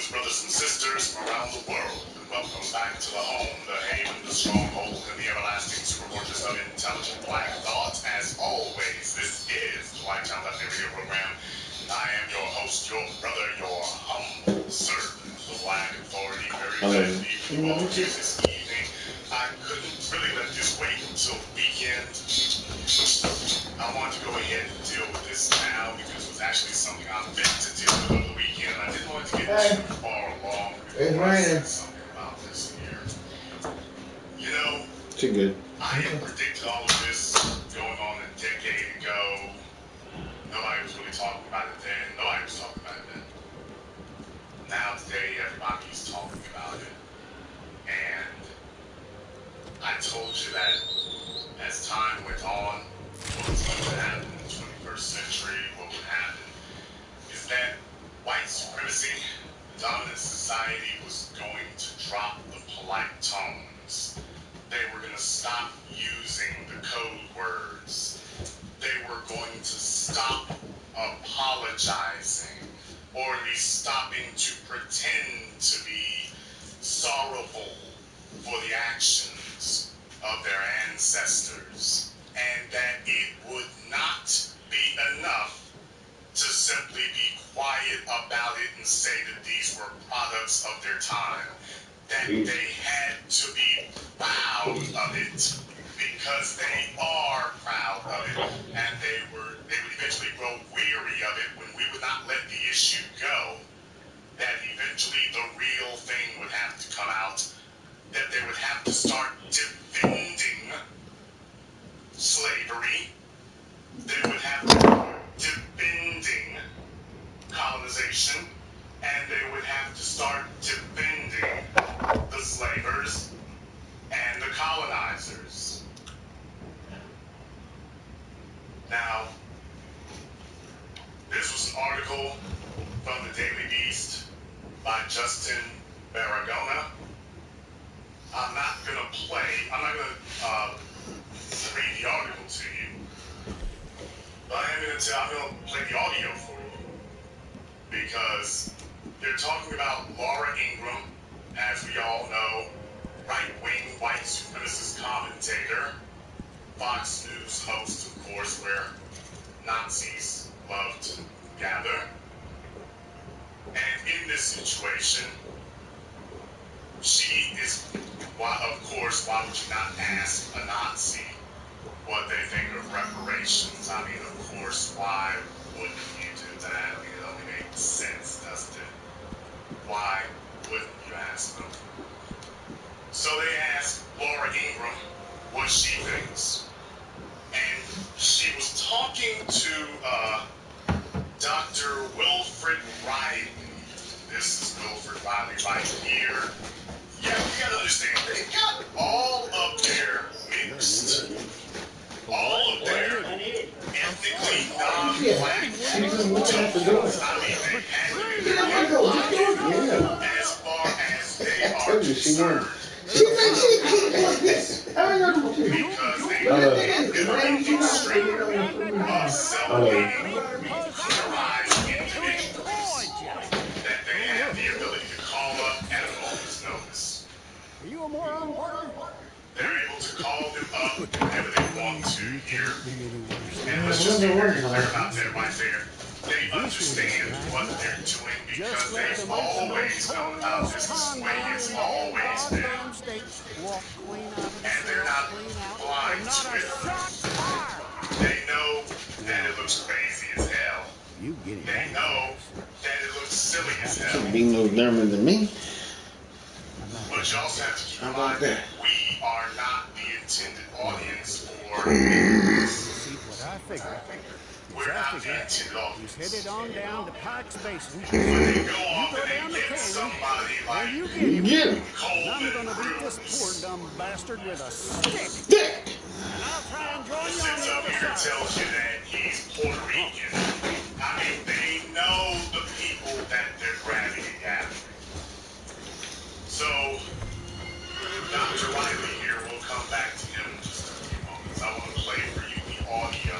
Greetings, brothers and sisters from around the world, and welcome back to the home, the haven, the stronghold, and the everlasting superfortress of intelligent black thought. As always, this is the shoulin4every's radio program. I am your host, your brother, your humble servant, the Black Authority. Very glad to be with you all here this evening. I couldn't really let this wait until the weekend. I wanted to go ahead and deal with this now because it was actually something I meant to deal with over the weekend. I didn't want to get too far along before I said something about this here. You know, too good. I had predicted all of this going on a decade ago. Nobody was really talking about it then. Nobody was talking about it then. Now today, everybody's talking about it. And I told you that as time went on, what was going to happen in the 21st century, what would happen is that white supremacy, the dominant society, was going to drop the polite tones. They were going to stop using the code words. They were going to stop apologizing, or at least stopping to pretend to be sorrowful for the actions of their ancestors, and that it would not be enough to simply be quiet about it and say that these were products of their time, that they had to be proud of it because they are proud of it, and they would eventually grow weary of it when we would not let the issue go, that eventually the real thing would have to come out, that they would have to start defending slavery, they would have to start defending colonization, and they would have to start defending the slavers and the colonizers. Now, this was an article from the Daily Beast by Justin Baragona. I'm not going to read the article to you, but I'm going to play the audio for you, because they're talking about Laura Ingraham, as we all know, right-wing white supremacist commentator, Fox News host, of course, where Nazis love to gather. And in this situation, she is, of course, why would you not ask a Nazi what they think of reparations? I mean, of course, why wouldn't you do that? I mean, it only makes sense, doesn't it? Why wouldn't you ask them? So they asked Laura Ingraham what she thinks. And she was talking to Dr. Wilfred Riley. This is Wilfred Riley right here. Yeah, you gotta understand, they got all of their mixed, all of their ethnically non-black tones. I mean, they had to be as far as they are concerned. Because they have an extreme of self-hating, polarized individuals that they have the ability to call up at a moment's notice. Are you a moron? They're able to call them up whenever they want to here. And let's just be very clear about that right there. They understand what they're doing because they've always known about this. This is the way it's always been. And they're not blind to it. They know that it looks crazy as hell. They know that it looks silly as hell. Can't be no dumber than me. But you also have to keep in mind that we are not the intended audience for this. We're not the intended audience. Headed on down to Pike's Basin. When they go off and they get somebody like Coleman I'm gonna beat this poor dumb bastard with a stick. Stick! And I'll try and join you on sits the up other here and side. tells you that he's Puerto Rican. I mean, they know the people that they're grabbing and gathering. So, Dr. Riley here, we'll come back to him in just a few moments. I want to play for you the audio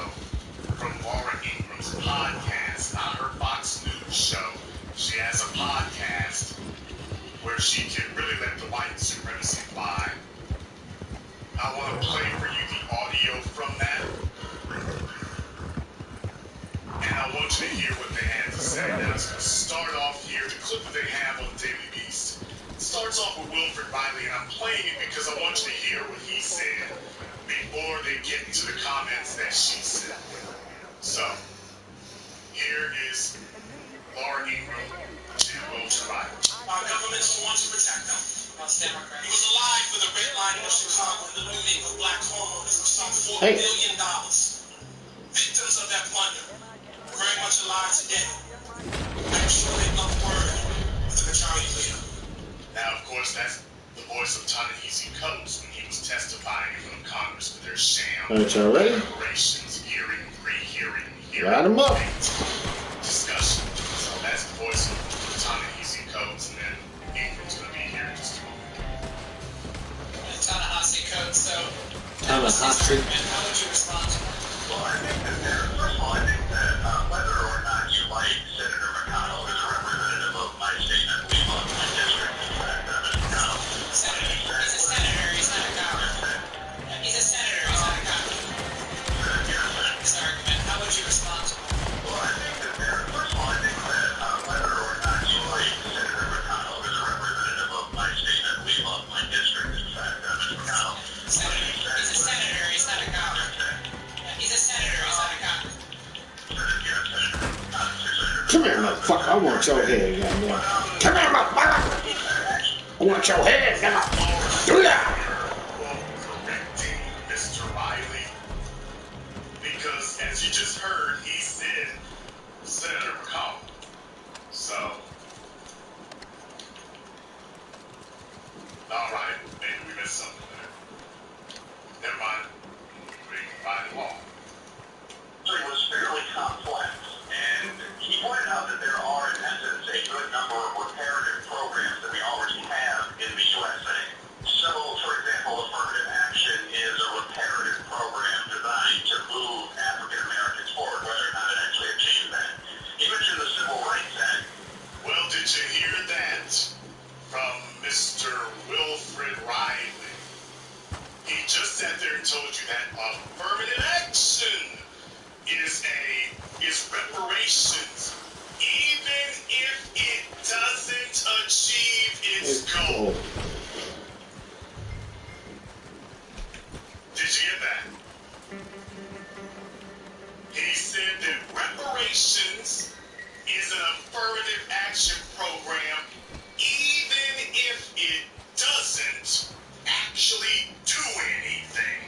from Laura Ingram's podcast, not her Fox News show. She has a podcast where she can really let the white supremacy fly. I want to play for you the audio from that. And I want you to hear what they had to say. Now, it's going to start off here. The clip that they have on the Daily Beast starts off with Wilfred Riley, and I'm playing it because I want you to hear what he said before they get into the comments that she said. So, here is Laura Ingram and Wilfred Riley. Our governments want to protect them. He was alive for the red lining of Chicago and the looting of black homeowners for some $4 billion. Victims of that plunder are very much alive today. I am sure they love word of the majority leader. Now, of course, that's the voice of Ta-Nehisi Coates when he was testifying in front of Congress for their sham reparations, pre-hearing, Light 'em up. discussion. So that's the voice of Ta-Nehisi Coates, and then Ingram's going to be here in just a moment. Ta-Nehisi Coates, so Ta-Nehisi. how would you respond to that? Well, I think that first of all, I think that whether or not you like Senator McConnell as a representative of my state, I believe of my district, in fact, Mr. McConnell. Senator. He's a senator, he's not a congressman. He's a senator, he's not a congressman. This argument, how would you respond to that? Well, I think that first of all, I think that whether or not you like Senator McConnell as a representative of my state, I believe of my district, in fact, Mr. McConnell. Senator. He's a senator, he's not a congressman. He's a senator, he's not a congressman. Come here, motherfucker. I want your head, goddamn. Come here, motherfucker. I want your head, goddamn. Do that. Correcting Mr. Riley, because as you just heard, he said Senator McConnell. So, all right, maybe we missed something there. Never mind. We can find it all. It was fairly complex, and he pointed out that there are, in essence, a good number of reparative programs that we already have in the USA. So, for example, affirmative action is a reparative program designed to move African Americans forward, whether or not it actually achieves that. He mentioned the Civil Rights Act. Well, did you hear that from Mr. Wilfred Riley? He just sat there and told you that affirmative action is reparations, even if it doesn't achieve its goal. Did you get that? He said that reparations is an affirmative action program, even if it doesn't actually do anything.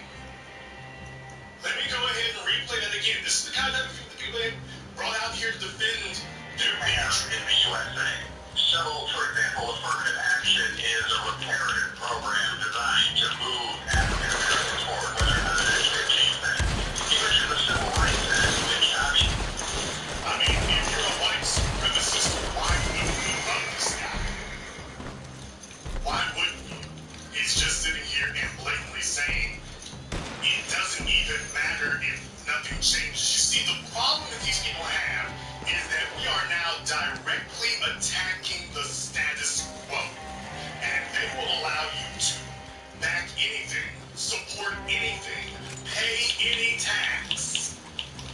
Let me go ahead and replay that again. This is the kind of people that brought out here to defend their Have in the USA. So, for example, affirmative action is a reparative program designed to move African Americans forward, whether or not it actually achieves that. He mentioned the Civil Rights Act, which, I mean, if you're a white supremacist, why wouldn't you love this guy? Why wouldn't you? He's just sitting here and blatantly saying it doesn't even matter if nothing changes. You see, the problem that these people have is that we are now directly attacking the status quo. And they will allow you to back anything, support anything, pay any tax,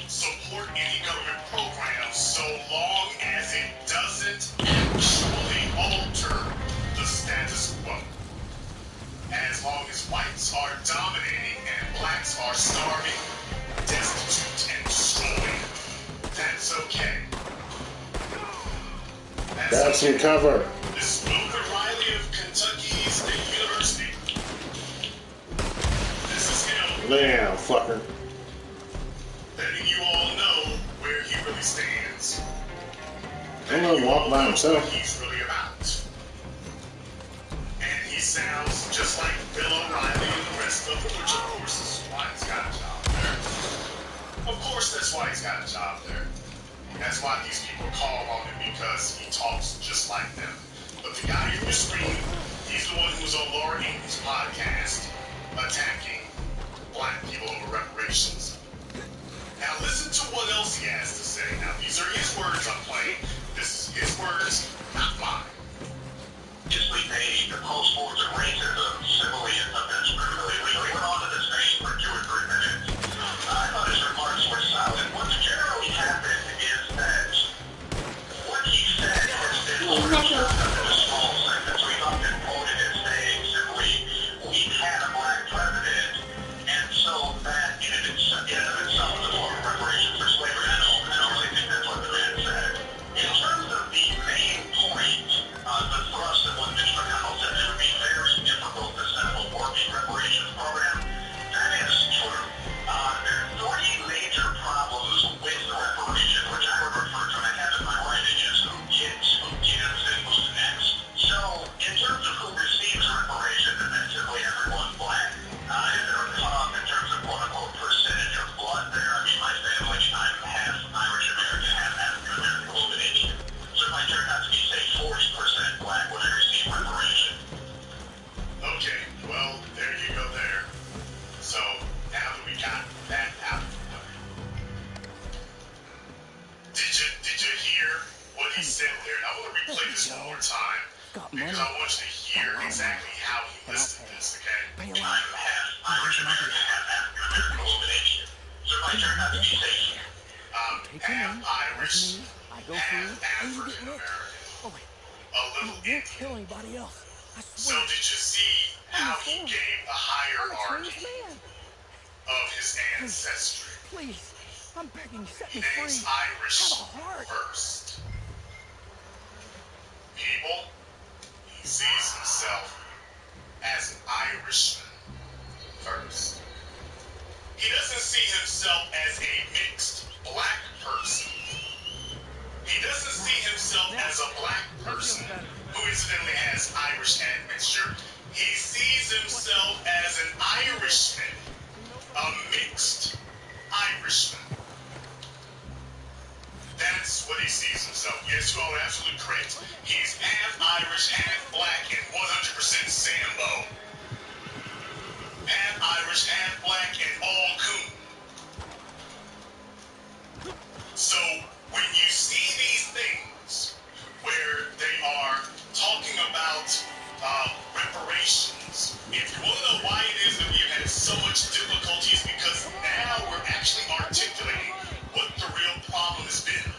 support any government program, so long as it doesn't actually alter the status quo. As long as whites are dominating and blacks are starving, destitute, and destroyed, that's okay. Got some cover. This is Wilfred Riley of Kentucky State University. This is him Yeah, fucker. letting you all know where he really stands. Don't let him walk by himself. What he's really about. And he sounds just like Bill O'Reilly and the rest of them, which of course is why he's got a job there. Of course that's why he's got a job there. That's why these people call on him, because he talks just like them. But the guy in your screen, he's the one who's on Laura Ingram's podcast attacking black people over reparations. Now listen to what else he has to say. Now these are his words I'm playing. This is his words, not mine. obviously got because money. I want you to hear exactly how he listed this, okay? Pay a I'm lot. half Irish American, half African American illumination. So if I turn out to be Satan, Take your Half name, as Irish, me, I go half free, and you get African rich. American, Oh, a and I little won't Indian. kill anybody else. I So swear. did you see I'm how he reformed. gave the I'm a changed hierarchy man. of his Please, ancestry? please, I'm begging you, set He me names free. Have a Irish heart. first. People, he sees himself as an Irishman first. He doesn't see himself as a mixed black person. He doesn't see himself as a black person who incidentally has Irish admixture. He sees himself as an Irishman, a mixed Irishman. That's what he sees himself. Yes, you are absolutely correct. He's half Irish, half black, and 100% Sambo. Half Irish, half black, and all coon. So when you see these things where they are talking about reparations, if you want to know why it is that we've had so much difficulty, is because now we're actually articulating what the real problem has been.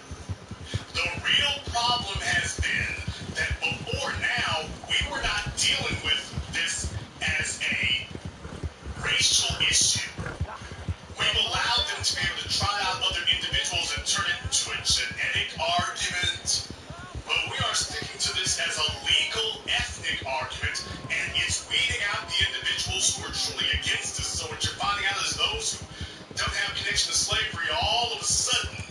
The real problem has been that before now, we were not dealing with this as a racial issue. We've allowed them to be able to try out other individuals and turn it into a genetic argument. But we are sticking to this as a legal ethnic argument, and it's weeding out the individuals who are truly against us. So what you're finding out is those who don't have connection to slavery, all of a sudden,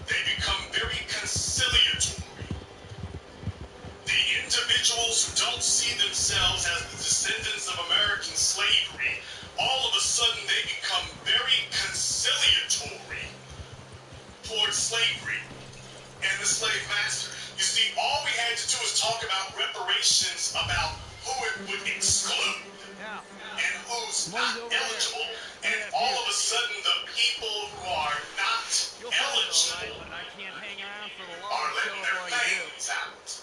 they become very conciliatory. The individuals who don't see themselves as the descendants of American slavery, all of a sudden they become very conciliatory towards slavery and the slave master. You see, all we had to do was talk about reparations, about who it would exclude and who's not eligible, and all of a sudden the people who are not eligible are letting their fangs out.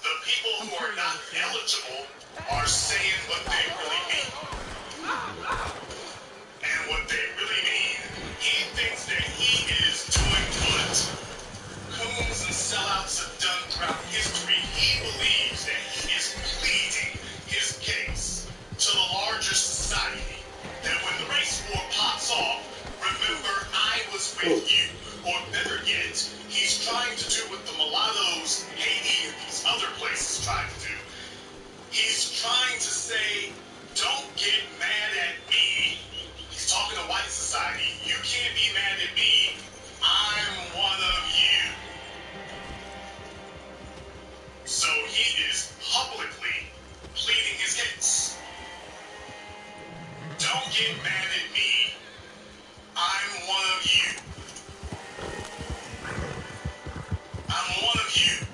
The people who are not eligible are saying what they really mean. And what they really mean, he thinks that he is doing what coons and sellouts have done throughout history. He believes that he is pleading his case to the larger society. That when the race war pops off, remember I was with you. Or better yet, he's trying to do what the mulattoes, Haiti, and these other places tried to do. He's trying to say, don't get mad at me. He's talking to white society. You can't be mad at me. I'm one of you. So he is publicly pleading his case. Don't get mad at me. I'm one of you. I'm one of you.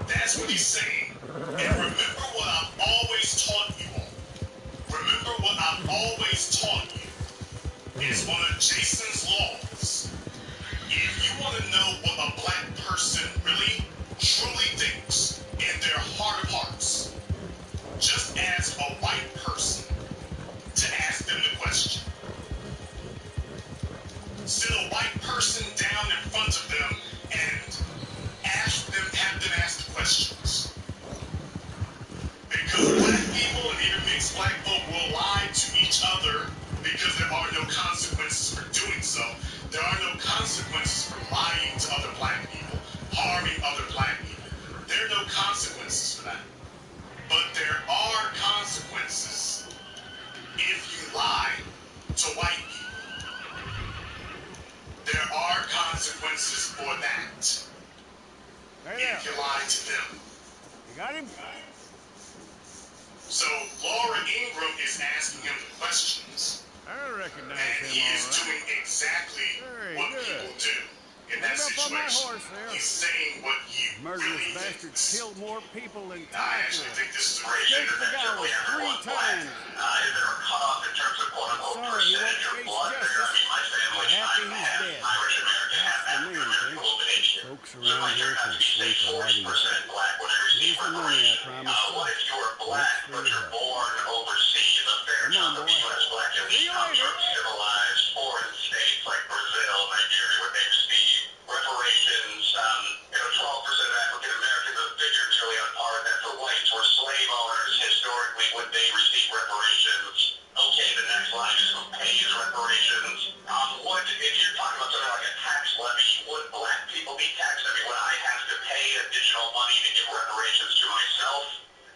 That's what he's saying. And remember what I've always taught you all. Remember what I've always taught you is one of Jason's laws. If you want to know what a black person really, truly thinks in their heart of hearts, just ask a white person to ask them the question. Sit a white person down in front of them and have them ask the questions. Because black people and even mixed black folk will lie to each other because there are no consequences for doing so. There are no consequences for lying to other black people, harming other black people. There are no consequences for that. But there are consequences if you lie to white people. There are consequences for that if you lie to them. You got him? So Laura Ingram is asking him the questions, I recognize and he is doing exactly what people do in that situation. He's saying what you Murderous really bastard think. killed more people than I actually think this is a great Escaped figure. the gallows 3 times. If they're cut off in terms of quote-unquote Sorry, he percentage won't of face blood, justice. I mean, my family, Happy I'm he's half dead. Irish American, half That's the African main American thing. illumination. So folks So it around might here turn out can to be, say, sleep a lot 40% easier. black when they receive Here's the money I reparation. promised you. What if you are black, Thanks for but your you're help. born overseas? A fair Come on, chunk of boy. U.S. black See elite you comes later. from civilized foreign states like Brazil, Nigeria, where they receive reparations. 12% of African Americans, a figure nearly on par with that for whites, were slave owners. Historically, would they receive reparations? Okay, the next line is who pays reparations. If you're talking about something like a tax levy, would black people be taxed? I mean, would I have to pay additional money to give reparations to myself?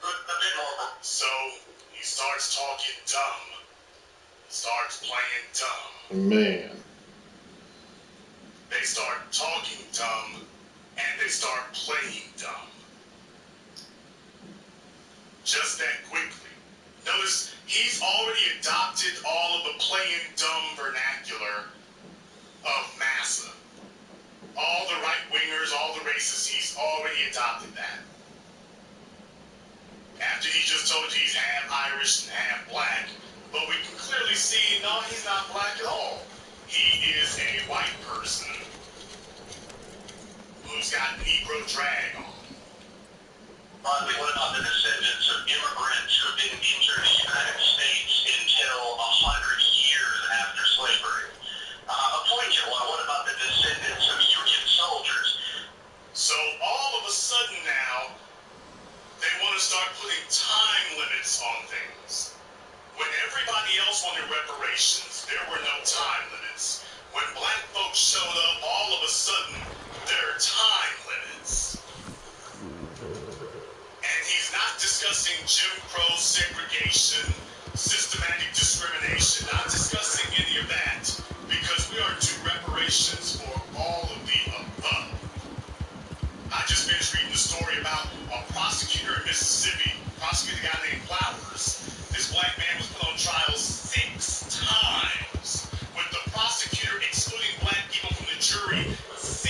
A bit more. So he starts talking dumb. Starts playing dumb. Man. They start talking dumb, and they start playing dumb. Just that quickly. Notice he's already adopted all of the playing dumb vernacular of massa. All the right-wingers, all the racists, he's already adopted that. After he just told you he's half Irish and half black, but we can clearly see, no, he's not black at all. He is a white person who's got Negro drag on. Finally, what about the descendants of immigrants who didn't enter the United States until 100 years after slavery? A poignant one. What about the descendants of Union soldiers? So all of a sudden now, they want to start putting time limits on things. When everybody else wanted reparations, there were no time limits. When black folks showed up, all of a sudden, there are time limits. And he's not discussing Jim Crow segregation, systematic discrimination, not discussing any of that, because we are due reparations for all of the above. I just finished reading the story about a prosecutor in Mississippi, prosecuted a guy named Flowers. This black man was put on trial 6 times, with the prosecutor excluding black people from the jury 6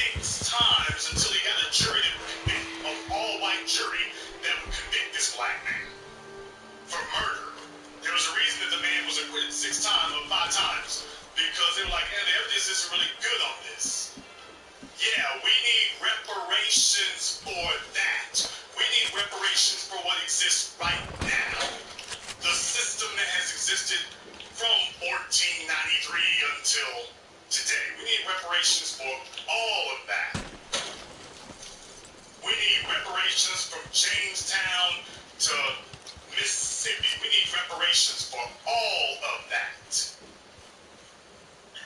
times until he got a jury that would convict, an all-white jury that would convict this black man for murder. There was a reason that the man was acquitted 6 times or 5 times, because they were like, the evidence isn't really good on this. Yeah, we need reparations for that. We need reparations for what exists right now. The system that has existed from 1493 until today. We need reparations for all of that. We need reparations from Jamestown to Mississippi. We need reparations for all of that.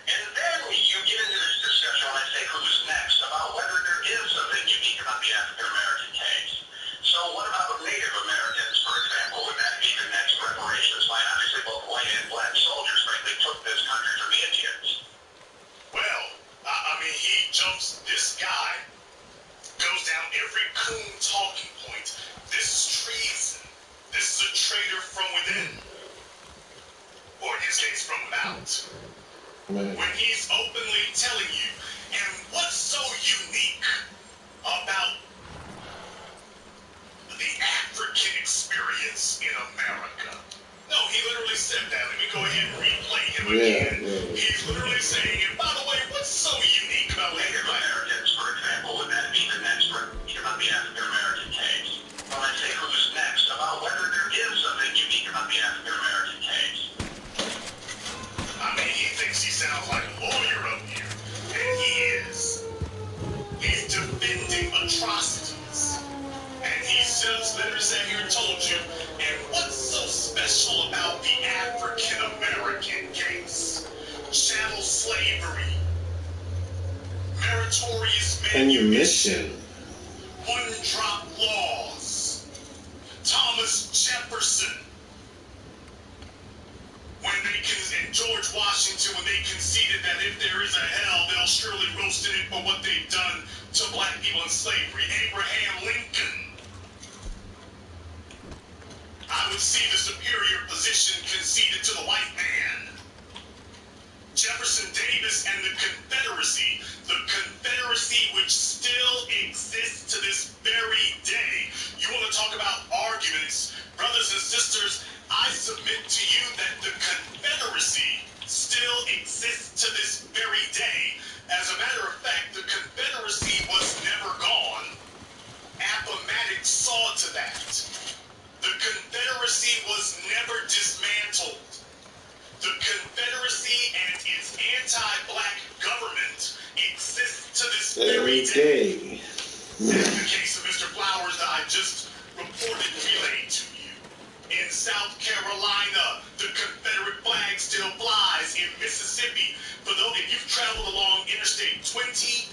And then you get into this discussion when I say who's next about whether there is something unique about the African American case. So what about Native Americans, for example? Would that be the next reparations line? Obviously, both white and black soldiers, frankly, took this country from the Indians. Well, I mean, he jumps, this guy goes down every coon talking point. This is treason. This is a traitor from within. Or in his case, from without. When he's openly telling you, and what's so unique about the African experience in America? No, he literally said that. Let me go ahead and replay him again. He's literally saying, and by the way, what's so unique about Native Americans, for example, would that be the next about the African American case? When I say who's next about whether there is something unique about the African American case. I mean, he thinks he sounds like a lawyer up here, and he is. He's defending atrocities. And he's just literally sat here and told you, and what's so special about the African American case? Chattel slavery, meritorious manumission, one-drop laws, Thomas Jefferson, and George Washington, when they conceded that if there is a hell, they'll surely roast in it for what they've done to black people in slavery. Abraham Lincoln. I would see the superior position conceded to the white man. Jefferson Davis and the Confederacy which still exists to this very day. You want to talk about arguments, brothers and sisters, I submit to you that the Confederacy still exists to this very day. As a matter of fact, the Confederacy was never In the case of Mr. Flowers that I just reported relayed to you. In South Carolina, the Confederate flag still flies. In Mississippi, for those, if you've traveled along Interstate 20,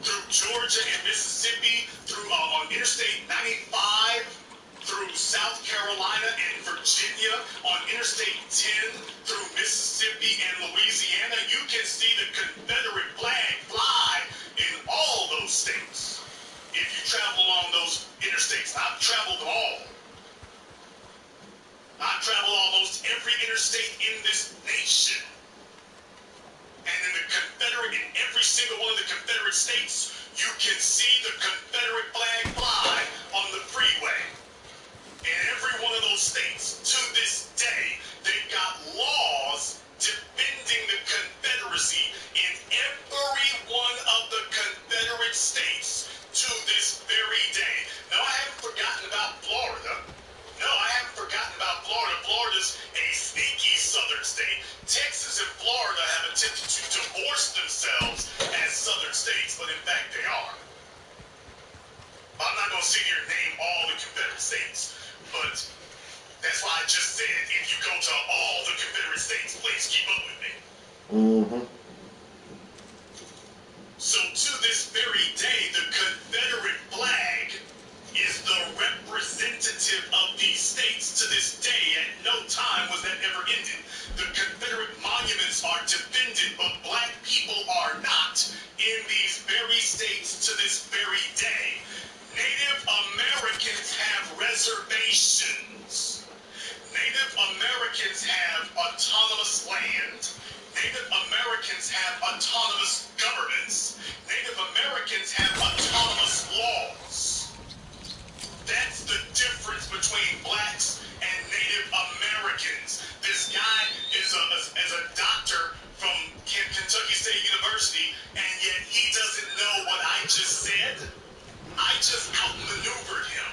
through Georgia and Mississippi, through on Interstate 95, through South Carolina and Virginia, on Interstate 10, through Mississippi and Louisiana, you can see the Confederate flag fly in all those states. If you travel along those interstates, I've traveled them all. I've traveled almost every interstate in this nation. And in the Confederate, in every single one of the Confederate states, you can see the Confederate flag fly on the freeway. In every one of those states, to this day, they've got laws defending the Confederacy in every one of the Confederate states to this very day. Now, I haven't forgotten about Florida. No, I haven't forgotten about Florida. Florida's a sneaky southern state. Texas and Florida have attempted to divorce themselves as southern states, but in fact they are. I'm not going to sit here and name all the Confederate states, but that's why I just said if you go to all the Confederate states, please keep up with me. Mm-hmm. So to this very day, the Confederate flag is the representative of these states to this day. At no time was that ever ended. The Confederate monuments are defended, but black people are not in these very states to this very day. Native Americans have reservations. Native Americans have autonomous land. Native Americans have autonomous governments. Native Americans have autonomous laws. That's the difference between blacks and Native Americans. This guy is a doctor from Kentucky State University, and yet he doesn't know what I just said. I just outmaneuvered him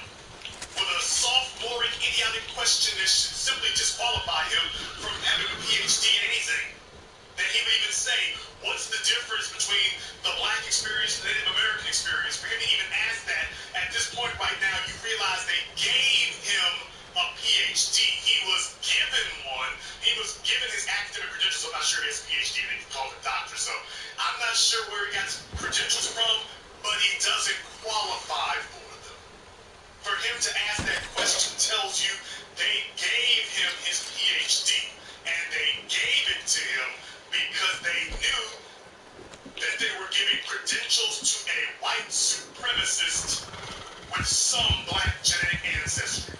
with a sophomoric idiotic question that should simply disqualify him from having a PhD in anything. That he would even say, what's the difference between the black experience and the Native American experience? For him to even ask that, at this point right now, you realize they gave him a PhD. He was given one. He was given his academic credentials. I'm not sure he has a PhD, and they call him a doctor. So I'm not sure where he got his credentials from, but he doesn't qualify for them. For him to ask that question tells you they gave him his PhD, and they gave it to him because they knew that they were giving credentials to a white supremacist with some black genetic ancestry.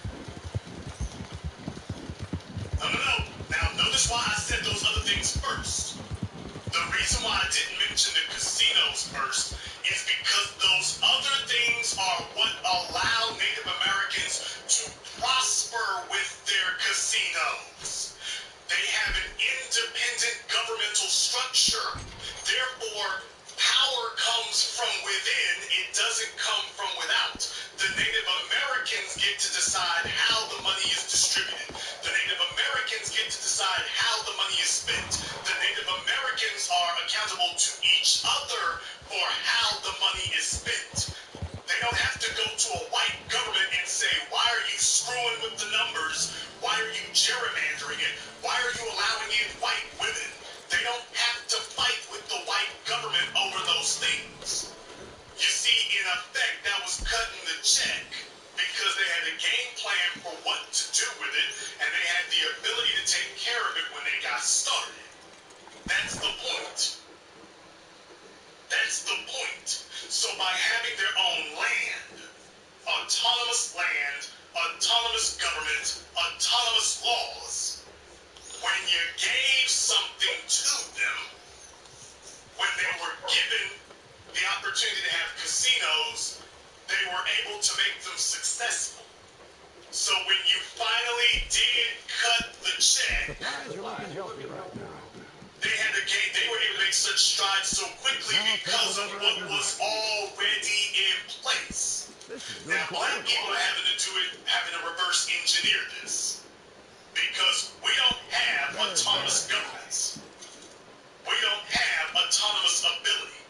No. Now, notice why I said those other things first. The reason why I didn't mention the casinos first is because those other things are what allow Native Americans to prosper with their casinos. They have an independent governmental structure. Therefore, power comes from within. It doesn't come from without. The Native Americans get to decide how the money is distributed. The Native Americans get to decide how the money is spent. The Native Americans are accountable to each other for how the money is spent. They don't have to go to a white government and say, why are you screwing with the numbers? Why are you gerrymandering it? Why are you allowing in white women? They don't have to fight with the white government over those things. You see, in effect, that was cutting the check because they had a game plan for what to do with it, and they had the ability to take care of it when they got started. That's the point. That's the point. So by having their own land, autonomous government, autonomous laws, when you gave something to them, when they were given the opportunity to have casinos, they were able to make them successful. So when you finally did cut the check, they were able to make such strides so quickly because of what was already in place. Now, black people are having to reverse engineer this because we don't have autonomous governments. We don't have autonomous ability.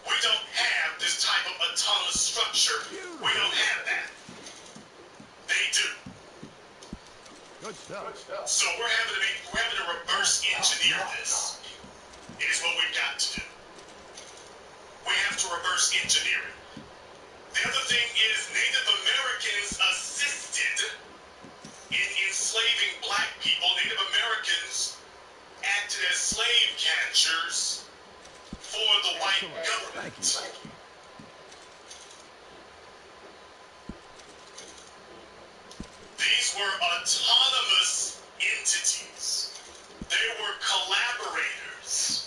We don't have this type of autonomous structure. We don't have that. They do. Good stuff. So we're having to reverse engineer this. Is what we've got to do. We have to reverse engineer it. The other thing is Native Americans assisted in enslaving black people. Native Americans acted as slave catchers for the white government. These were autonomous entities. They were collaborators.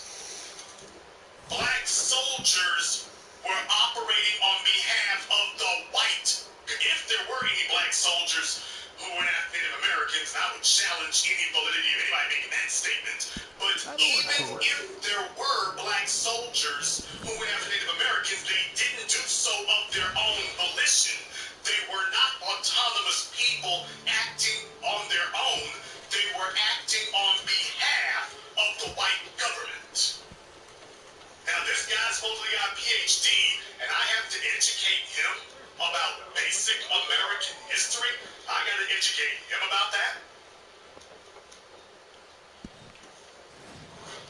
Black soldiers were operating on behalf of the white. If there were any black soldiers who were not Native Americans, I would challenge any validity of anybody making that statement. But even if there were black soldiers who went after Native Americans, they didn't do so of their own volition. They were not autonomous people acting on their own. They were acting on behalf of the white government. Now, this guy supposedly got a PhD, and I have to educate him about basic American history. I got to educate him about that.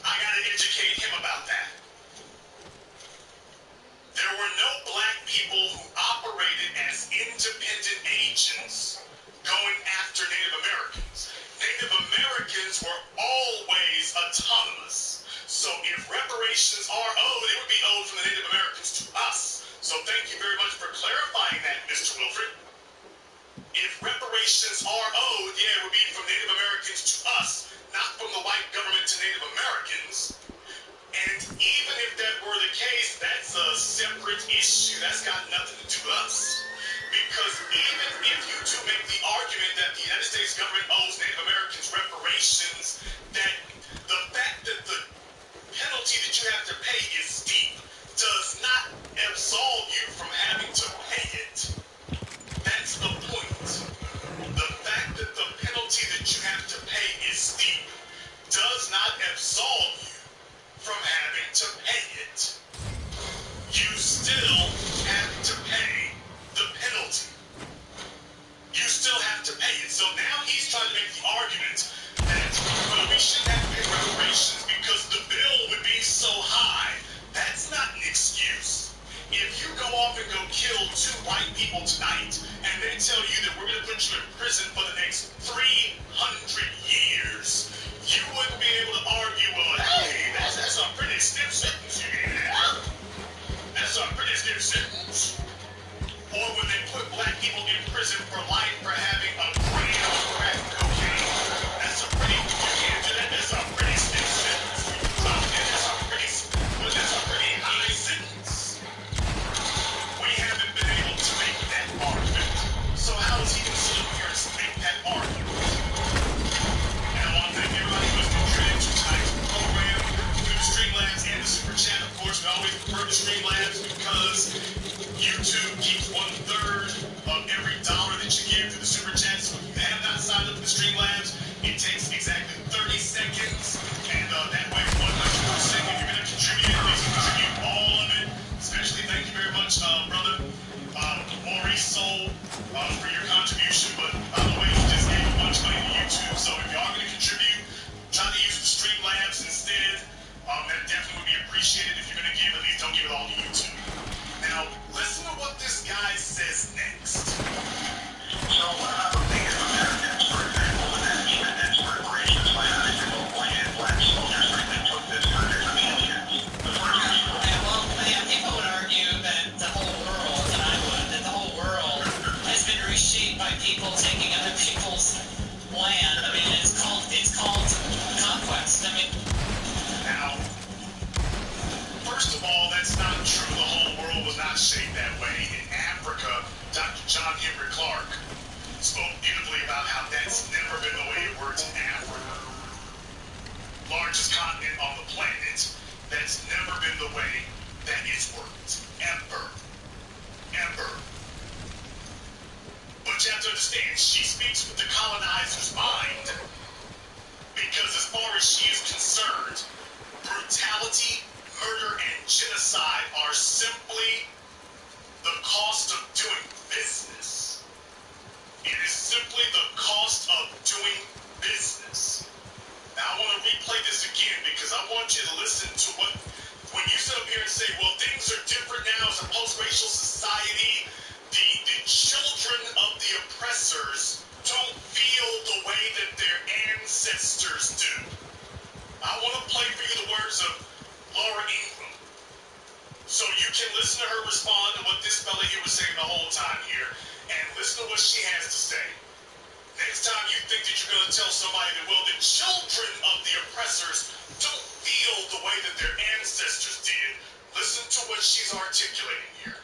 I got to educate him about that. There were no black people who operated as independent agents going after Native Americans. Native Americans were always autonomous. So if reparations are owed, it would be owed from the Native Americans to us. So thank you very much for clarifying that, Mr. Wilfred. If reparations are owed, yeah, it would be from Native Americans to us, not from the white government to Native Americans. And even if that were the case, that's a separate issue. That's got nothing to do with us. Because even if you do make the argument that the United States government owes Native Americans reparations, that the fact that the penalty that you have to pay is steep does not absolve you from having to pay it. That's the point. The fact that the penalty that you have to pay is steep does not absolve you from having to pay it. You still have to pay the penalty. You still have to pay it. So now he's trying to make the argument that, well, we shouldn't have to pay reparations because the bill would be so high. That's not an excuse. If you go off and go kill 2 white people tonight, and they tell you that we're going to put you in prison for the next 300 years, you wouldn't be able to argue, well, hey, that's a pretty stiff sentence you gave that. That's a pretty stiff sentence. Or when they put black people in prison for life for having a gram of crack cocaine, that's a pretty, you can't do that, that's a pretty stiff sentence. And that's a pretty high sentence. We haven't been able to make that argument. So how is he going to sit up here and make that argument? And I want to thank everybody who's contributed to tonight's program, through the Streamlabs and the Super Chat. Of course, we always prefer the Streamlabs because YouTube keeps 1/3 of every dollar that you give through the Super Chat. So if you have not signed up for the Streamlabs, it takes exactly 30 seconds. And that way, 100%, if you're going to contribute, please contribute all of it. Especially thank you very much, brother Maurice Soul, for your contribution. But by the way, you just gave a bunch of money to YouTube. So if you are going to contribute, try to use the Streamlabs instead. That definitely would be appreciated. If you're going to give, at least don't give it all to YouTube. Now, listen to what this guy says next. So what about the Native Americans, for example, when that defense reparations by individual black soldiers like they took this country from the aliens? Well, people would argue that the whole world, and I would, that the whole world has been reshaped by people taking other people's land. I mean, it's called conquest. I mean, Now, first of all, that's not true. The whole world was not shaped that way. In Africa, Dr. John Henry Clark spoke beautifully about how that's never been the way it works in Africa. Largest continent on the planet, that's never been the way that it's worked. Ever. Ever. But you have to understand, she speaks with the colonizer's mind. Because as far as she is concerned, brutality, murder, and genocide are simply the cost of commentating the whole time here, and listen to what she has to say. Next time you think that you're going to tell somebody that, well, the children of the oppressors don't feel the way that their ancestors did, listen to what she's articulating here.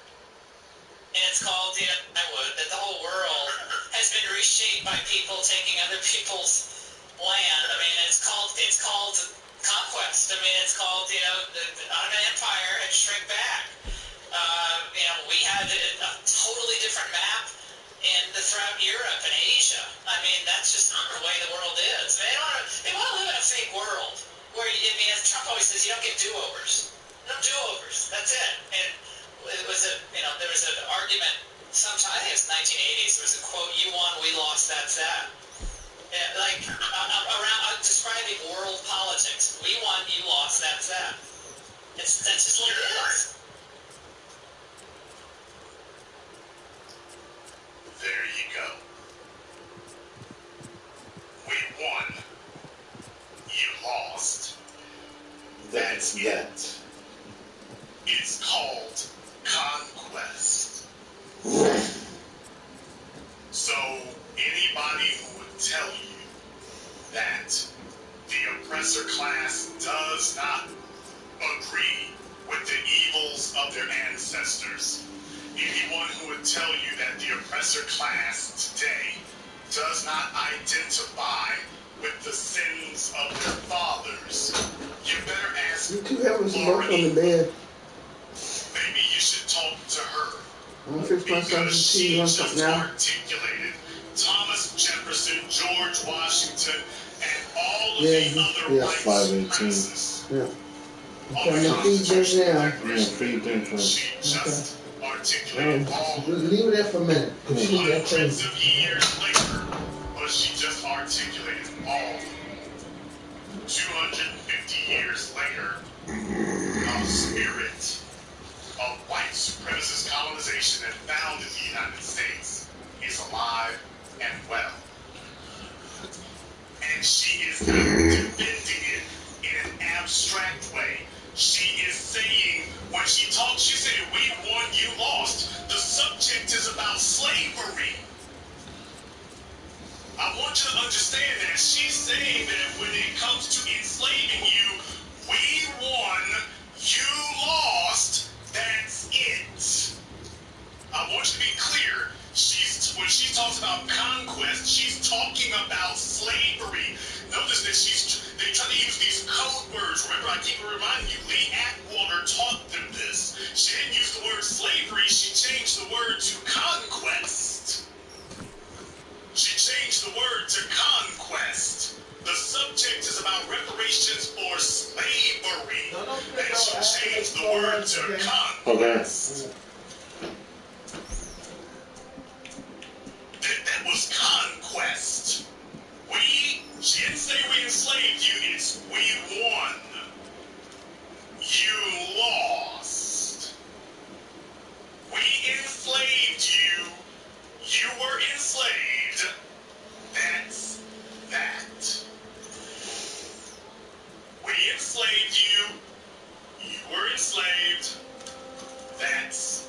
And it's called, that the whole world has been reshaped by people taking other people's land. I mean, it's called conquest. I mean, it's called, the Ottoman Empire had shrink back. We had a totally different map throughout Europe and Asia. I mean, that's just not the way the world is. They want to live in a fake world where, as Trump always says, you don't get do-overs. No do-overs. That's it. And it was there was an argument sometime, I think it was 1980s, there was a quote, "You won, we lost, that's that." Around describing world politics. We won, you lost, that's that. That's just what it is. There you go. We won. You lost. That's it. It's called conquest. So anybody who would tell you that the oppressor class does not agree with the evils of their ancestors, anyone who would tell you that the oppressor class today does not identify with the sins of their fathers, you better ask Laura. Maybe you should talk to her. Because she just articulated Thomas Jefferson, George Washington, and all of the other white supremacists. Okay, I'm gonna feed this now. She just articulated all leave it there for a minute. hundreds of years later, but she just articulated all 250 years later, the spirit of white supremacist colonization that founded the United States is alive and well. And she is not defending it in an abstract way. She is saying, when she talks, she said, "We won, you lost." The subject is about slavery. I want you to understand that. She's saying that when it comes to enslaving you, we won, you lost, that's it. I want you to be clear. When she talks about conquest, she's talking about slavery. Notice that they try to use these code words. Remember, I keep reminding you, Lee Atwater taught them this. She didn't use the word slavery, she changed the word to conquest. She changed the word to conquest. The subject is about reparations for slavery. And she changed the word to conquest. That was conquest. She didn't say we enslaved you, it's we won. You lost. We enslaved you. You were enslaved. That's that. We enslaved you. You were enslaved. That's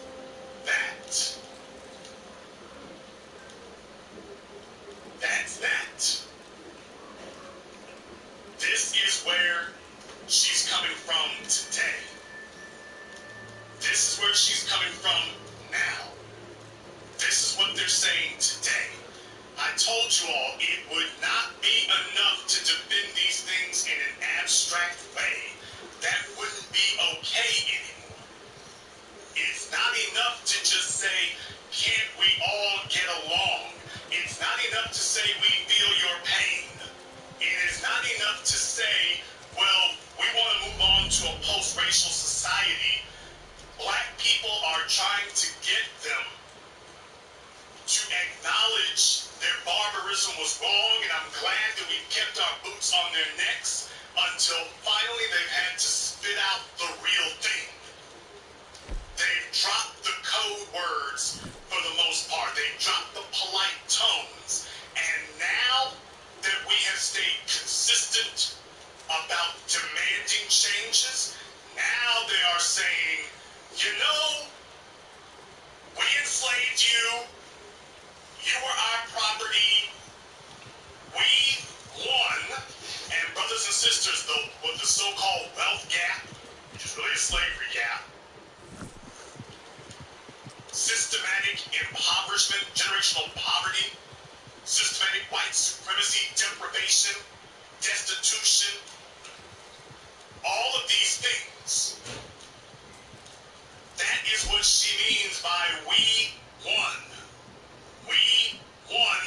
impoverishment, generational poverty, systematic white supremacy, deprivation, destitution, all of these things. That is what she means by we won. We won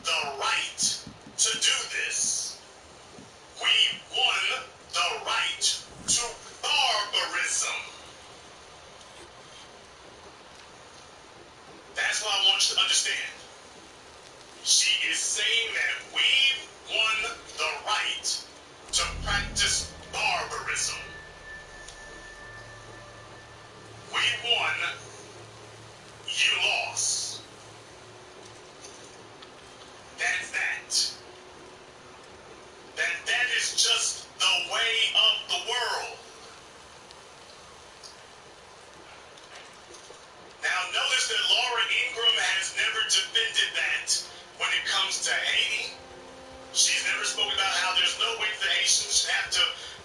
the right to do this. We won the right to barbarism. That's what I want you to understand. She is saying that we won the right to practice barbarism. We won, you lost. That's that. That is just the way of the world. Now notice that Laura Ingraham has never defended that when it comes to Haiti. She's never spoken about how there's no way the Haitians should have to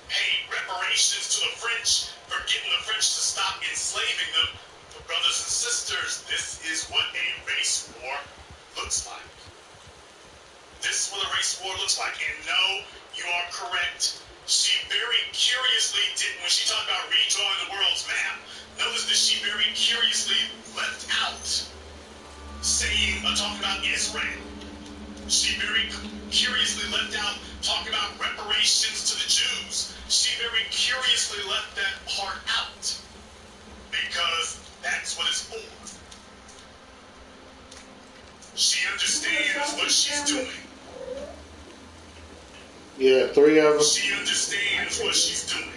pay reparations to the French for getting the French to stop enslaving them. But brothers and sisters, this is what a race war looks like. This is what a race war looks like. And no, you are correct. She very curiously did, when she talked about redrawing the world's map, notice that she very curiously left out talking about Israel. She very curiously left out talking about reparations to the Jews. She very curiously left that part out because that's what it's for. She understands what she's doing. Yeah, 3 of them. She understands what she's doing.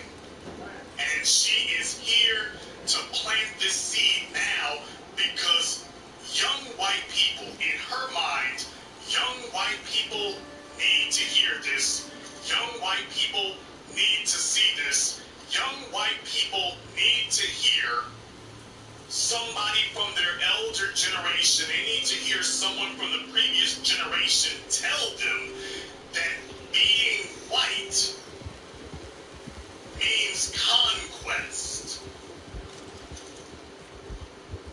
And she is here to plant this seed now because young white people, in her mind, young white people need to hear this. Young white people need to see this. Young white people need to hear somebody from their elder generation. They need to hear someone from the previous generation tell them that being white means conquest.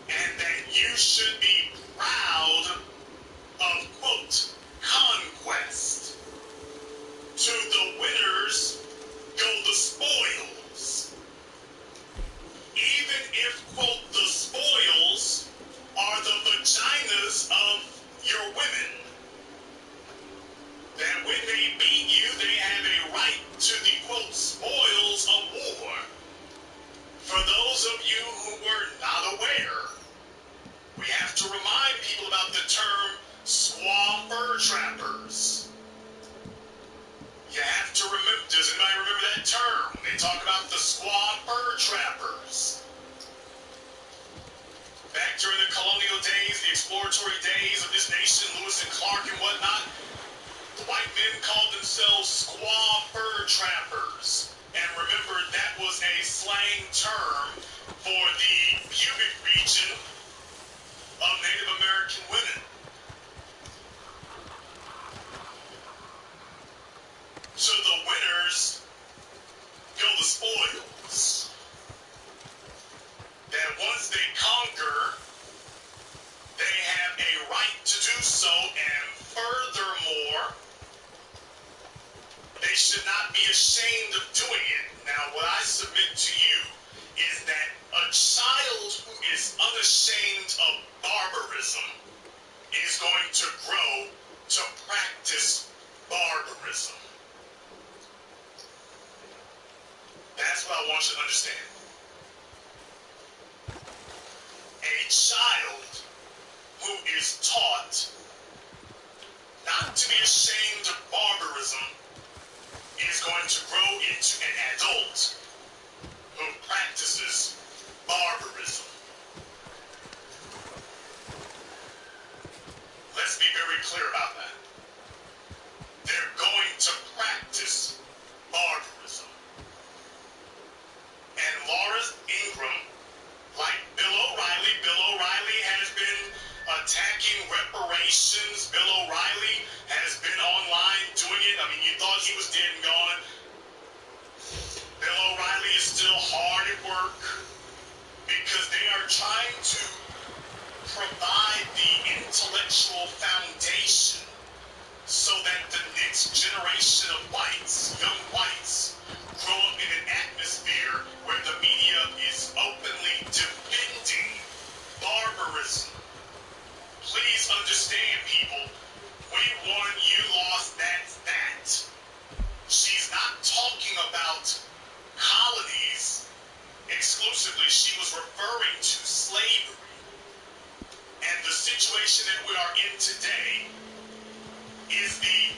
And that you should be proud of, quote, conquest. To the winners go the spoils. Even if, quote, the spoils are the vaginas of your women. That when they beat you, they have a right to the, quote, spoils of war. For those of you who were not aware, we have to remind people about the term squaw fur trappers. You have to remember, does anybody remember that term? They talk about the squaw fur trappers. Back during the colonial days, the exploratory days of this nation, Lewis and Clark and whatnot, the white men called themselves squaw fur trappers. And remember, that was a slang term for the pubic region of Native American women. So the winners go the spoils. That once they conquer, they have a right to do so, and furthermore, they should not be ashamed of doing it. Now, what I submit to you is that a child who is unashamed of barbarism is going to grow to practice barbarism. That's what I want you to understand. A child who is taught not to be ashamed of barbarism is going to grow into an adult who practices barbarism. Let's be very clear about that. They're going to practice barbarism. And Laura Ingraham, like Bill O'Reilly has been attacking reparations. Bill O'Reilly has been online doing it. I mean, you thought he was dead and gone. Bill O'Reilly is still hard at work because they are trying to provide understand, people. We won, you lost, that's that. She's not talking about colonies exclusively. She was referring to slavery. And the situation that we are in today is the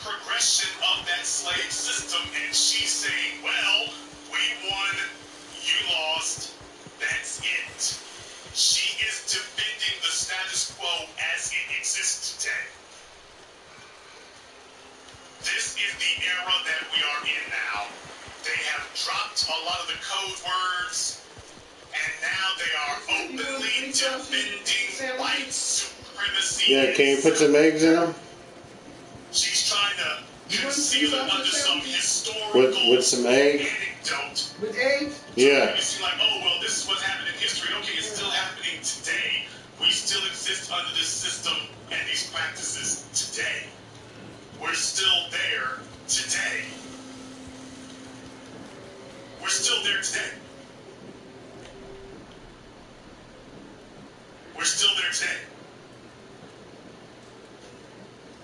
progression of that slave system. And she's saying, well, we won, you lost, that's it. She is defending the status quo as it exists today. This is the era that we are in now. They have dropped a lot of the code words, and now they are openly defending white supremacy. Yeah, can you put some eggs in them? She's trying to conceal it under some historical with some egg? anecdote. With eggs? Yeah. You see, like, oh, well, this is what's happened in history. Okay, it's still happening today. We still exist under this system and these practices today. We're still there today. We're still there today. We're still there today.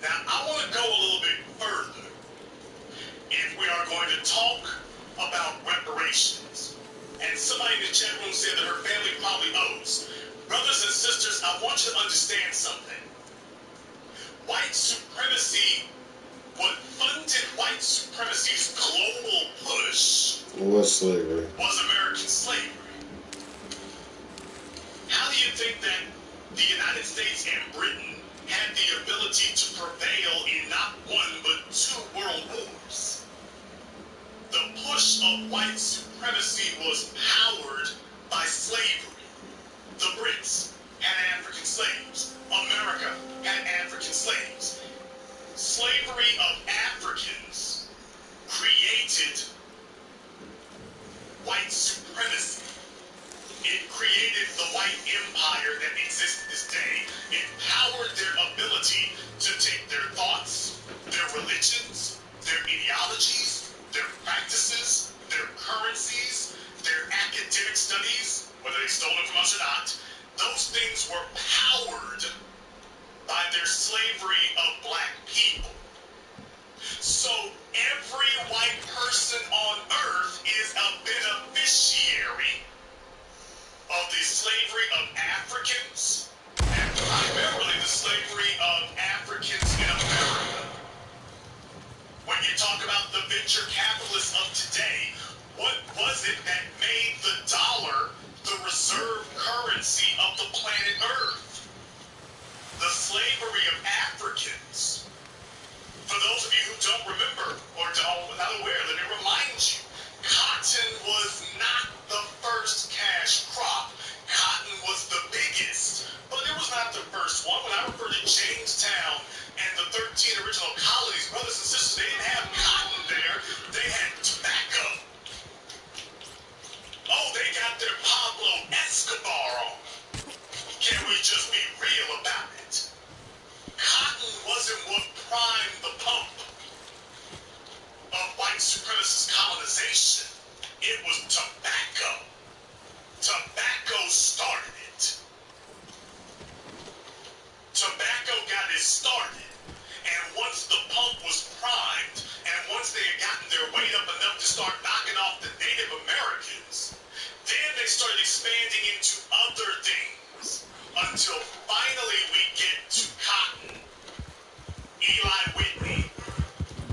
Now, I want to go a little bit further. If we are going to talk about reparations, and somebody in the chat room said that her family probably owes. Brothers and sisters, I want you to understand something. White supremacy, what funded white supremacy's global push Was slavery. was American slavery. How do you think that the United States and Britain had the ability to prevail in not one but 2 world wars? The push of white supremacy was powered by slavery. The Brits had African slaves. America had African slaves. Slavery of Africans created white supremacy. It created the white empire that exists this day. It powered their ability to take their thoughts, their religions, their ideologies, their practices, their currencies, their academic studies, whether they stole them from us or not. Those things were powered by their slavery of black people. So every white person on earth is a beneficiary of the slavery of Africans, and primarily the slavery of Africans in America. When you talk about the venture capitalists of today, what was it that made the dollar the reserve currency of the planet Earth? The slavery of Africans. For those of you who don't remember or are not aware, let me remind you, cotton was not the first cash crop. Cotton was the biggest, but it was not the first one. When I refer to Jamestown and the 13 original colonies, brothers and sisters, they didn't have cotton there. They had tobacco. Oh, they got their Pablo Escobar on. Can we just be real about it? Cotton wasn't what primed the pump of white supremacist colonization. It was tobacco. Tobacco started it. Tobacco got it started. And once the pump was primed, and once they had gotten their weight up enough to start knocking off the Native Americans, then they started expanding into other things until finally we get to cotton. Eli Whitney.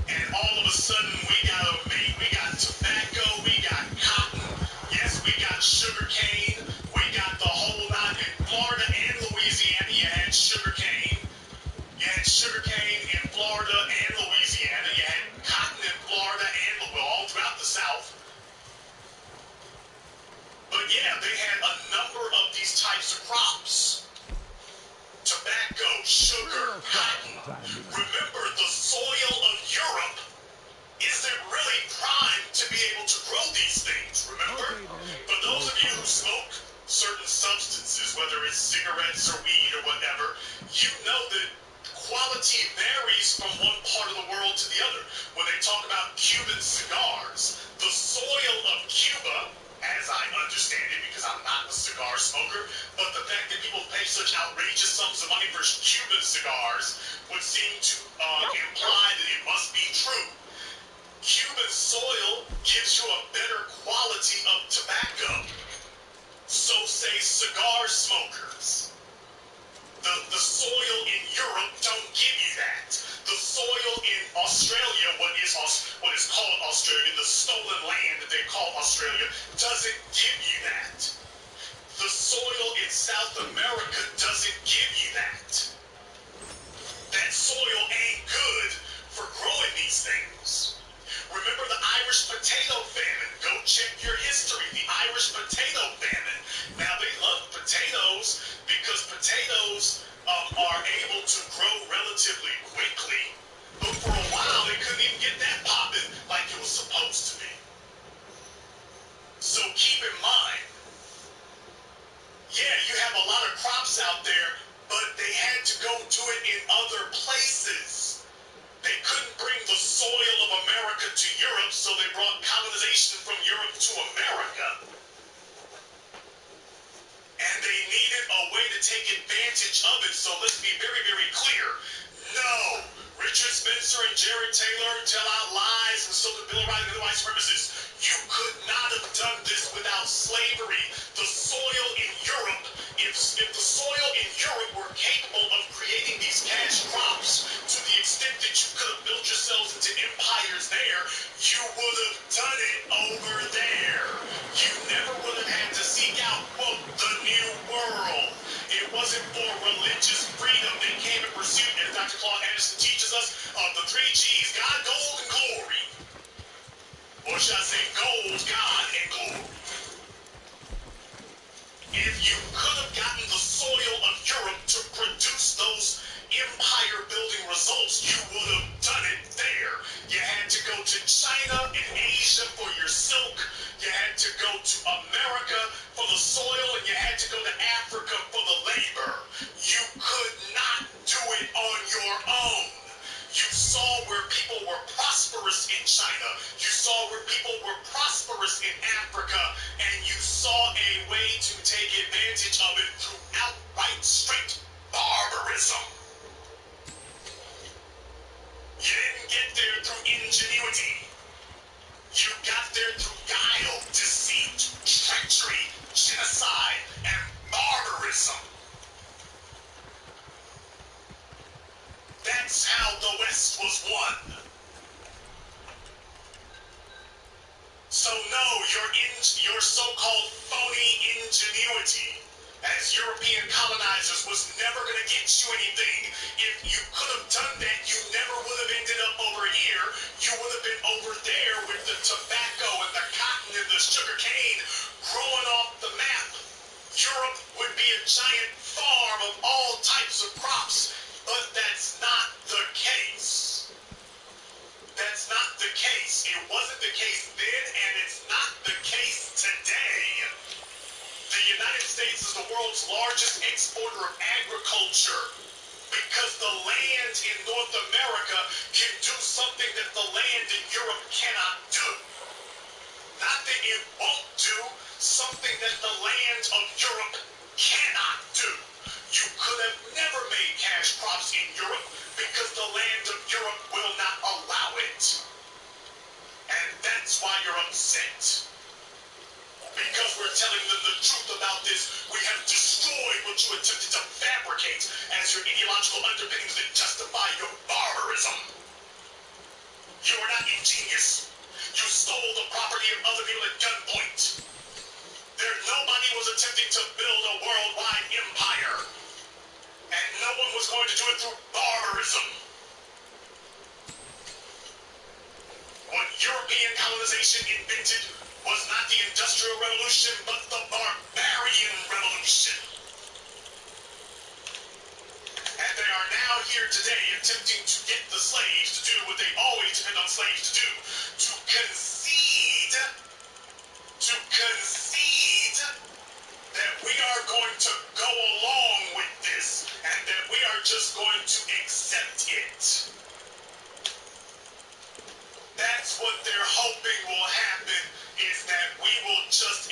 And all of a sudden we got tobacco, we got cotton, yes, we got sugar cane, we got the whole nine. In Florida and Louisiana, you had sugar cane. You had sugar cane in Florida and Louisiana. You had cotton in Florida and all throughout the South. But yeah, they had a number of these types of crops. Tobacco, sugar, cotton. Remember, the soil of Europe isn't really primed to be able to grow these things, remember? For those of you who smoke certain substances, whether it's cigarettes or weed or whatever, you know that quality varies from one part of the world to the other. When they talk about Cuban cigars, the soil of Cuba as I understand it, because I'm not a cigar smoker, but the fact that people pay such outrageous sums of money for Cuban cigars would seem to imply that it must be true. Cuban soil gives you a better quality of tobacco. So say cigar smokers. The soil in Europe don't give you that. The soil in Australia, what is called Australia, the stolen land that they call Australia, doesn't give you that. The soil in South America doesn't give you that. That soil ain't good for growing these things. Remember the Irish potato famine. Go check your history. The Irish potato famine. Now, they love potatoes because potatoes are able to grow relatively quickly. But for a while, they couldn't even get that popping like it was supposed to be. So keep in mind, yeah, you have a lot of crops out there, but they had to go do it in other places. They couldn't bring the soil of America to Europe, so they brought colonization from Europe to America. And they needed a way to take advantage of it, so let's be very, very clear. No, Richard Spencer and Jared Taylor tell out lies, and so did Bill O'Reilly and other white supremacists. You could not have done this without slavery. The soil in Europe, if the soil in Europe were capable of creating these cash crops to the extent that you could have built yourselves into empires there, you would have done it over there. You never would have had to seek out, quote, the new world. It wasn't for religious freedom they came in pursuit, as Dr. Claude Anderson teaches us, of the 3 G's, God, gold, and glory. Or should I say gold, God, and glory. If you could have gotten the soil of Europe to produce those empire-building results, you would have done it there. You had to go to China and Asia for your silk. You had to go to America for the soil, and you had to go to Africa for the labor. You could not do it on your own. You saw where people were prosperous in China. You saw where people were prosperous in Africa. And you saw a way to take advantage of it through outright straight barbarism. You didn't get there through ingenuity. You got there through guile, deceit, treachery, genocide, and barbarism. That's how the West was won. So no, your so-called phony ingenuity as European colonizers was never going to get you anything. If you could have done that, you never would have ended up over here. You would have been over there with the tobacco and the cotton and the sugar cane growing off the map. Europe would be a giant farm of all types of crops, but that's not the case. That's not the case. It wasn't the case then, and it's not the case today. The United States is the world's largest exporter of agriculture because the land in North America can do something that the land in Europe cannot do. Not that it won't do, something that the land of Europe cannot do. You could have never made cash crops in Europe because the land of Europe will not allow it. And that's why you're upset. Because we're telling them the truth about this, we have destroyed what you attempted to fabricate as your ideological underpinnings that justify your barbarism. You are not ingenious. You stole the property of other people at gunpoint. Nobody was attempting to build a worldwide empire. And no one was going to do it through barbarism. What European colonization invented was not the Industrial Revolution, but the Barbarian Revolution. And they are now here today attempting to get the slaves to do what they always depend on slaves to do, to concede that we are going to go along with this and that we are just going to accept it. That's what they're hoping will happen, is that we will just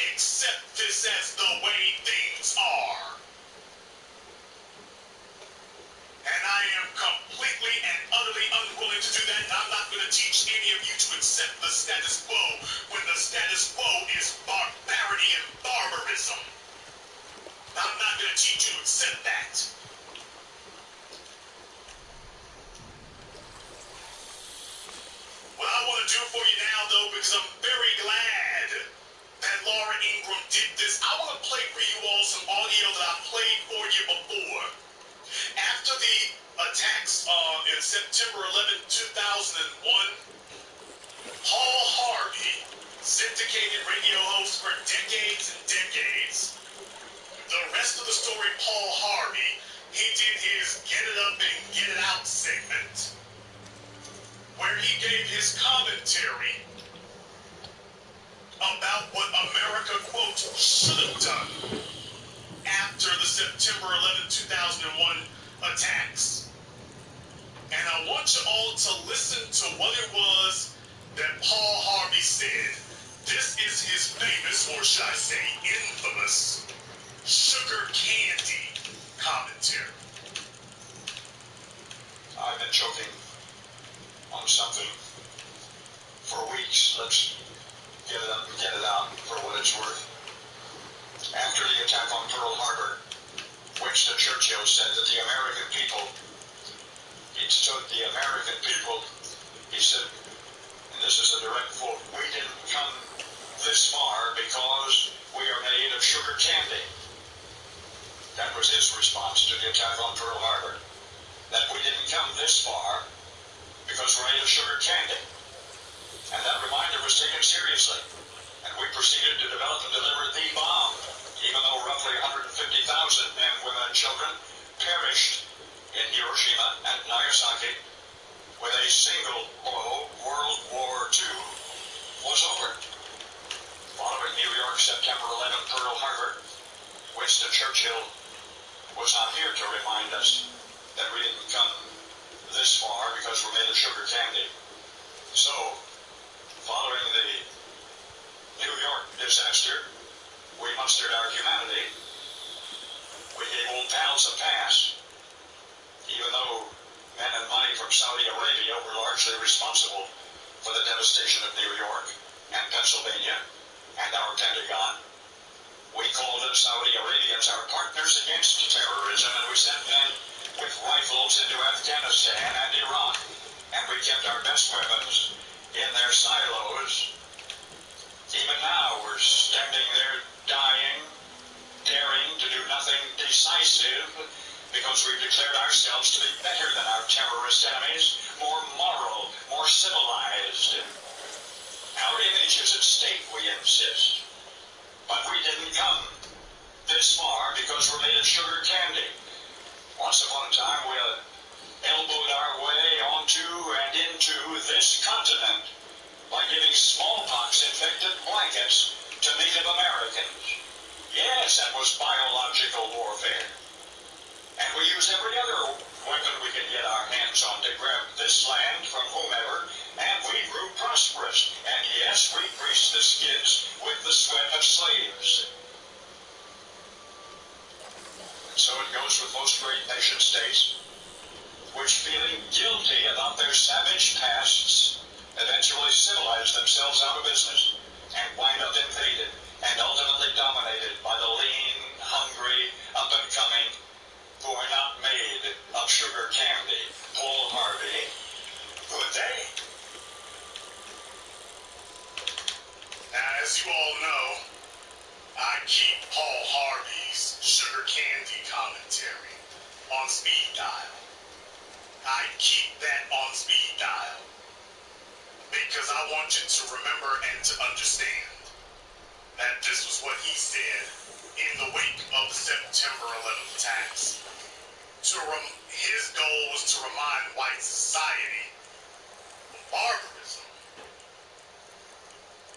completely and utterly unwilling to do that, and I'm not going to teach any of you to accept the status quo when the status quo is barbarity and barbarism. I'm not going to teach you to accept that. What I want to do for you now, though, because I'm very glad that Laura Ingraham did this, I want to play for you all some audio that I played for you before. After the attacks in September 11, 2001, Paul Harvey, syndicated radio host for decades and decades. The rest of the story, Paul Harvey, he did his Get It Up and Get It Out segment, where he gave his commentary about what America, quote, should have done after the September 11, 2001 attacks. And I want you all to listen to what it was that Paul Harvey said. This is his famous, or should I say infamous, sugar candy commentary. I've been choking on something for weeks. Let's get it up and get it out for what it's worth. After the attack on Pearl Harbor, Winston Churchill said that the American people, he stood the American people, he said, and this is a direct quote, we didn't come this far because we are made of sugar candy. That was his response to the attack on Pearl Harbor. That we didn't come this far because we're made of sugar candy. And that reminder was taken seriously. And we proceeded to develop and deliver the bomb, even though roughly 150,000 men, women, and children perished in Hiroshima and Nagasaki. With a single blow, World War II was over. Following New York, September 11, Pearl Harbor, Winston Churchill was not here to remind us that we didn't come this far because we're made of sugar candy. So, following the New York disaster, we mustered our humanity. We gave old pals a pass, even though men and money from Saudi Arabia were largely responsible for the devastation of New York and Pennsylvania and our Pentagon. We called the Saudi Arabians our partners against terrorism, and we sent men with rifles into Afghanistan and Iraq, and we kept our best weapons in their silos. Even now, we're standing there dying, daring to do nothing decisive, because we've declared ourselves to be better than our terrorist enemies, more moral, more civilized. Our image is at stake, we insist. But we didn't come this far because we're made of sugar candy. Once upon a time, we elbowed our way onto and into this continent by giving smallpox-infected blankets to Native Americans. Yes, that was biological warfare. And we used every other weapon we could get our hands on to grab this land from whomever, and we grew prosperous. And yes, we greased the skids with the sweat of slaves. And so it goes with most great nation states, which, feeling guilty about their savage pasts, eventually civilized themselves out of business and wind up invaded and ultimately dominated by the lean, hungry, up-and-coming, who are not made of sugar candy. Paul Harvey, good day. Now, as you all know, I keep Paul Harvey's sugar candy commentary on speed dial. I keep that on speed dial because I want you to remember and to understand that this was what he said in the wake of the September 11th attacks. His goal was to remind white society of barbarism.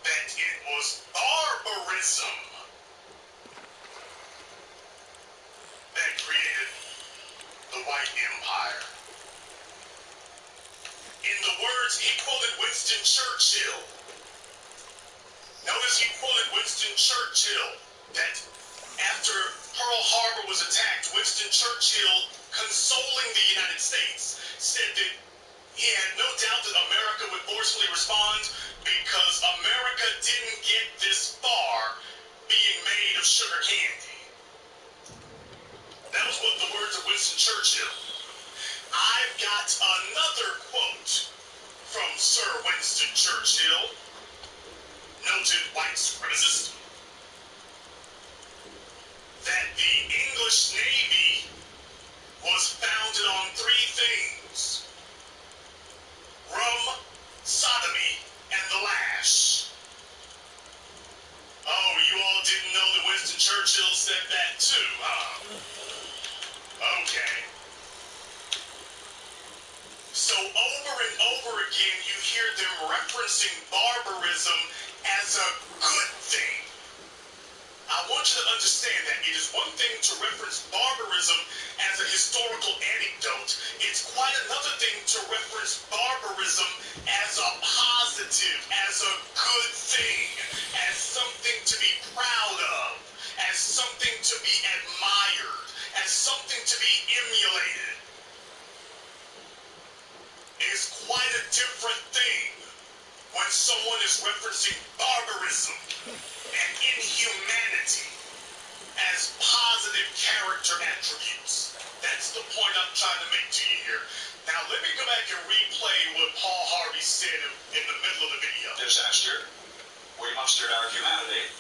That it was barbarism that created the white empire. In the words, he quoted Winston Churchill. Notice he quoted Winston Churchill, that after Pearl Harbor was attacked, Winston Churchill consoling the United States, said that he had no doubt that America would forcefully respond because America didn't get this far being made of sugar candy. That was what the words of Winston Churchill. I've got another quote from Sir Winston Churchill, noted white supremacist, that the English Navy was founded on three things: rum, sodomy, and the lash. Oh, you all didn't know that Winston Churchill said that too, huh? Okay. So over and over again, you hear them referencing barbarism as a good thing. I want you to understand that it is one thing to reference barbarism as a historical anecdote. It's quite another thing to reference barbarism as a positive, as a good thing, as something to be proud of, as something to be admired, as something to be emulated. It is quite a different thing when someone is referencing barbarism and inhumanity as positive character attributes. That's the point I'm trying to make to you here. Now, let me go back and replay what Paul Harvey said in the middle of the video. Disaster. We mustered our humanity.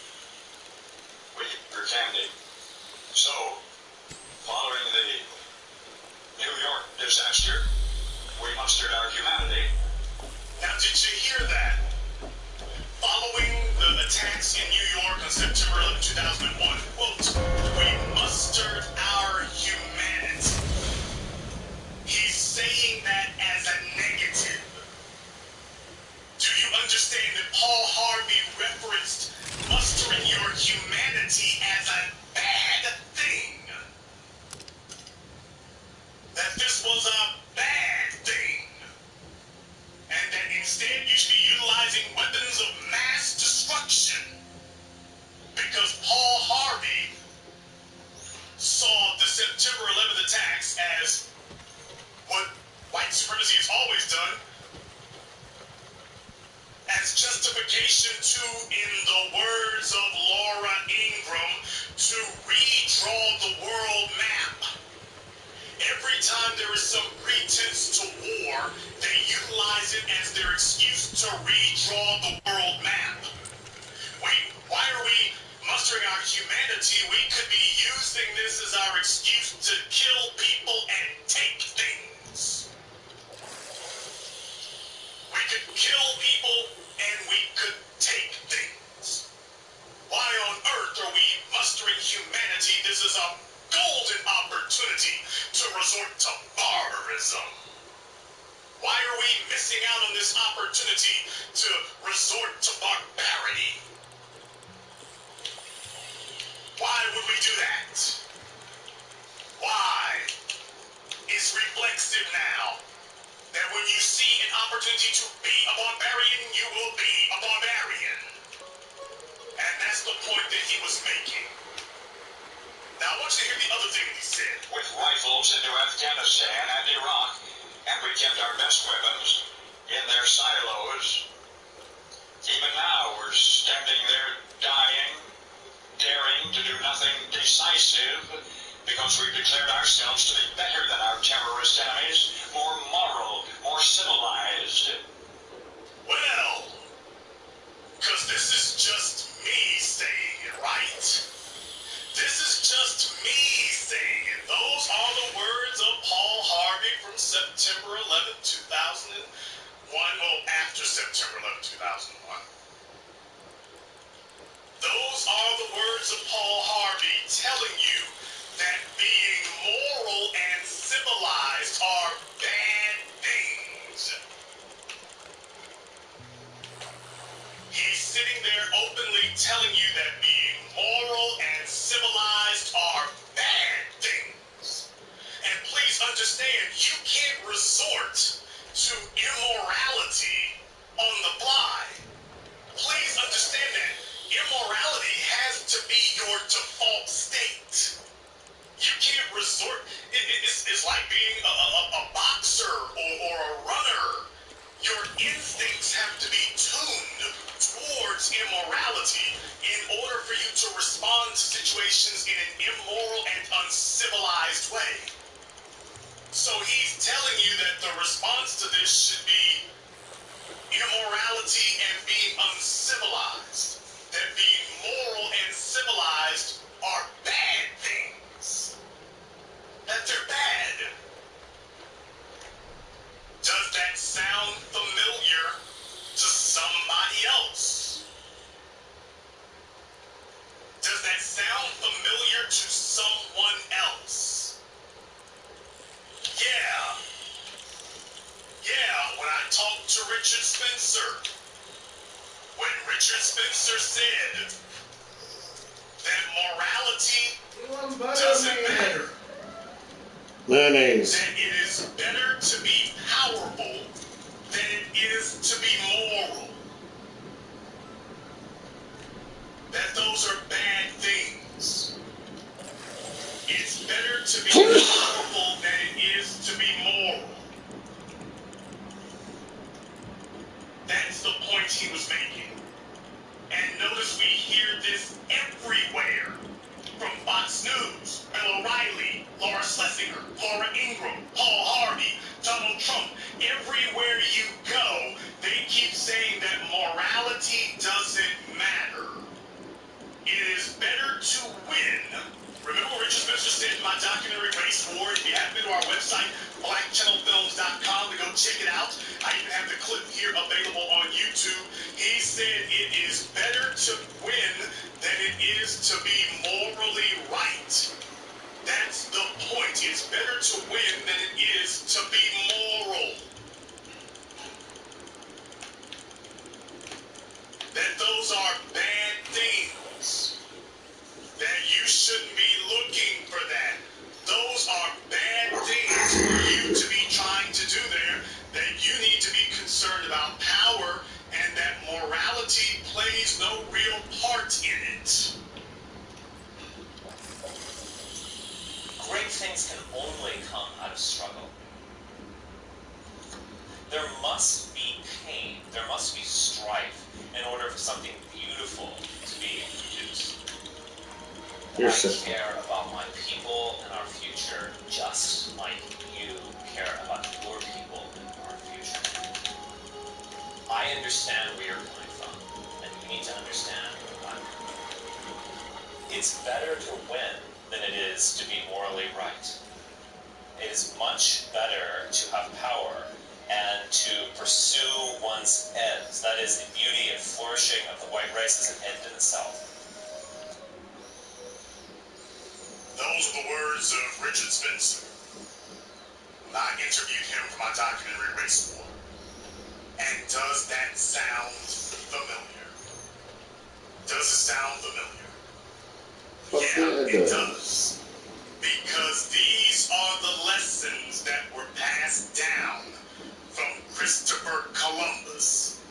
We were candy. So, following the New York disaster, we mustered our humanity. Now, did you hear that? Following the attacks in New York on September 11, 2001, quote, we mustered our humanity. He's saying that as a negative. Do you understand that Paul Harvey referenced mustering your humanity as a bad thing? That this was a bad thing. And that instead you should be utilizing weapons of mass destruction. Because Paul Harvey saw the September 11th attacks as what white supremacy has always done, as justification to, in the words of Laura Ingram, to redraw the world map. Every time there is some pretense to war, they utilize it as their excuse to redraw the world map. Why are we mustering our humanity? We could be using this as our excuse to kill people and take things. We could kill people and we could take things. Why on earth are we mustering humanity? This is a golden opportunity to resort to barbarism. Why are we missing out on this opportunity to resort to barbarity? Why would we do that? Why? It's reflexive now that when you see an opportunity to be a barbarian, you will be a barbarian. And that's the point that he was making. Now, I want you to hear the other thing he said. With rifles into Afghanistan and Iraq, and we kept our best weapons in their silos. Even now, we're standing there dying, daring to do nothing decisive, because we've declared ourselves to be better than our terrorist enemies, more moral, more civilized. Well, because this is just me saying it, right? This is just me saying it. Those are the words of Paul Harvey from September 11, 2001. Well, after September 11, 2001. Those are the words of Paul Harvey telling you that being moral and civilized are bad things. He's sitting there openly telling you that being moral and civilized are bad things. And please understand, you can't resort to immorality on the fly. Please understand that immorality has to be your default state. You can't resort. It's like being a boxer or a runner. Your instincts have to be tuned towards immorality in order for you to respond to situations in an immoral and uncivilized way. So he's telling you that the response to this should be immorality and being uncivilized. That being moral and civilized are bad things. That they're bad. Does that sound familiar to somebody else? Does that sound familiar to someone else? Yeah. Yeah, when I talked to Richard Spencer, when Richard Spencer said that morality doesn't matter. Mayonnaise. That it is better to be powerful than it is to be moral. That those are bad things. It's better to be powerful than it is to be moral. That's the point he was making. And notice we hear this everywhere. From Fox News, Bill O'Reilly, Laura Schlesinger, Laura Ingraham, Paul Harvey, Donald Trump. Everywhere you go, they keep saying that morality doesn't matter. It is better to win. Remember what Richard Spencer said in my documentary, Race War? If you haven't been to our website, blackchannelfilms.com, to go check it out. I even have the clip here available on YouTube. He said it is better to win than it is to be morally right. That's the point. It's better to win than it is to be moral. That those are bad things. That you shouldn't be looking for that. Those are bad things for you to be trying to do there. That you need to be concerned about power and that morality plays no real part in it. Great things can only come out of struggle. There must be pain, there must be strife in order for something beautiful to be produced. I care about my people and our future just like you care about your people and our future. I understand where you're coming from, and you need to understand where I'm coming from. It's better to win than it is to be morally right. It is much better to have power and to pursue one's ends. That is, the beauty and flourishing of the white race is an end in itself. Those are the words of Richard Spencer when I interviewed him for my documentary, Race War. And does that sound familiar? Does it sound familiar? Yeah, it does. Because these are the lessons that were passed down from Christopher Columbus.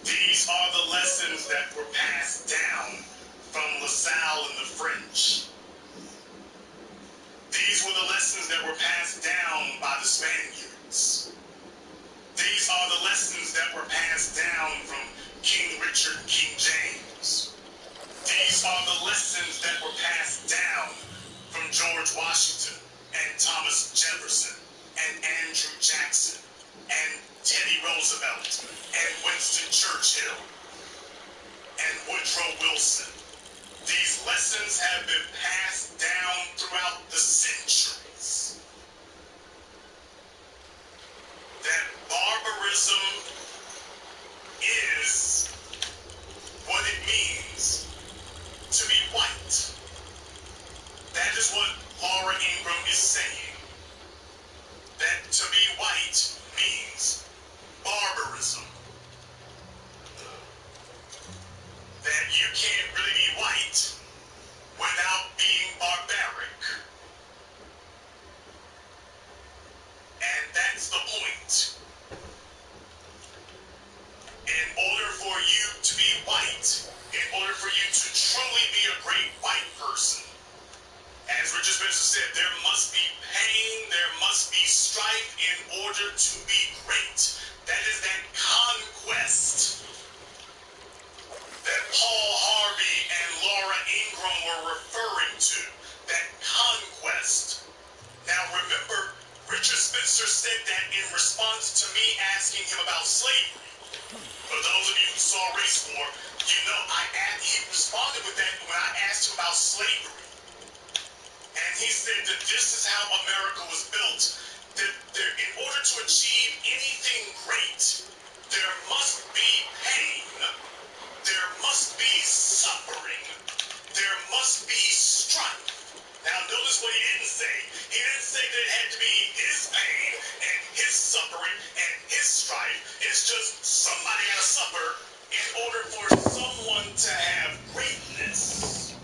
These are the lessons that were passed down from LaSalle and the French. These were the lessons that were passed down by the Spaniards. These are the lessons that were passed down from King Richard and King James. These are the lessons that were passed down from George Washington and Thomas Jefferson and Andrew Jackson and Teddy Roosevelt and Winston Churchill and Woodrow Wilson. These lessons have been passed down throughout the centuries. That barbarism is what it means to be white. That is what Laura Ingraham is saying. That to be white means barbarism. That you can't really be white without being barbaric. And that's the point. In order for you to be white, in order for you to truly be a great white person, as Richard Spencer said, there must be to me asking him about slavery. For those of you who saw Race War, you know he responded with that when I asked him about slavery. And he said that this is how America was built. That in order to achieve anything great, there must be pain. There must be suffering. There must be strife. Now notice what he didn't say. He didn't say that it had to be his pain and his suffering and his strife. It's just somebody got to suffer in order for someone to have greatness.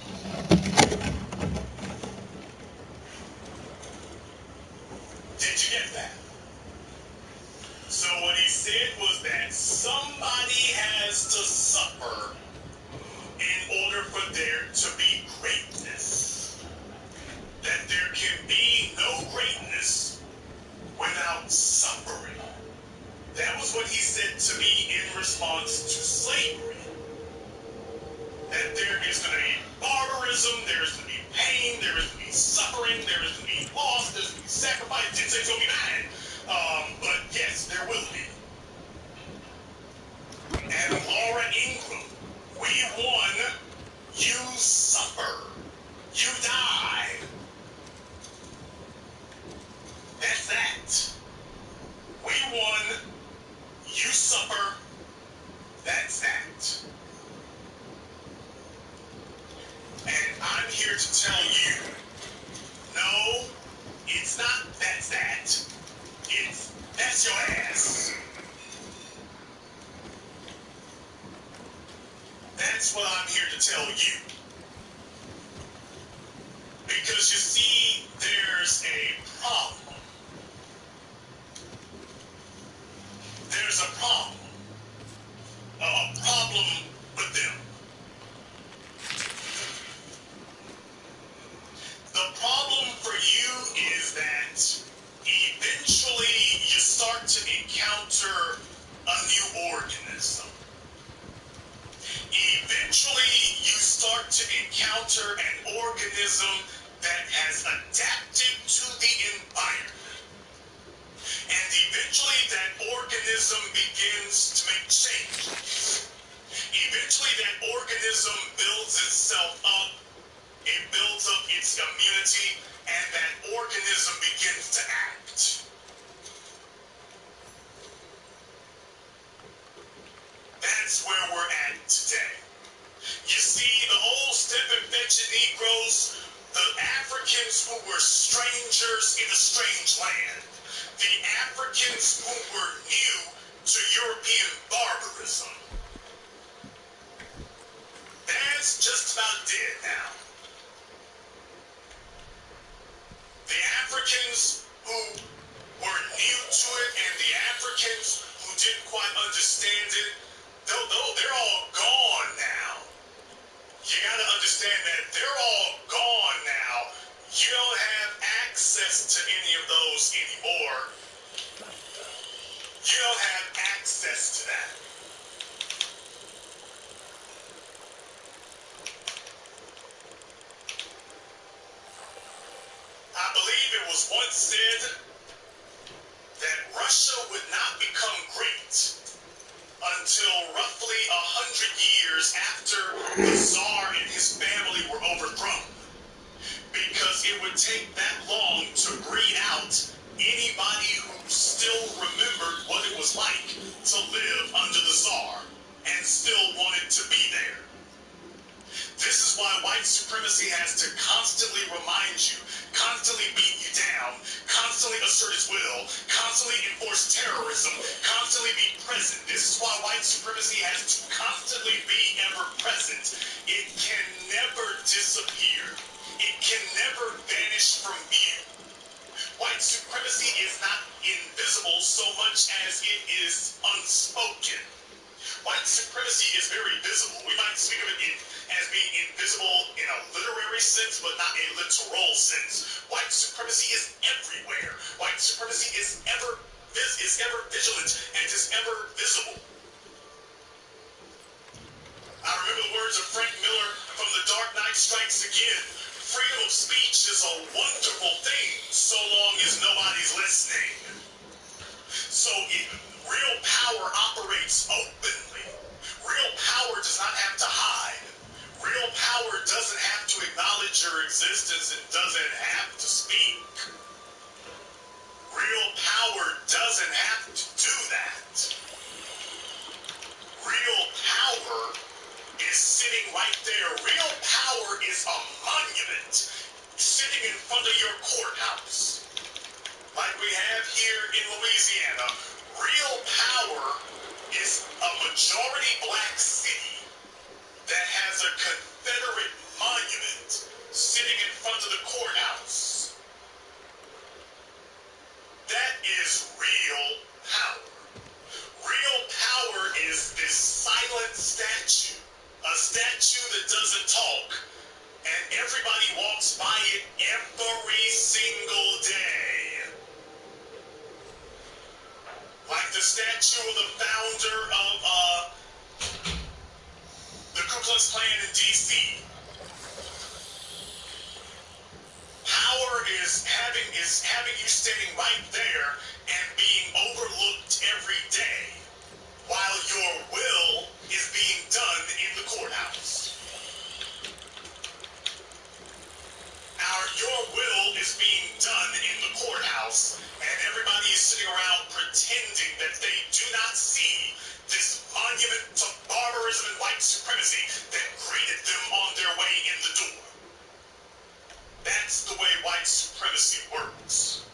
Did you get that? So what he said was that somebody has to suffer in order for there to be greatness. That there can be no greatness without suffering. That was what he said to me in response to slavery. That there is going to be barbarism, there is going to be pain, there is going to be suffering, there is going to be loss, there's going to be sacrifice. Didn't say it's going to be bad, but yes, there will be. And Laura Ingram, we won, you suffer, you die. That's that. We won, you suffer, that's that. And I'm here to tell you, no, it's not that's that. It's that's your ass. That's what I'm here to tell you. Because you see, there's a problem. There's a problem. A problem with them. The problem for you is that eventually you start to encounter a new organism. Eventually you start to encounter an organism that has adapted to the environment. And eventually that organism begins to make changes. Eventually that organism builds itself up. It builds up its immunity, and that organism begins to act. That's where we're at today. You see, the old stiff-infected Negroes, the Africans who were strangers in a strange land, the Africans who were new to European barbarism, that's just about dead now. The Africans who were new to it and the Africans who didn't quite understand it, they're all gone now. You got to understand that they're all gone now. You don't have access to any of those anymore. You don't have access to that. I believe it was once said that Russia would not become great until roughly 100 years after the Tsar and his family were overthrown. Because it would take that long to breed out anybody who still remembered what it was like to live under the Tsar and still wanted to be there. This is why white supremacy has to constantly remind you, constantly beat you down, constantly assert its will, constantly enforce terrorism, constantly be present. This is why white supremacy has to constantly be ever present. It can never disappear. It can never vanish from view. White supremacy is not invisible so much as it is unspoken. White supremacy is very visible. We might speak of it as being invisible in a literary sense, but not a literal sense. White supremacy is everywhere. White supremacy is ever vigilant and is ever visible. I remember the words of Frank Miller from The Dark Knight Strikes Again. Freedom of speech is a wonderful thing, so long as nobody's listening. So Louisiana, Real Power is a majority black city that has a Confederate monument sitting in front of the courthouse. That is real power. Real power is this silent statue, a statue that doesn't talk, and everybody walks by it every single day. Like the statue of the founder of the Ku Klux Klan in D.C. Power is having you standing right there and being overlooked every day, while your will is being done in the courthouse. Your will is being done in the courthouse, and everybody is sitting around pretending that they do not see this monument to barbarism and white supremacy that greeted them on their way in the door. That's the way white supremacy works.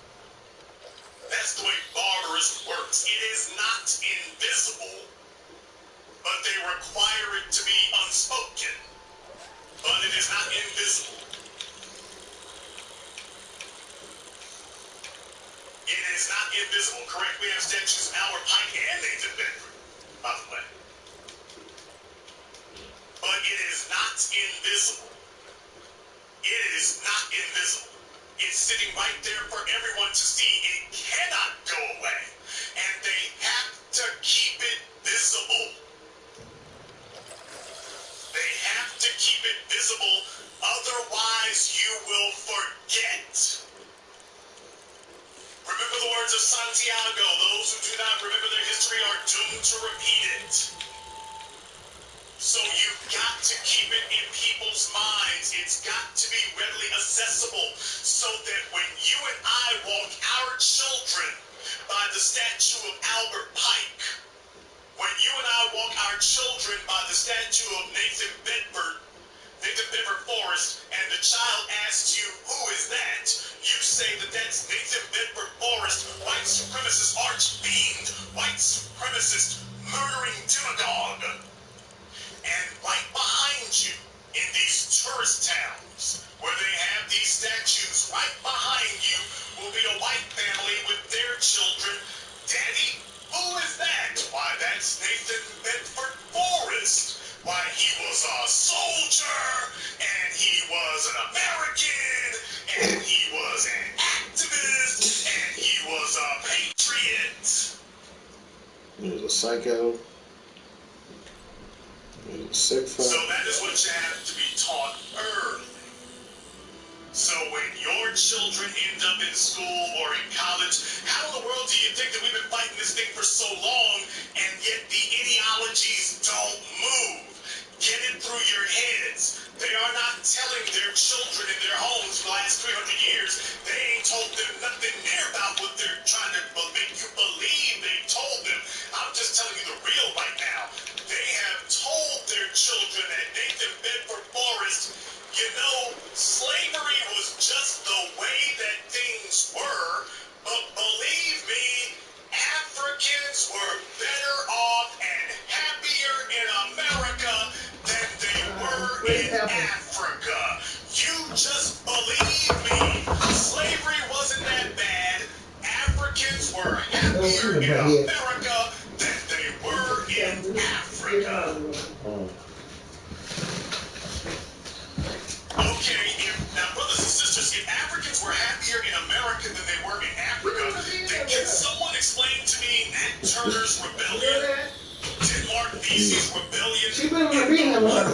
That's the way barbarism works. It is not invisible, but they require it to be unspoken. But it is not invisible. It is not invisible, correct? We have statues of Albert Pike and Nathan Bedford, by the way. But it is not invisible. It is not invisible. It's sitting right there for everyone to see. It cannot go away. And they have to keep it visible. They have to keep it visible. Otherwise, you will forget. Remember the words of Santiago. Those who do not remember their history are doomed to repeat it. So you've got to keep it in people's minds. It's got to be readily accessible so that when you and I walk our children by the statue of Albert Pike, when you and I walk our children by the statue of Nathan Bedford Forrest, and the child asks you, who is that? You say that that's Nathan Bedford Forrest, white supremacist arch-fiend, white supremacist murdering demagogue. And right behind you, in these tourist towns, where they have these statues, right behind you will be a white family with their children. Daddy, who is that? Why, that's Nathan Bedford Forrest. Why, he was a soldier, and he was an American, and he was an activist, and he was a patriot. He was a psycho. He was a sick fuck. So that is what you have to be taught early. So when your children end up in school or in college, how in the world do you think that we've been fighting this thing for so long, and yet the ideologies don't move? Get it through your heads. They are not telling their children in their homes for the last 300 years. They ain't told them nothing near about what they're trying to make you believe they told them. I'm just telling you the real right now. They have told their children that Nathan Bedford Forrest, you know, slavery was just the way that things were, but believe me, Africans were better off and happier in America than they were in Africa. You just believe me. Slavery wasn't that bad. Africans were happier in America than they were in Africa. Okay, now brothers and sisters, if Africans were happier in America than they were in Africa, then can someone explain to me Nat Turner's rebellion? Mark Vesey's rebellion? She been repeating them. Not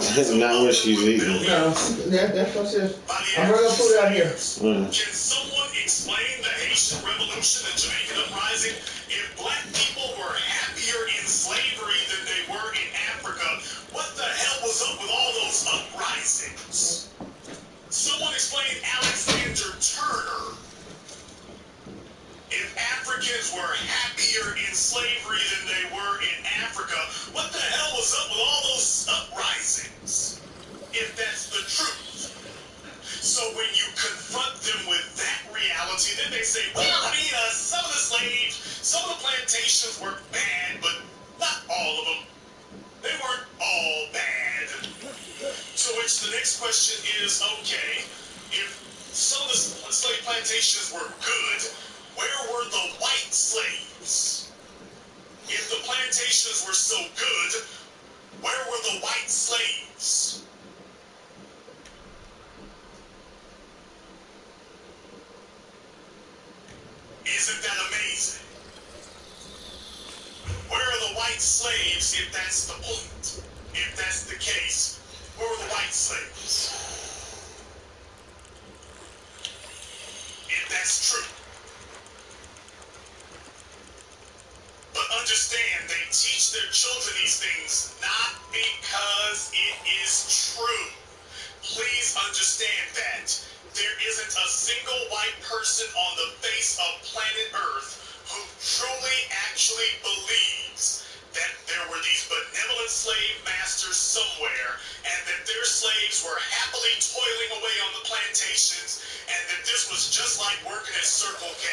when she's eating. No, that's what she says. I'm gonna put it out here. Can someone explain the Haitian Revolution and Jamaican uprising? If black people were happier in slavery than they were in Africa, what the hell was up with all those uprisings? Someone explain Alexander Turner. If Africans were happier in slavery than they were in Africa, what the hell was up with all those uprisings? If that's the truth. So when you confront them with that reality, then then they say, well, I mean, some of the plantations were bad, but not all of them. They weren't all bad. To which the next question is, okay, if some of the slave plantations were good, where were the white slaves? If the plantations were so good, where were the white slaves? Isn't that amazing? Where are the white slaves if that's the point? If that's the case, where were the white slaves? If that's true. But understand, they teach their children these things not because it is true. Please understand that. There isn't a single white person on the face of planet Earth who truly actually believes that there were these benevolent slave masters somewhere and that their slaves were happily toiling away on the plantations and that this was just like working at Circle K.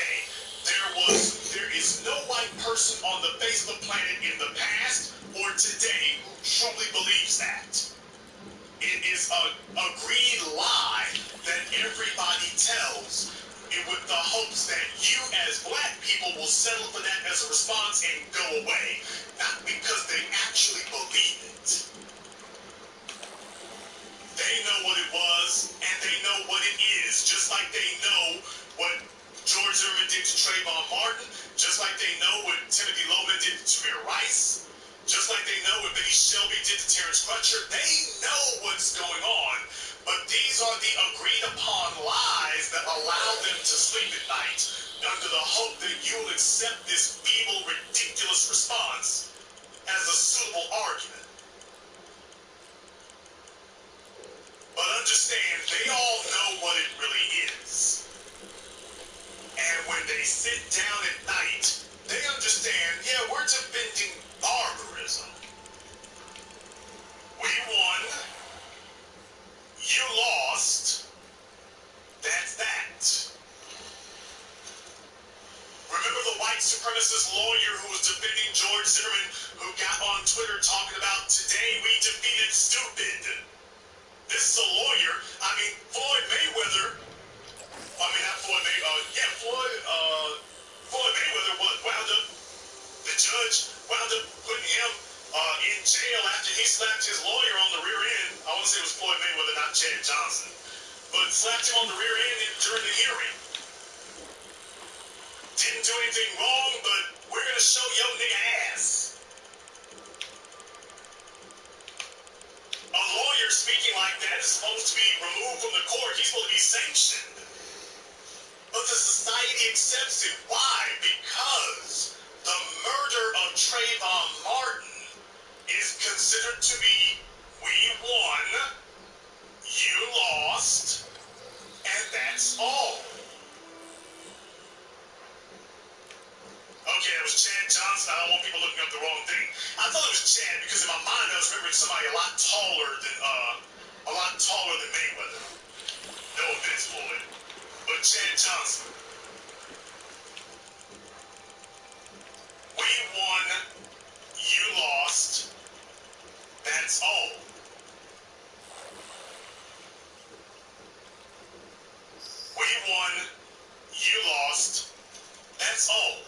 There is no white person on the face of the planet in the past or today who truly believes that. It is a greed lie that everybody tells with the hopes that you as black people will settle for that as a response and go away. Not because they actually believe it. They know what it was, and they know what it is, just like they know what George Zimmerman did to Trayvon Martin, just like they know what Timothy Loman did to Tamir Rice, just like they know what Betty Shelby did to Terrence Crutcher. They know what's going on, but these are the agreed-upon lies that allow them to sleep at night under the hope that you'll accept this feeble, ridiculous response as a suitable argument. But understand, they all know what it really is. And when they sit down at night, they understand, yeah, we're defending barbarism. We won. You lost. That's that. Remember the white supremacist lawyer who was defending George Zimmerman, who got on Twitter talking about, today we defeated stupid. This is a lawyer. I mean, Floyd Mayweather. I mean, not Floyd Mayweather. Floyd Mayweather wound up, the judge wound up putting him in jail after he slapped his lawyer on the rear end. I want to say it was Floyd Mayweather, not Chad Johnson. But slapped him on the rear end during the hearing. Didn't do anything wrong, but we're going to show your nigga ass. A lawyer speaking like that is supposed to be removed from the court. He's supposed to be sanctioned. But the society accepts it. Why? Because the murder of Trayvon Martin is considered to be, we won, you lost, and that's all. Okay, it was Chad Johnson. I don't want people looking up the wrong thing. I thought it was Chad because in my mind I was remembering somebody a lot taller than Mayweather. No offense, Floyd, but Chad Johnson. We won, you lost. That's all. We won, you lost. That's all.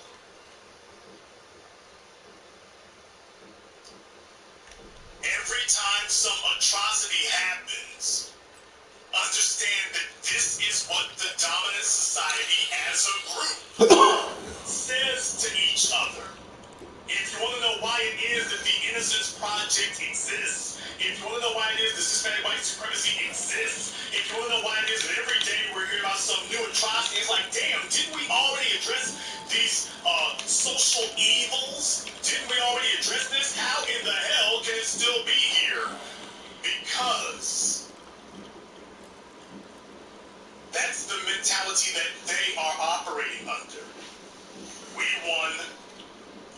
Every time some atrocity happens, understand that this is what the dominant society as a group says to each other. If you want to know why it is that the Innocence Project exists, if you want to know why it is that systematic white supremacy exists, if you want to know why it is that every day we're hearing about some new atrocity, it's like, damn, didn't we already address these social evils? Didn't we already address this? How in the hell can it still be here? Because that's the mentality that they are operating under. We won.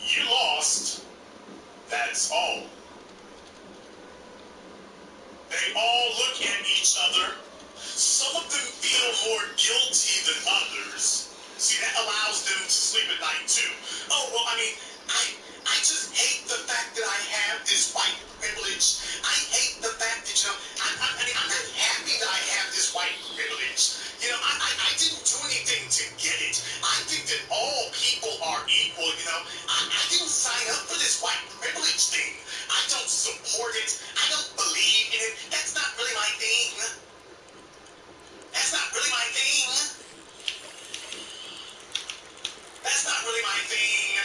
You lost. That's all. They all look at each other. Some of them feel more guilty than others. sleep at night too. Oh, well, I mean, I just hate the fact that I have this white privilege. I hate the fact that, I'm not happy that I have this white privilege. I didn't do anything to get it. I think that all people are equal, I didn't sign up for this white privilege thing. I don't support it. I don't believe in it. That's not really my thing. That's not really my thing. That's not really my thing.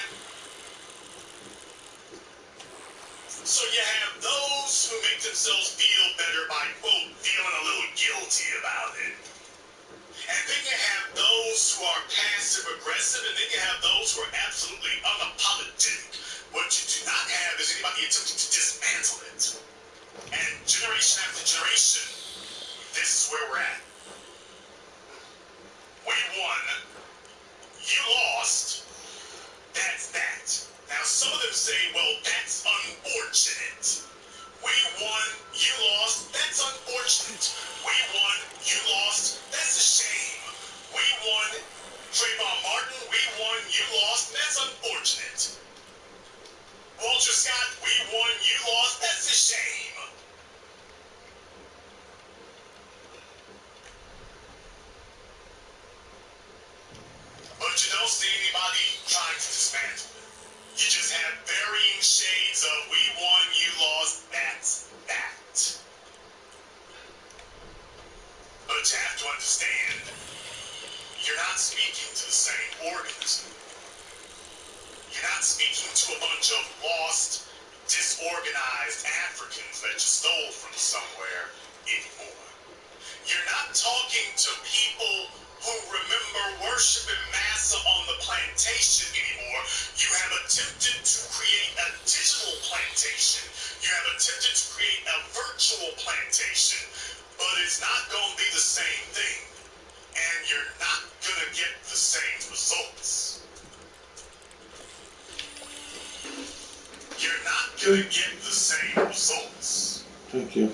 So you have those who make themselves feel better by, quote, feeling a little guilty about it. And then you have those who are passive-aggressive, and then you have those who are absolutely unapologetic. What you do not have is anybody attempting to dismantle it. And generation after generation, this is where we're at. We won. You lost. That's that. Now, some of them say, well, that's unfortunate. We won, you lost, that's unfortunate. We won, you lost, that's a shame. We won, Trayvon Martin, we won, you lost, that's unfortunate. Walter Scott, we won, you lost, that's a shame. But you don't see anybody trying to dismantle it. You just have varying shades of we won, you lost, that's that. But you have to understand, you're not speaking to the same organism. You're not speaking to a bunch of lost, disorganized Africans that you stole from somewhere anymore. You're not talking to people who remember worshiping Massa on the plantation anymore. You have attempted to create a digital plantation. You have attempted to create a virtual plantation, but it's not going to be the same thing. And you're not going to get the same results. You're not going to get the same results. Thank you.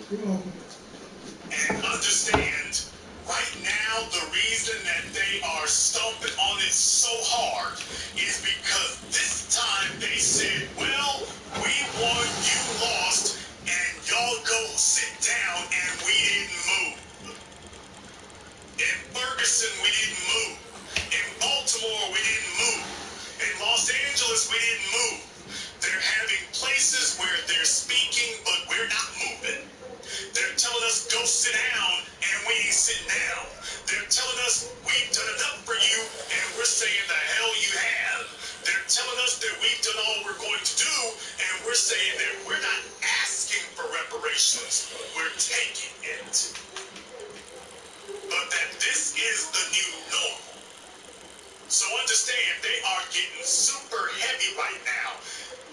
And understand, right now, the reason that they are stomping on it so hard is because this time they said, well, we won, you lost, and y'all go sit down, and we didn't move. In Ferguson, we didn't move. In Baltimore, we didn't move. In Los Angeles, we didn't move. They're having places where they're speaking, but we're not moving. They're telling us, go sit down, and we ain't sitting down. They're telling us, we've done enough for you, and we're saying the hell you have. They're telling us that we've done all we're going to do, and we're saying that we're not asking for reparations, we're taking it. But that this is the new normal. So understand, they are getting super heavy right now.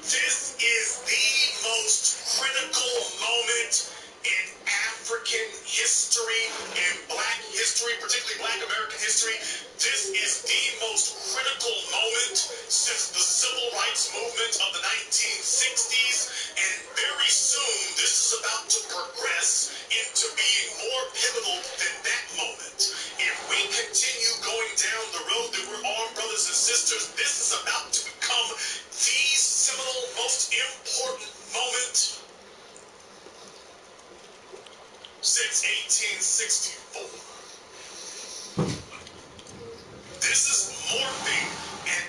This is the most critical moment in African history, in Black history, particularly Black American history. This is the most critical moment since the Civil Rights Movement of the 1960s. And very soon, this is about to progress into being more pivotal than that moment. If we continue going down the road that we're on, brothers and sisters, this is about to become the seminal, most important moment since 1864. This is morphing and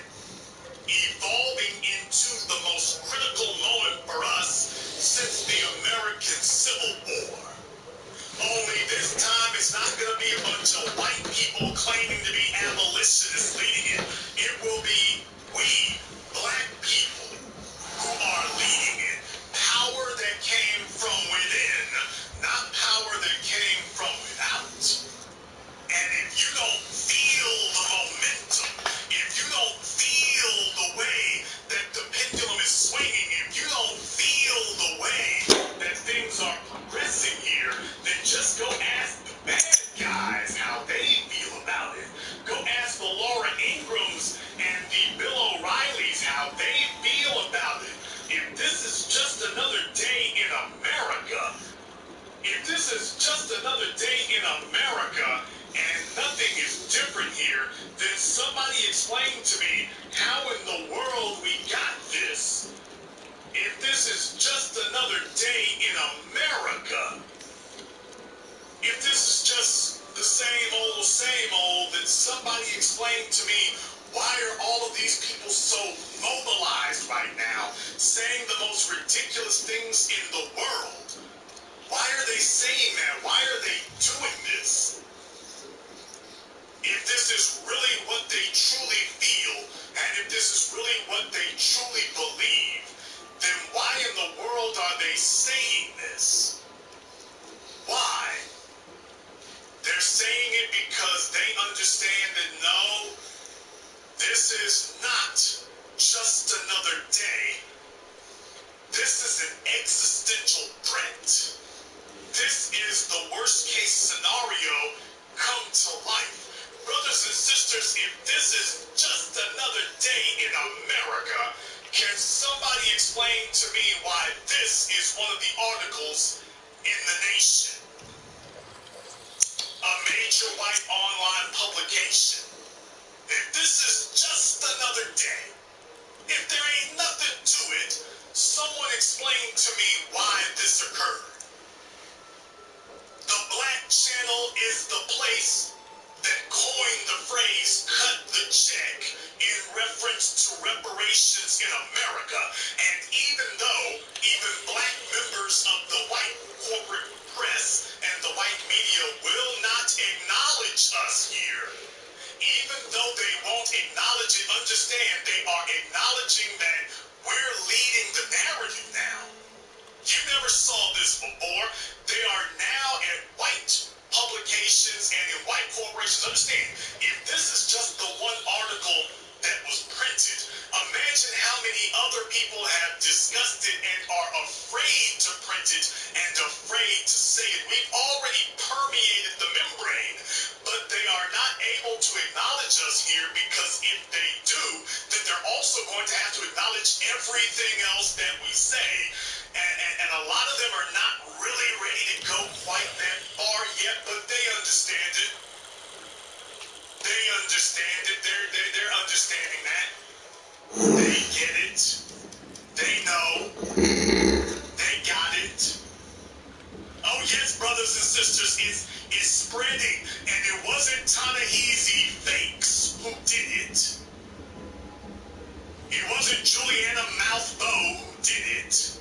evolving into the most critical moment for us since the American Civil War. Only this time it's not going to be a bunch of white people claiming to be abolitionists leading it. It will be we, Black people, who are leading it. Power that came from within, not power that came from without. explain to me how in the world we got this. If this is just another day in America, if this is just the same old, then somebody explain to me why are all of these people so mobilized right now, saying the most ridiculous things in the world? Why are they saying that? Why are they doing this? If this is really what they truly feel, and if this is really what they truly believe, then why in the world are they saying this? Why? They're saying it because they understand that no, this is not just another day. This is an existential threat. This is the worst case scenario come to life. Brothers and sisters, if this is just another day in America, can somebody explain to me why this is one of the articles in The Nation? A major white online publication. If this is just another day, if there ain't nothing to it, someone explain to me why this occurred. The Black Channel is the place that coined the phrase cut the check in reference to reparations in America. And even though even black members of the white corporate press and the white media will not acknowledge us here, even though they won't acknowledge it, understand they are acknowledging that we're leading the narrative now. You never saw this before. They are now at white publications and in white corporations. Understand, if this is just the one article that was printed, imagine how many other people have discussed it and are afraid to print it and afraid to say it. We've already permeated the membrane, but they are not able to acknowledge us here, because if they do, then they're also going to have to acknowledge everything else that we say. And a lot of them are not really ready to go quite that far yet, but they understand it. They understand it. They're understanding that. They get it. They know. They got it. Oh yes, brothers and sisters, it's spreading, and it wasn't Ta-Nehisi fakes who did it. It wasn't Juliana Mouthbow who did it.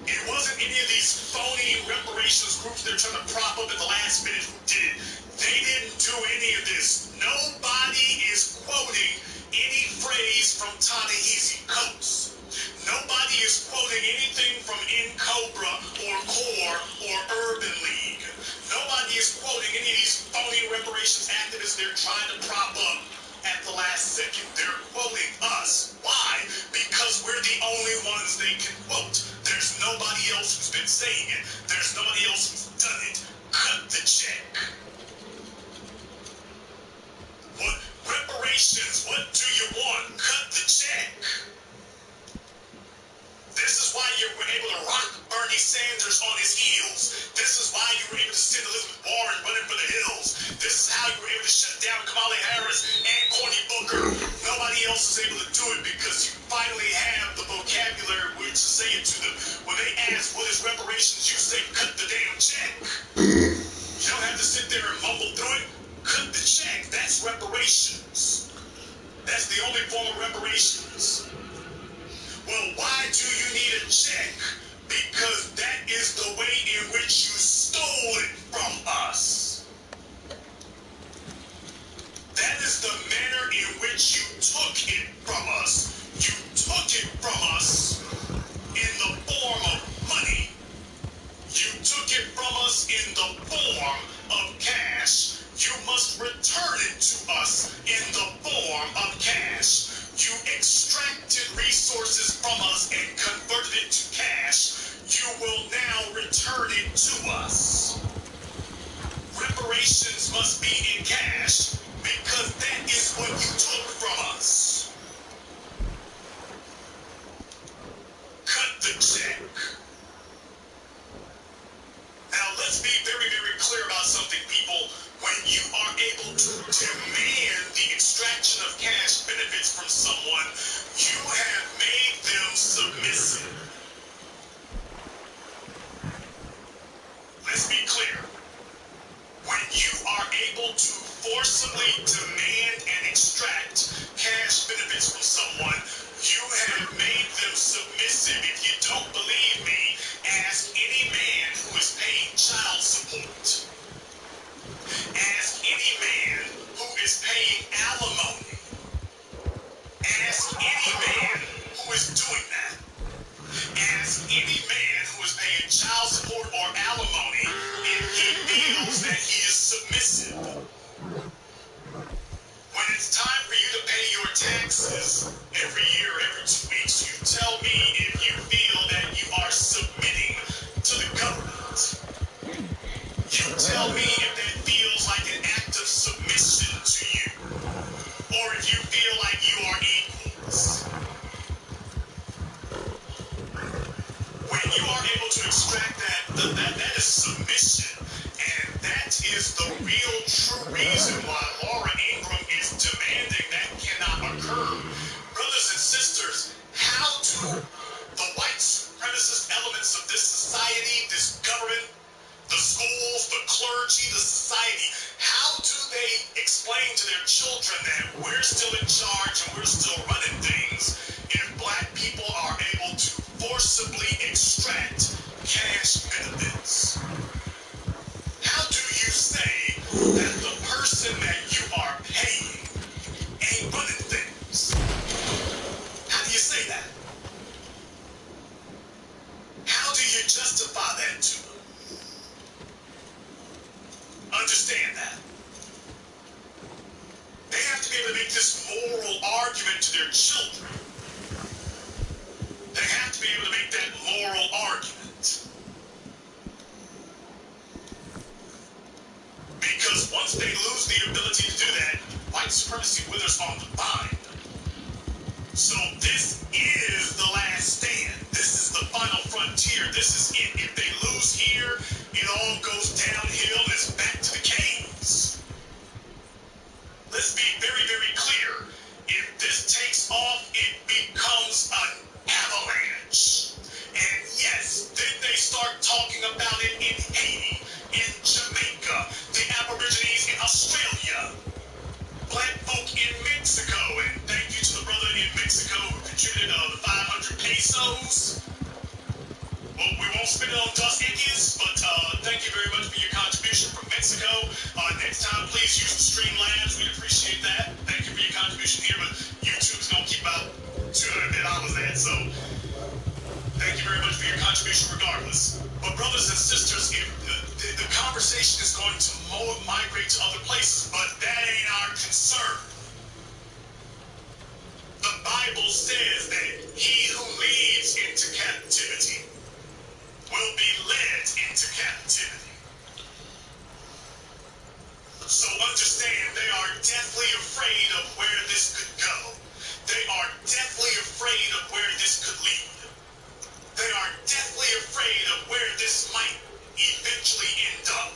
It wasn't any of these phony reparations groups they're trying to prop up at the last minute who did it. They didn't do any of this. Nobody is quoting any phrase from Ta-Nehisi Coates. Nobody is quoting anything from Cobra or CORE or Urban League. Nobody is quoting any of these phony reparations activists they're trying to prop up at the last second. They're quoting us. Why? Because we're the only ones they can quote. There's nobody else who's been saying it. There's nobody else who's done it. Cut the check. What reparations? What do you want? Cut the check. This is why you were able to rock Bernie Sanders on his heels. This is why you were able to send Elizabeth Warren running for the hills. This is how you were able to shut down Kamala Harris and Cory Booker. Nobody else is able to do it because you finally have the vocabulary to say it to them. When they ask what is reparations, you say cut the damn check. You don't have to sit there and mumble through it. Cut the check. That's reparations. That's the only form of reparations. Well, why do you need a check? Because that is the way in which you stole it from us. That is the manner in which you took it from us. You took it from us in the form of money. You took it from us in the form of cash. You must return it to us in the form of cash. You extracted resources from us and converted it to cash. You will now return it to us. Reparations must be in cash because that is what you took from us. benefits from someone, you have made them submissive. Let's be clear. When you are able to forcibly demand and extract cash benefits from someone, you have made them submissive. If you don't believe me, ask any man who is paying child support. Ask any man who is paying alimony. Ask any man who is doing that. Ask any man who is paying child support or alimony if he feels that he is submissive. When it's time for you to pay your taxes every year, every 2 weeks, you tell me if you feel that you are submitting to the government. You tell me if that feels like an act of submission to you, or if you feel like you are equals. When you are able to extract that is submission, and that is the real true reason why Laura Ingraham is demanding that cannot occur. Brothers and sisters, how do the white supremacist elements of this society, this government, the schools, the clergy, the society, how do they explain to their children that we're still in charge and we're still running things if black people are able to forcibly extract cash benefits? How do you say that the person that you are paying ain't running things? How do you say that? How do you justify that to them? Understand that. They have to be able to make this moral argument to their children. They have to be able to make that moral argument. Because once they lose the ability to do that, white supremacy withers on the vine. So this is the last stand. This is the final frontier. This is it. If they lose here, it all goes downhill. It's back to the caves. Let's be very, very clear. If this takes off, it becomes an avalanche. And yes, then they start talking about it in Haiti, in Jamaica, the Aborigines in Australia, black folk in Mexico. And thank you to the brother in Mexico who contributed the 500 pesos. Well, we won't spend it on Dos Equis, but thank you very much for your contribution from Mexico. Next time, please use the Streamlabs. We'd appreciate that. Thank you for your contribution here, but YouTube's going to keep about $200 that, so thank you very much for your contribution regardless. But brothers and sisters, if the conversation is going to migrate to other places, but that ain't our concern. The Bible says that he who leads into captivity will be led into captivity. So understand, they are deathly afraid of where this could go. They are deathly afraid of where this could lead. They are deathly afraid of where this might eventually end up.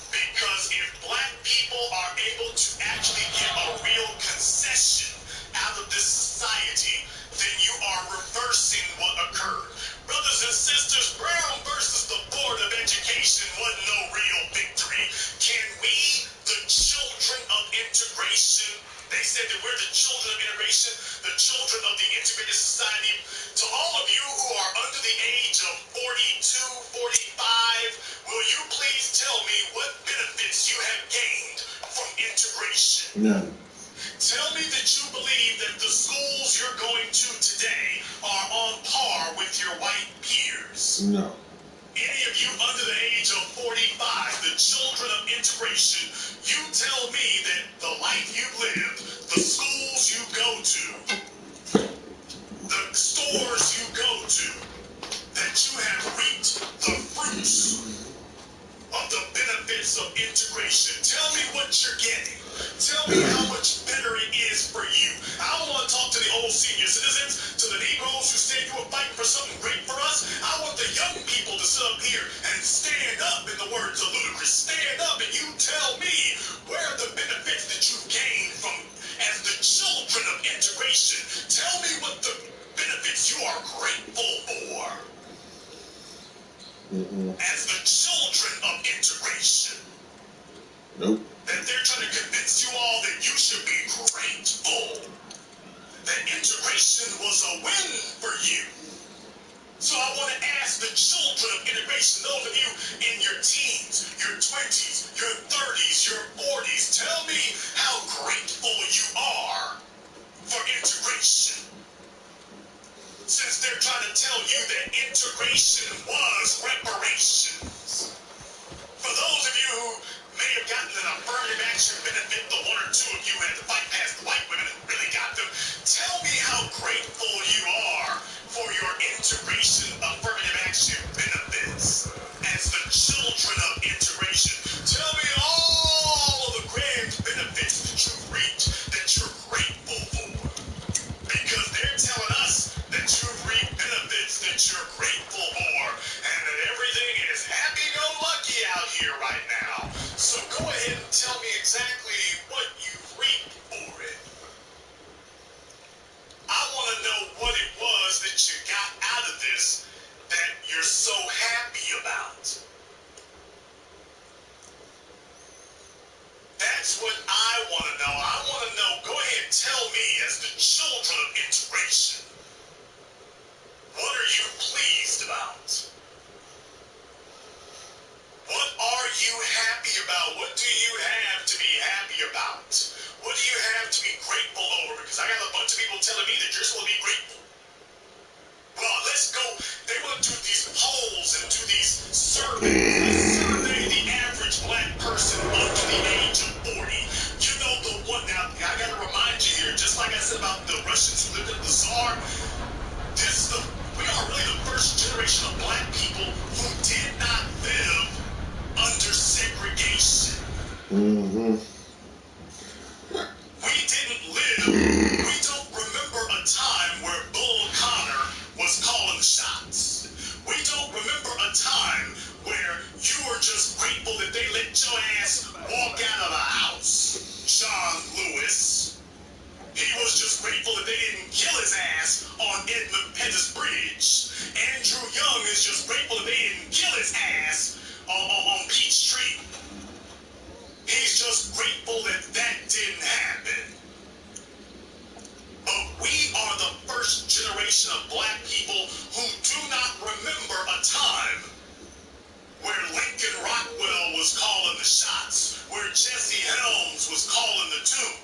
Because if black people are able to actually get a real concession out of this society, then you are reversing what occurred. Brothers and sisters, Brown versus the Board of Education wasn't no real victory. Can we, the children of integration, they said that we're the children of integration, the children of the integrated society. To all of you who are under the age of 42, 45, will you please tell me what benefits you have gained from integration? None. Tell me that you believe that the schools you're going to today are on par with your white peers. No. Any of you under the age of 45, the children of integration, you tell me that the life you've lived, the schools you go to, the stores you go to, that you have reaped the fruits of the benefits of integration. Tell me what you're getting. Tell me how much better it is for you. I don't want to talk to the old senior citizens, to the Negroes who said you were fighting for something great for us. I want the young people to sit up here and stand up, in the words of Ludacris. Stand up and you tell me where are the benefits that you've gained from as the Nope. That they're trying to convince you all that you should be grateful. That integration was a win for you. So I want to ask the children of integration, those of you in your teens, your 20s, your 30s, your 40s, tell me how grateful you are for integration. Since they're trying to tell you that integration was reparations. For those of you who may have gotten an affirmative action benefit, the one or two of you had to fight past the white women and really got them, tell me how grateful you are for your integration affirmative action benefits. As the children of integration, tell me all of the grand benefits that you've reaped that you're grateful for. Because they're telling us that you've reaped benefits that you're grateful for, and that everything is happy-go-lucky out here right now. So go ahead and tell me exactly what you've reaped for it. I want to know what it was that you got out of this that you're so happy about. That's what I want to know. I want to know, go ahead and tell me as the children of integration, what are you pleased about? What are you happy about? What do you have to be happy about? What do you have to be grateful over? Because I got a bunch of people telling me that you're supposed to be grateful. Well, let's go. They want to do these polls and do these surveys. Survey the average black person under the age of 40. You know the one now, I got to remind you here, just like I said about the Russians who lived in the Tsar, we are really the first generation of black people who did not live under segregation. Mm-hmm. We didn't live, we don't remember a time where Bull Connor was calling the shots. We don't remember a time where you were just grateful that they let your ass walk out of the house. John Lewis, he was just grateful that they didn't kill his ass on Edmund Pettus Bridge. Andrew Young is just grateful that they didn't kill his ass on Peachtree. He's just grateful that that didn't happen. But we are the first generation of black people who do not remember a time where Lincoln Rockwell was calling the shots, where Jesse Helms was calling the tune,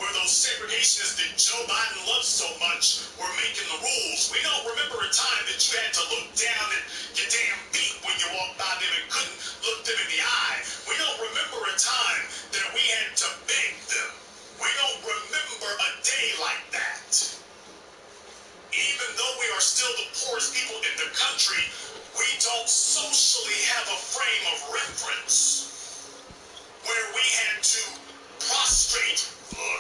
where those segregationists that Joe Biden loves so much were making the rules. We don't remember a time that you had to look down at your damn feet when you walked by them and couldn't look them in the eye. We don't remember a time that we had to beg them. We don't remember a day like that. Even though we are still the poorest people in the country, we don't socially have a frame of reference where we had to prostrate,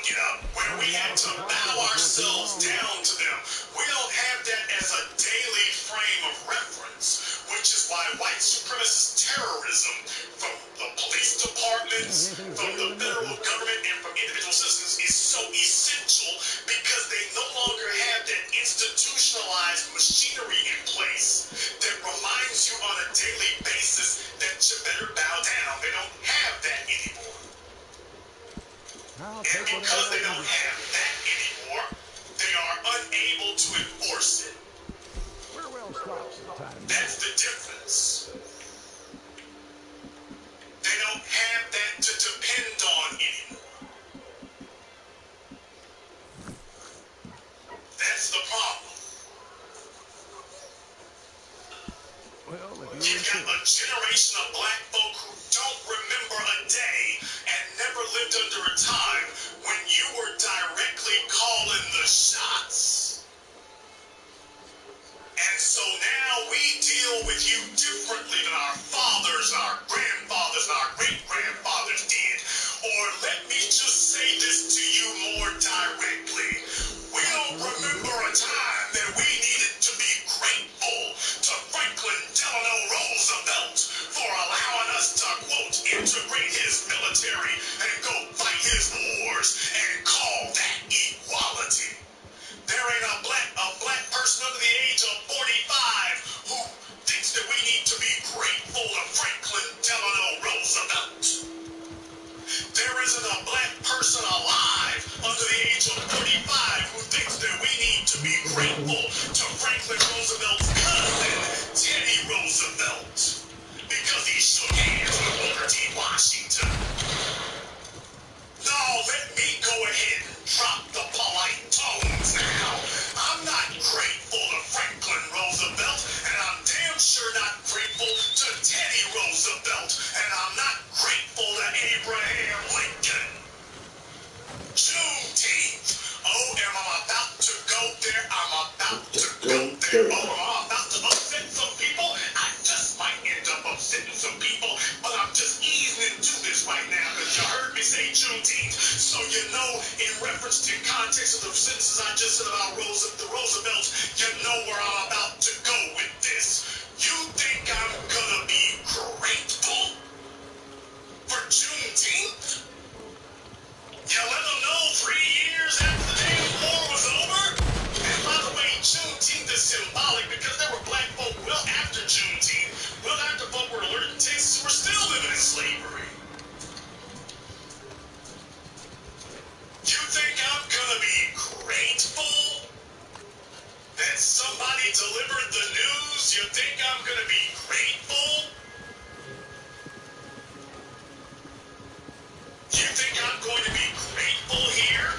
get up, where we had to bow ourselves down to them. We don't have that as a daily frame of reference, which is why white supremacist terrorism from the police departments, from the federal government, and from individual citizens is so essential, because they no longer have that institutionalized machinery in place that reminds you on a daily basis that you better bow down. They don't have that anymore. And because they don't have that anymore, they are unable to enforce it. That's the difference. They don't have that to depend on anymore. That's the problem. You've got a generation of black folk who don't remember a day and never lived under a time when you were directly calling the shots. And so now we deal with you differently than our fathers, and our grandfathers, and our great-grandfathers did. Or let me just say this to you more directly. We don't remember a time that we needed to be grateful to Franklin Delano Roosevelt for allowing us to, quote, integrate his military and go fight his wars and call that equality. There ain't a black person under the age of 45 who thinks that we need to be grateful to Franklin Delano Roosevelt. let me go ahead and drop the polite tones now. I'm not grateful to Franklin Roosevelt, and I'm damn sure not grateful to Teddy Roosevelt, and I'm not grateful to Abraham Lincoln. Juneteenth. Oh, am I about to go there? I'm about to go there. Oh, am I about to upset some people? I just might end up upsetting some people, but I'm just easing into this right now because you heard me say Juneteenth. So you know, in reference to context of the sentences I just said about the Roosevelts, you know where I'm about to go with this. You think I'm gonna be grateful for Juneteenth? You let them know 3 years after the damn war was over? And by the way, Juneteenth is symbolic because there were black folk well after Juneteenth, well after folk were alerted in Texas who were still living in slavery. You think I'm gonna be grateful that somebody delivered the news? You think I'm gonna be grateful? You think I'm going to be grateful here?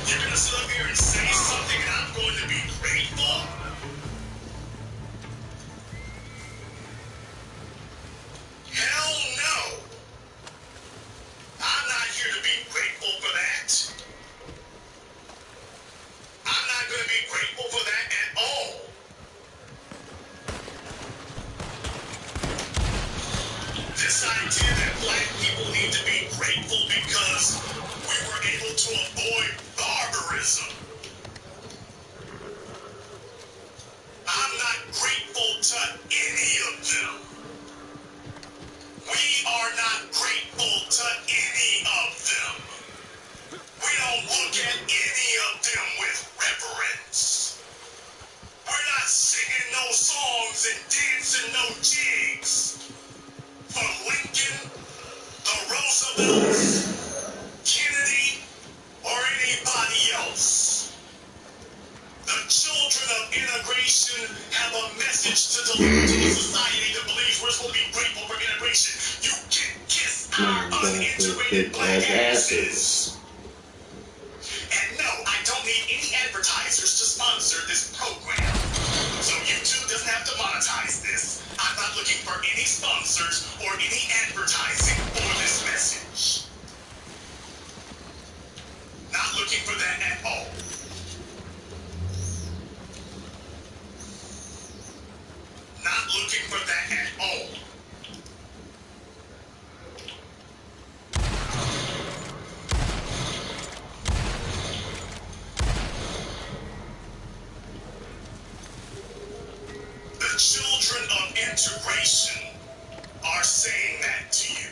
You're going to sit up here and say something and I'm going to be grateful? Hell no. I'm not here to be grateful for that. I'm not going to be grateful for that at all. This idea that black people need to be grateful because we were able to avoid barbarism. I'm not grateful to any of them. We are not grateful to any of them. We don't look at any of them with reverence. We're not singing no songs and dancing no jigs for Lincoln, the Roosevelts, Kennedy, or anybody else. The children of integration have a message to deliver to the society that believes we're supposed to be grateful for integration. You can kiss our unintegrated black asses. And no, I don't need any advertisers to sponsor this program. So YouTube doesn't have to monetize this. I'm not looking for any sponsors or any advertising for this message. Not looking for that at all. Not looking for that at all. The children of integration are saying that to you.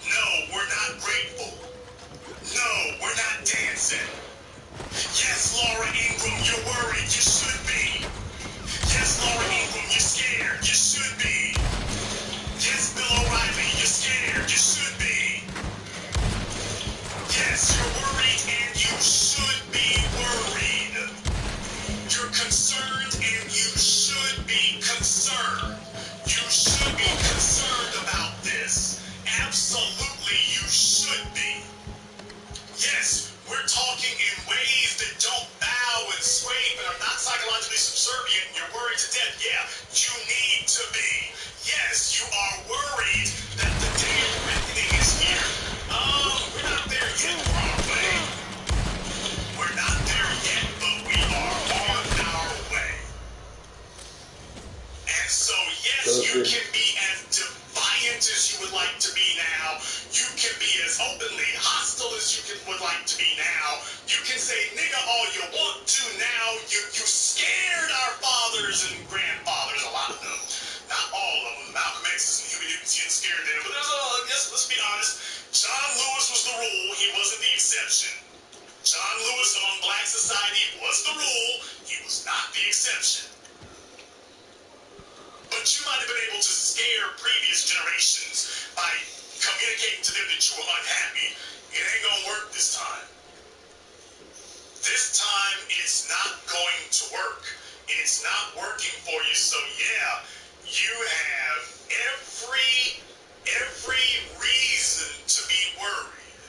No, we're not grateful. No, we're not dancing. Yes, Laura Ingram, you're worried. You should be. Yes, Laura Ingram, you're scared. You should be. Yes, Bill O'Reilly, you're scared. You should be. Yes, you're worried and you should be worried. You're concerned and you should be concerned. You should be concerned about this. Absolutely, you should be. Yes, we're talking in ways that don't bow and sway but are not psychologically subservient. You're worried to death. Yeah, you need to be. Yes, you are worried that the day of reckoning is here. We're not there yet, Broadway. We're not there yet, but we are on our way. And so, yes, you can be as defiant as you would like to be now. You can be as openly hostile as you would like to be now. You can say nigga all you want to now. You scared our fathers and grandfathers, a lot of them. Not all of them. Malcolm X's and Huey Newton's getting scared there. But there's yes, let's be honest. John Lewis was the rule. He wasn't the exception. John Lewis among black society was the rule. He was not the exception. But you might have been able to scare previous generations by communicating to them that you were unhappy. It ain't gonna work this time. This time, it's not going to work. It it's not working for you. So yeah, you have every reason to be worried.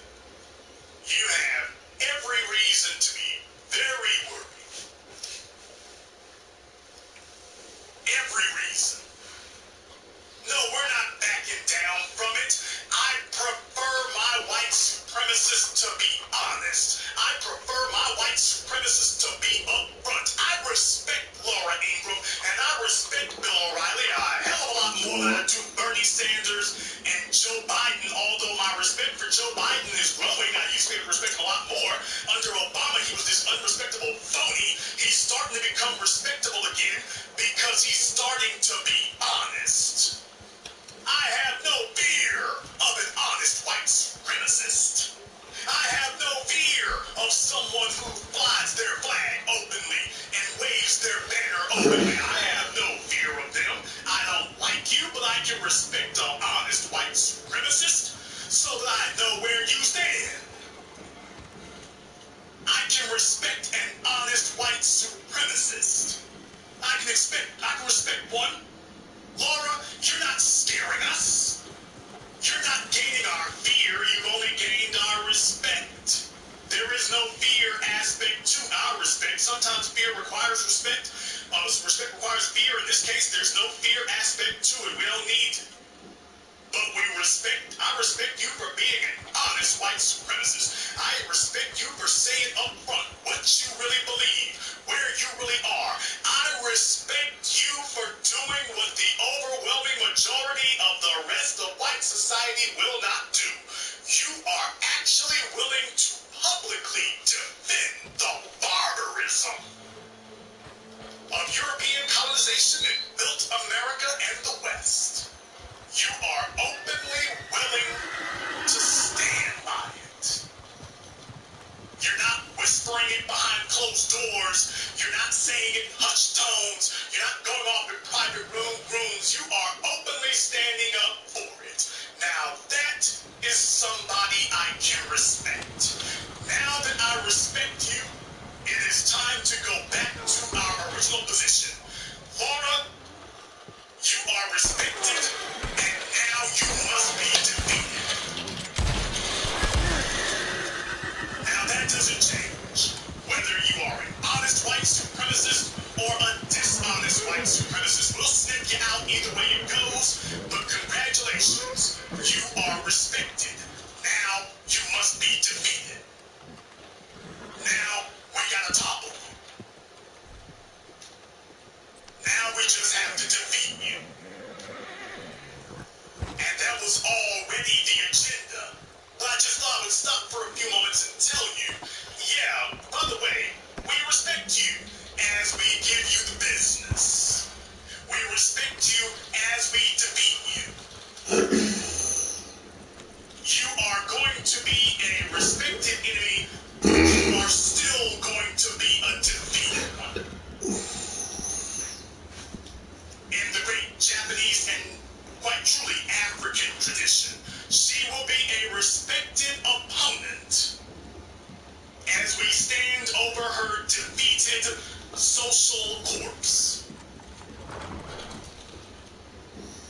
You have every reason to be very worried. Every reason. No, we're not backing down from it. I prefer my white supremacists to be honest. I prefer my white supremacists to be upfront. I respect Laura Ingraham and I respect Bill O'Reilly a hell of a lot more than I do Bernie Sanders and Joe Biden, although my respect for Joe Biden is growing. I used to be able to respect him a lot more. Under Obama, he was this unrespectable phony. He's starting to become respectable again because he's starting to be honest. I have no fear of an honest white supremacist. I have no fear of someone who flies their flag openly and waves their banner openly. I have no fear of them. I don't like you, but I can respect an honest white supremacist so that I know where you stand. I can respect an honest white supremacist. I can respect one. Laura, you're not scaring us. You're not gaining our fear. You've only gained our respect. There is no fear aspect to our respect. Sometimes fear requires respect. Respect requires fear. In this case, there's no fear aspect to it. We don't need it. But I respect you for being an honest white supremacist. I respect you for saying up front what you really believe, where you really are. I respect you for doing what the overwhelming majority of the rest of white society will not do. You are actually willing to publicly defend the barbarism of European colonization that built America and the West. You are openly willing to stand by it. You're not whispering it behind closed doors. You're not saying it in hushed tones. You're not going off in private rooms. You are openly standing up for it. Now that is somebody I can respect. Now that I respect you, it is time to go back to our original position. Laura, you are respected, and now you must be defeated. Now that doesn't change. Whether you are an honest white supremacist or a dishonest white supremacist, we'll snip you out either way it goes, but congratulations, you are respected. Now you must be defeated. Now we gotta topple you. Now we just have to defeat you. And that was already the agenda. But I just thought I would stop for a few moments and tell you, yeah, by the way, we respect you as we give you the business. We respect you as we defeat you. You are going to be a respected enemy, but you are still going to be a defeated one. In the great Japanese and quite truly African tradition, she will be a respected opponent as we stand over her defeated social corpse.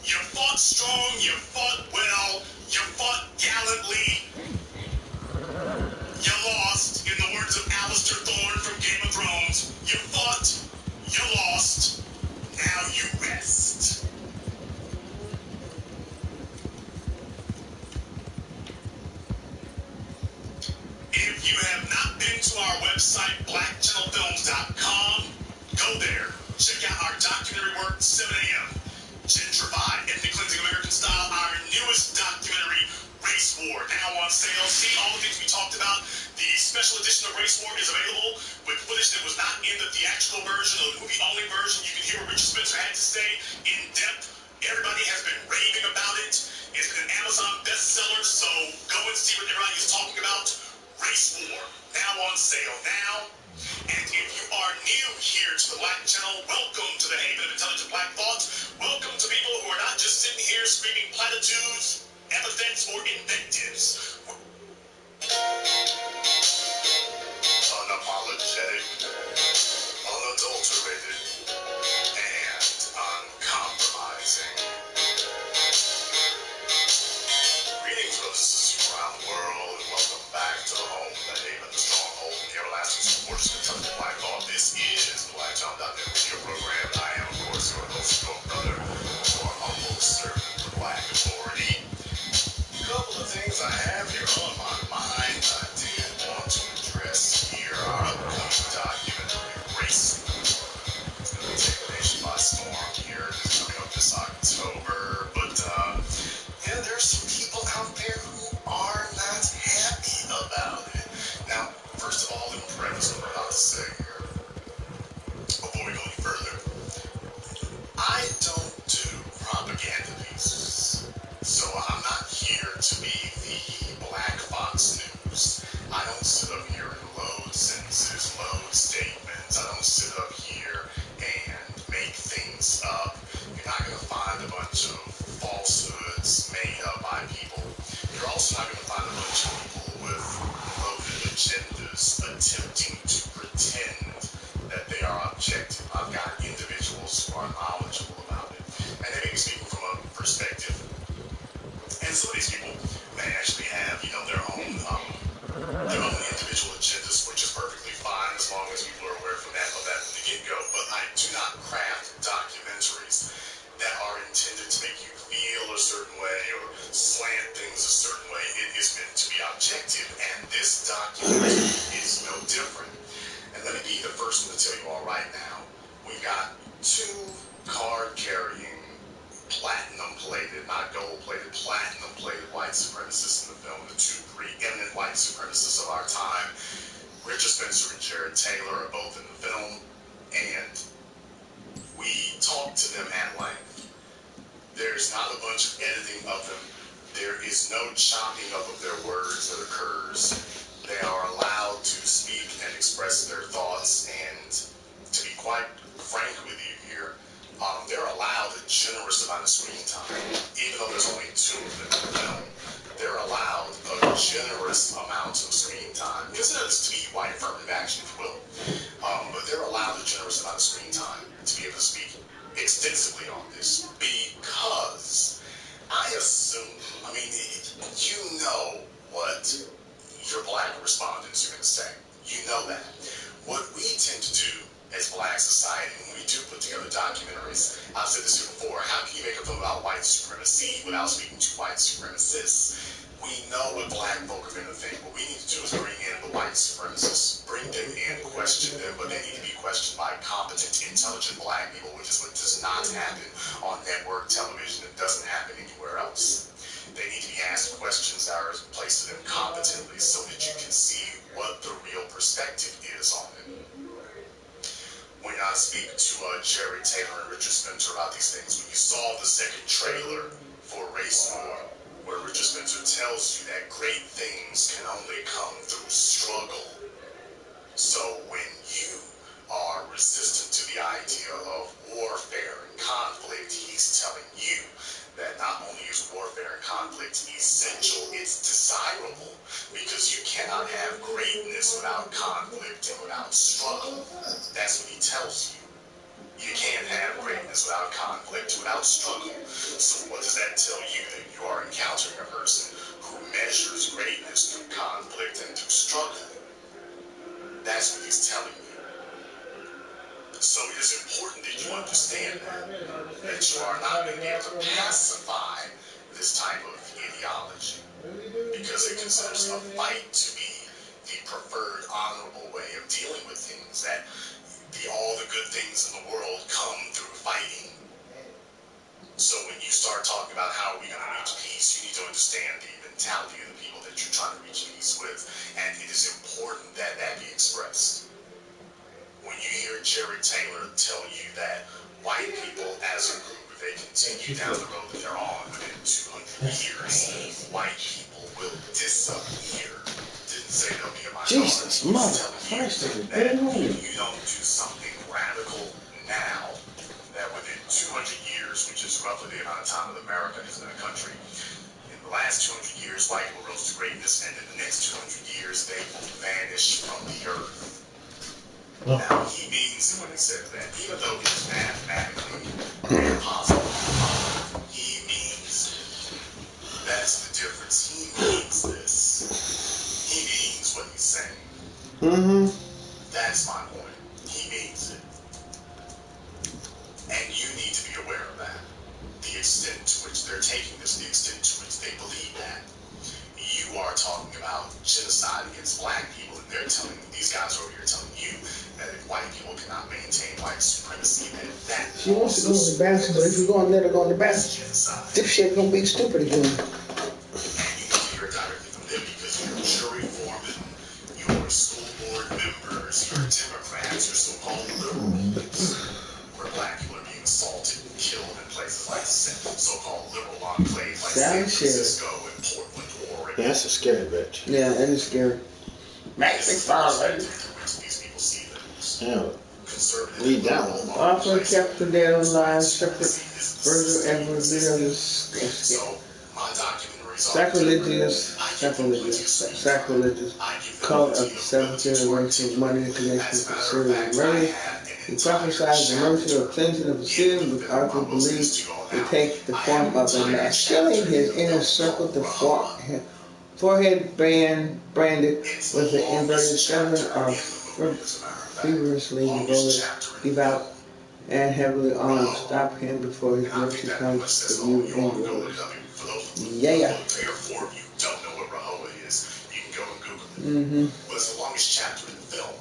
You fought strong, you fought well, you fought gallantly. You lost, in the words of Alistair Thorne from Game of Thrones. You fought, you lost, now you rest. If you have not been to our website, blackchannelfilms.com, go there. Check out our documentary work, 7 a.m. Gentrified, Ethnic Cleansing American Style, our newest documentary, Race War, now on sale. See all the things we talked about. The special edition of Race War is available with footage that was not in the theatrical version or the movie-only version. You can hear what Richard Spencer had to say in depth. Everybody has been raving about it. It's been an Amazon bestseller, so go and see what everybody is talking about. Race War, now on sale now. And if you are new here to the Black Channel, welcome to the Haven of Intelligent Black Thought. Welcome to people who are not just sitting here screaming platitudes, epithets, or invectives. Unapologetic, unadulterated, make you feel a certain way or slant things a certain way. It is meant to be objective, and this documentary is no different. And let me be the first one to tell you all right now, we got 2 card-carrying, platinum-plated, not gold-plated, platinum-plated white supremacists in the film, the 2 preeminent white supremacists of our time. Richard Spencer and Jared Taylor are both in the film, and we talked to them at length. There's not a bunch of editing of them. There is no chopping up of their words that occurs. They are allowed to speak and express their thoughts, and to be quite frank with you here, they're allowed a generous amount of screen time, even though there's only 2 of them in the film. They're allowed a generous amount of screen time. Consider this to be white affirmative action, if you will. But they're allowed a generous amount of screen time to be able to speak extensively on this, because I assume, I mean, you know what your black respondents are going to say. You know that. What we tend to do as black society, when we do put together documentaries, I've said this here before, how can you make a film about white supremacy without speaking to white supremacists? We know what black folk are going to think. What we need to do is bring in the white supremacists, bring them in, question them, but they need to be questioned by competent, intelligent black people, which is what does not happen on network television. It doesn't happen anywhere else. They need to be asked questions that are placed to them competently so that you can see what the real perspective is on it. When I speak to Jerry Taylor and Richard Spencer about these things, when you saw the second trailer for Race War, where Richard Spencer tells you that great things can only come through struggle. So when you are resistant to the idea of warfare and conflict, he's telling you that not only is warfare and conflict essential, it's desirable, because you cannot have greatness without conflict and without struggle. That's what he tells you. You can't have greatness without conflict, without struggle. So what does that tell you? That you are encountering a person who measures greatness through conflict and through struggle. That's what he's telling you. So it is important that you understand that you are not going to be able to pacify this type of ideology, because it considers a fight to be the preferred, honorable way of dealing with things, that all the good things in the world come through fighting. So when you start talking about how are we going to reach peace, you need to understand the mentality of the people that you're trying to reach peace with, and it is important that that be expressed. When you hear Jerry Taylor tell you that white people as a group, if they continue down the road that they're on, within 200 years, white people will disappear. Didn't say they'll be a minority. Jesus, mother Christ, that if you don't do something radical now, that within 200 years, which is roughly the amount of time that America has been a country, in the last 200 years, white people rose to greatness, and in the next 200 years, they will vanish from the earth. Now, he means it when he says that, even though it is mathematically impossible, he means it. That's the difference. He means this. He means what he's saying. Mm-hmm. That's my point. He means it. And you need to be aware of that. The extent to which they're taking this, the extent to which they believe that. You are talking about genocide against black people, and they're telling, these guys over here telling you that if white people cannot maintain white supremacy, then that She wants to go in the bathroom, but if you go in there to go in the bathroom, genocide. this shit gonna be stupid again. And you need to hear directly from them, because your jury foreman, your school board members, your Democrats, your so-called liberals, where black people are being assaulted and killed in places like so-called liberal enclaves like San Francisco and Portland, Oregon. Yeah, that's a scary bitch. Yeah, that is scary. These people see things. Yeah. Conservative. Read that one. Often kept the dead alive, separate further and revealed So my documentaries sacrilegious cult of the seventh generation, money and connection to Syrian murder. He prophesied the mercy of cleansing of the sin, which Arthur believed would take the form of a mask. Killing his inner circle, the forehead branded with the inverted seven are feverishly devout and heavily stop him before his mercy comes to you in yours. Yeah. Therefore, if you don't know what Rahowa is, you can go and Google it. Mm-hmm. But it's the longest chapter in the film.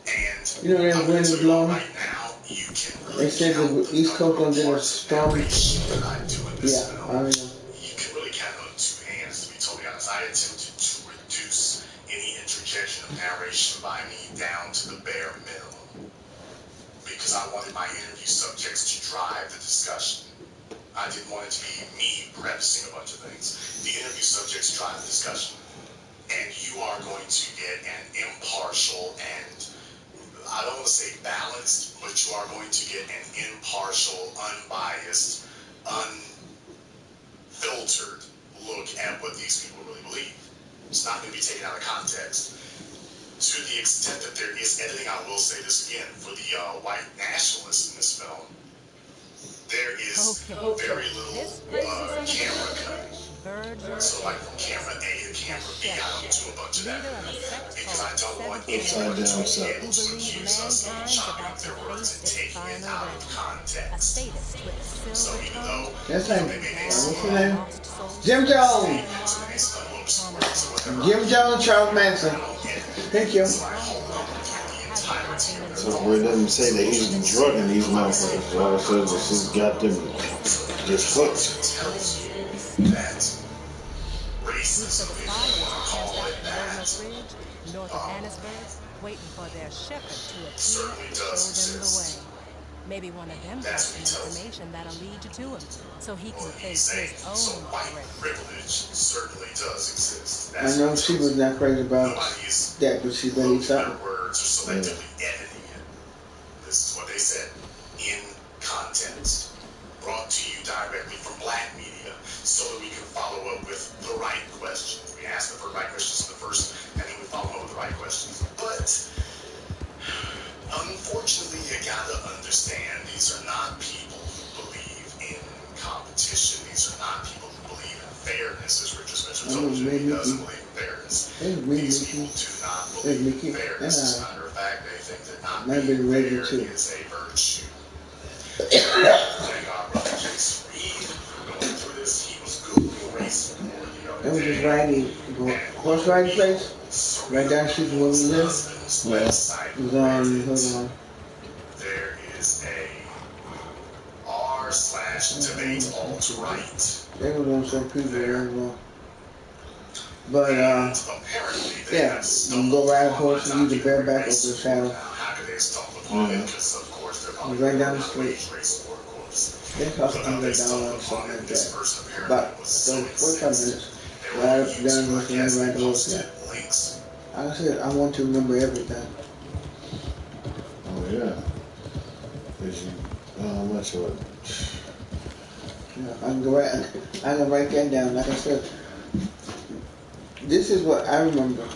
And you know that wind is blowing? Right now, you can really they said the East Coast gonna get a storm. Yeah, I know. You can really count on two hands, to be totally honest. I attempted to reduce any interjection of narration by me down to the bare minimum because I wanted my interview subjects to drive the discussion. I didn't want it to be me prefacing a bunch of things. The interview subjects drive the discussion. And you are going to get an impartial and, I don't want to say balanced, but you are going to get an impartial, unbiased, unfiltered look at what these people really believe. It's not going to be taken out of context. To the extent that there is editing, I will say this again, for the white nationalists in this film, there is very little camera cutting. So like from camera A to camera B, I don't do a bunch of that. Because I don't want anyone to be able to accuse us of chopping up their words and taking it out of context. So even though that's like, they may what's his name? Jim Jones! Jim Jones, Charles Manson. Thank you. So where it doesn't say that he's drugging these motherfuckers, all it says is he's got them just hooked. That racism, if you want to call it that, north of Annisburg, waiting for their shepherd to appear certainly and show does them the exist. way. Maybe one of them has some information that'll lead you to him, so he can face his own So white threat. privilege certainly does exist. I know she was not crazy about that, but she believed something. Words are selectively editing it. This is what they said. In context. Brought to you directly from black media so that we can follow up with the right questions. We ask the right questions in the first, and then we follow up with the right questions. But unfortunately, you gotta understand, these are not people who believe in competition. These are not people who believe in fairness, as Richard Spencer told you. He doesn't believe in fairness. These people do not believe in fairness. As a matter of fact, they think that not being fair is a virtue. Thank God, brother Jason Reed, going through this, he was Googling race war the other That was day. just riding, horse riding place, right down the street from where we live. It was on, hold on. There is a r/debate alt-right. They was on some people there as well. But, apparently yeah, you can go ride a horse and use the bareback over the saddle. How could they stumble upon it? Because, of course, they're probably Right down the street. race war, of course. They cost $100 or something like that. About 45 minutes. Right up down with the ride the horse. Yeah. Links. Like I said, I want to remember everything. Oh yeah. Cause you, how much of it? Yeah, I can write that down. Like I said, this is what I remember.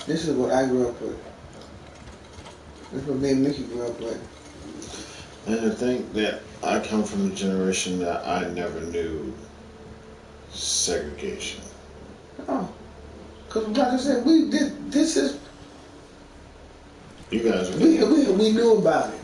This is what I grew up with. This is what me and Mickey grew up with. And to think that I come from a generation that I never knew segregation. Oh, because like I said, this is You guys, we knew about it.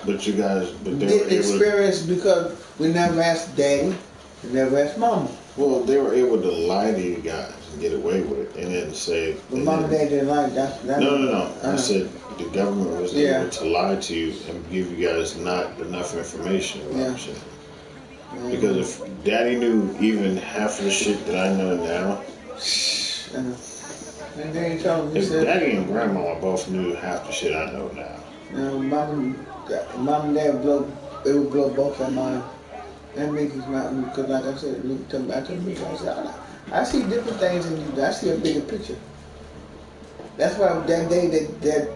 but you guys, but they Didn't were able. experience because we never asked Daddy, we never asked Mama. Well, they were able to lie to you guys and get away with it, and then say. But Mom and Dad didn't like that. No. I said the government was able to lie to you and give you guys not enough information. What I'm saying. Because if Daddy knew even half of the shit that I know now, and then he told me, if Daddy and Grandma both knew half the shit I know now. Mom and Dad would blow both their minds. And Mickey's not, because like I said, I told Mickey, I said, I see different things in you. I see a bigger picture. That's why that day, that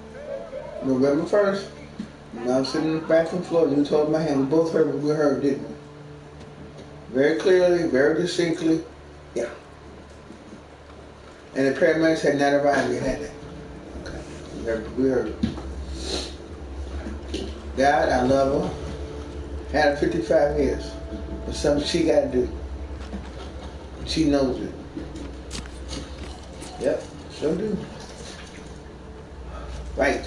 November 1st, when I was sitting on the bathroom floor, you told my hand, we both heard what we heard, didn't we? Very clearly, very distinctly, yeah. And the paramedics had not arrived yet, had they? Okay, we heard it. God, I love her. Had her 55 years. But something she got to do. She knows it. Yep, sure do. Right.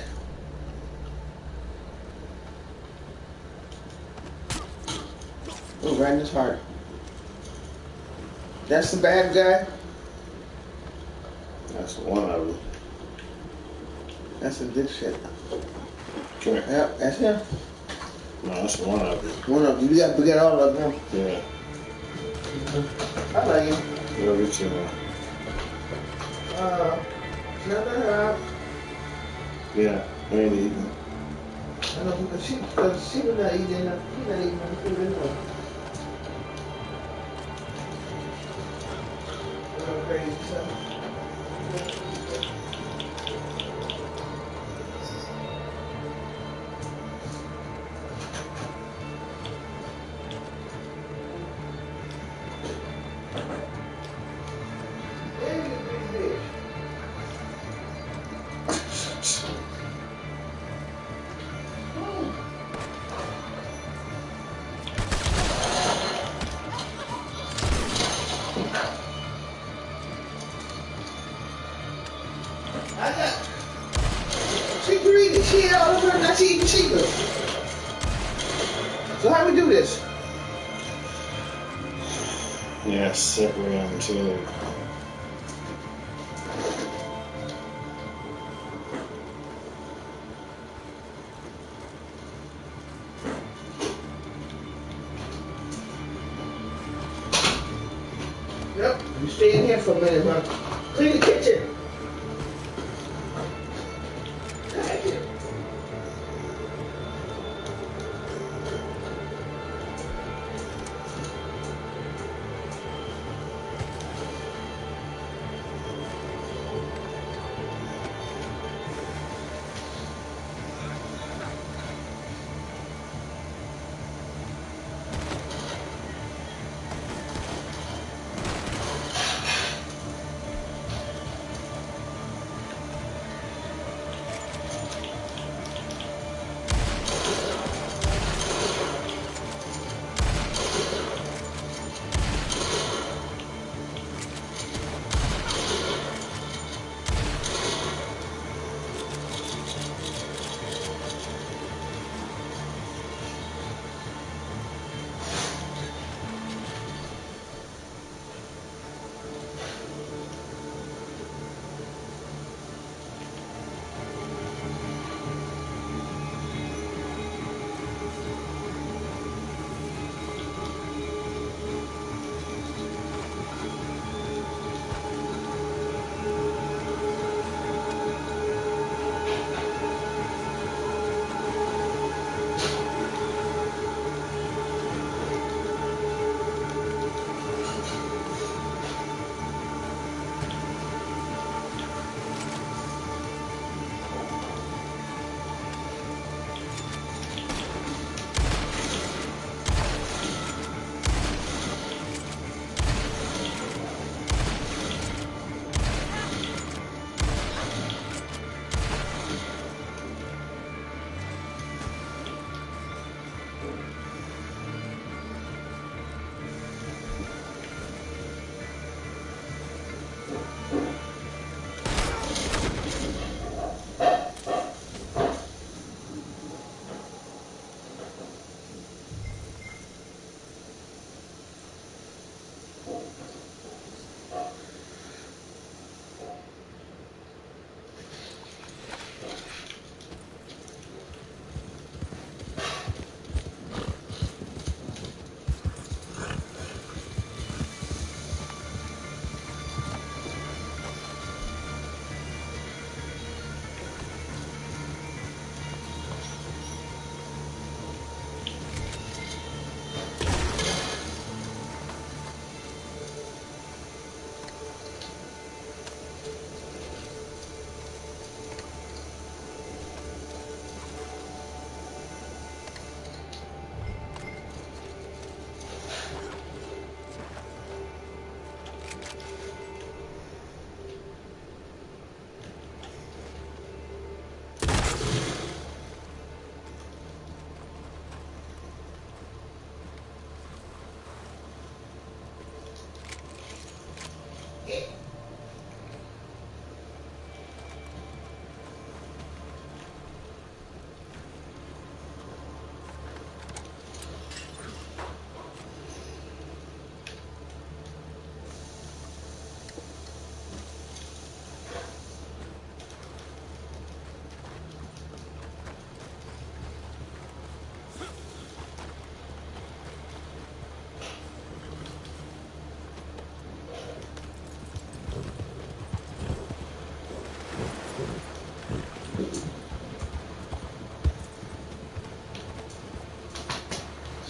right in his heart. That's the bad guy? That's one of them. That's a dick shit. Come here. Yep, that's him. No, that's one of them. One of them. We got all of them. Yeah. I like him. Love you too, man. Nothing out. Yeah, I ain't eating. I know because she was not eating enough. She's not eating enough food anyway. Crazy stuff. She greedy. She ate all of her, now she eating chicken. So how we do this? Yeah, separate them too. Yep. You stay in here for a minute, huh? Clean the kitchen.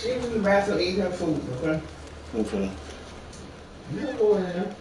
She was in the bathroom eating her food, okay? Okay. You don't go in there.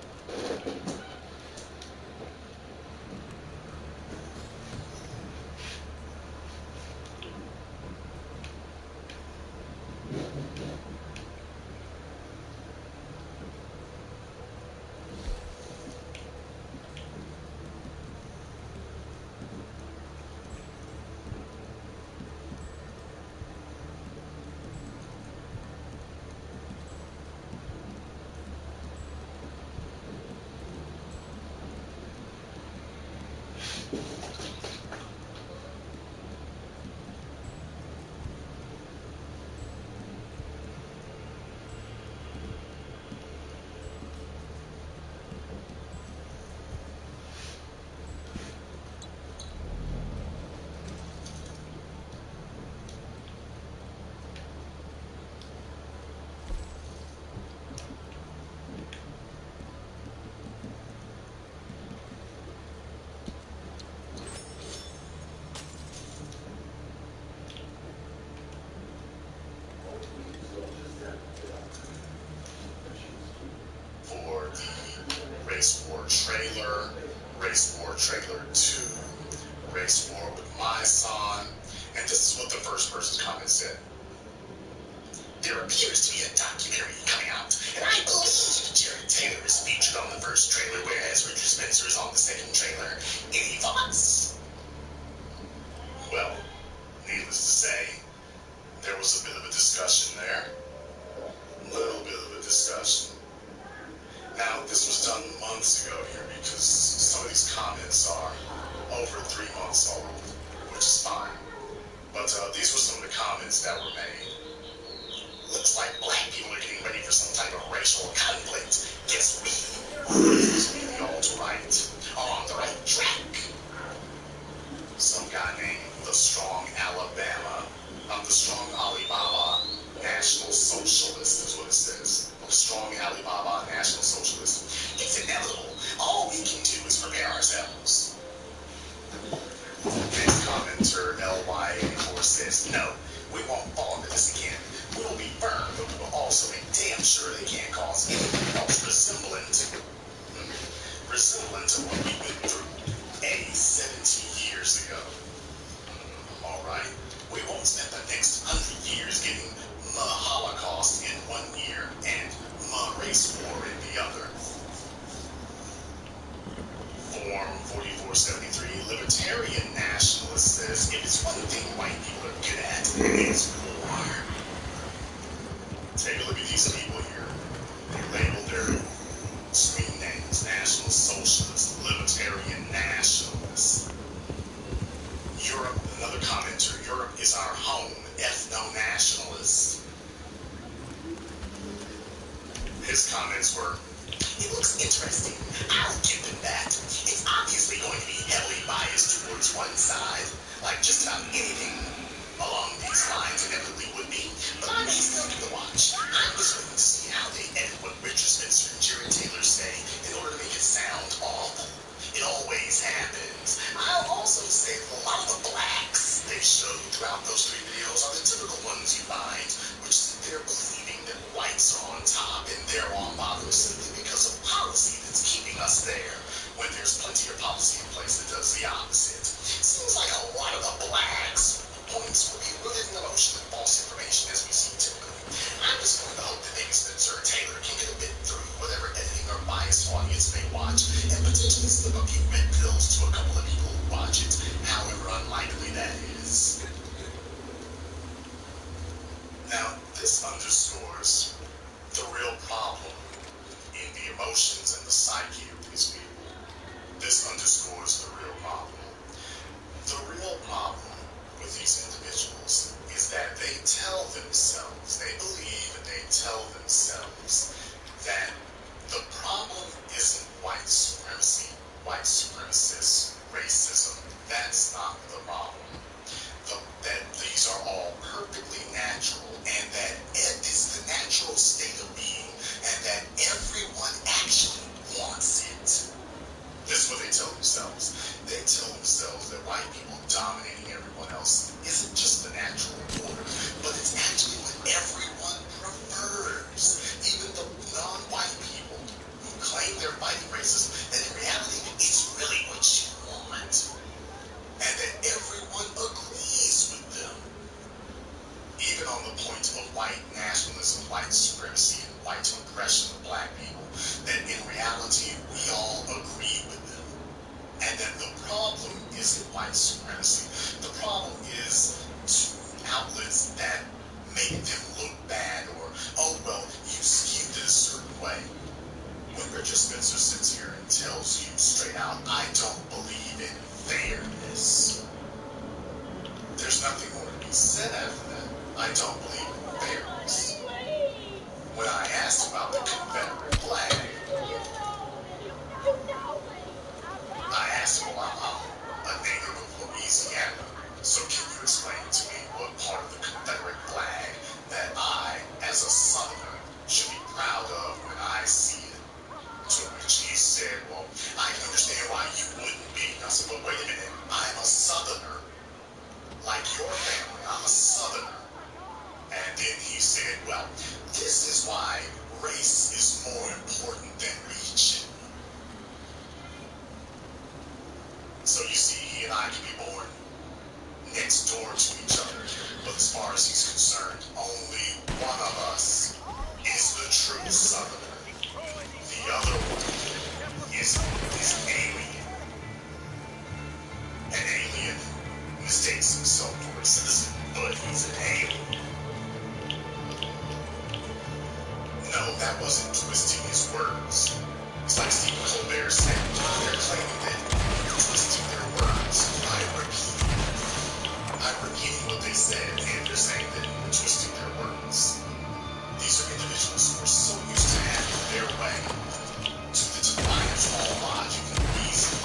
For the Race War trailer, Race War trailer 2, Race War with my son, and this is what the first person's comment said. There appears to be a documentary coming out, and I believe Jared Taylor is featured on the first trailer, whereas Richard Spencer is on the second trailer. Any thoughts? Well, needless to say, there was a bit of a discussion there. A little bit of a discussion. Now, this was done months ago here because some of these comments are over 3 months old, which is fine. But these were some of the comments that were made. Looks like black people are getting ready for some type of racial conflict. Guess we, the alt-right, are on the right track. Some guy named the Strong Alabama, the Strong Alibaba National Socialist is what it says. The Strong Alibaba National Socialist. It's inevitable. All we can do is prepare ourselves. Next commenter, LY84, says, no, we won't fall into this again. We will be firm, but we will also make damn sure they can't cause anything else resemblant to what we went through 70 years ago. All right? We won't spend the next 100 years getting the Holocaust in one year and the race war in the other. Form 4473, Libertarian Nationalist says, if it's one thing white people are good at, it's war. Take a look at these people here. They labeled their screen names, National Socialist, Libertarian Nationalist. Europe, another commenter, Europe is our home, ethno-nationalist. His comments were, it looks interesting. I'll give them that. It's obviously going to be heavily biased towards one side, like just about anything along these lines inevitably would be. But I may still give the watch. I'm just waiting to see how they edit what Richard Spencer and Jared Taylor say in order to make it sound awful. It always happens. I'll also say that a lot of the blacks they showed throughout those 3 videos are the typical ones you find, which sit there believing that whites are on top and they're on bottom simply because of policy that's keeping us there, when there's plenty of policy in place that does the opposite. Seems like a lot of the blacks points will be rooted in the notion of false information as we see typically. I'm just going to hope that maybe Spencer or Taylor can get a bit through whatever editing or biased audience may watch and potentially slip a few red pills to a couple of people who watch it, however unlikely that is. Now, this underscores the real problem in the emotions and the psyche of these people. This underscores the real problem. The real problem with these individuals is that they tell themselves, they believe and they tell themselves that the problem isn't white supremacy, white supremacists, racism. That's not the problem. That these are all perfectly natural and that it is the natural state of being and that everyone actually wants it. This is what they tell themselves. They tell themselves that white people dominating everyone else isn't just the natural order, but it's actually what everyone was white supremacy and white oppression of black people, that in reality we all agree with them. And that the problem isn't white supremacy. The problem is outlets that make them look bad, or, oh, well, you skewed it a certain way. When Richard Spencer sits here and tells you straight out, I don't believe in fairness, there's nothing more to be said after that. I don't believe in fairness. When I asked about the Confederate flag, I asked him, well, I'm a native of Louisiana, so can you explain to me what part of the Confederate flag that I, as a Southerner, should be proud of when I see it? To which he said, well, I can understand why you wouldn't be. I said, but wait a minute, I'm a Southerner. Like your family, I'm a Southerner. And then he said, well, this is why race is more important than region. So you see, he and I can be born next door to each other, but as far as he's concerned, only one of us is the true Southerner. The other one is alien. An alien mistakes himself for a citizen, but he's an alien. No, that wasn't twisting his words. It's like Stephen Colbert said, they're claiming that you're twisting their words. I'm repeating what they said, and they're saying that you're twisting their words. These are individuals who are so used to having their way, to the defiance of all logic and reason,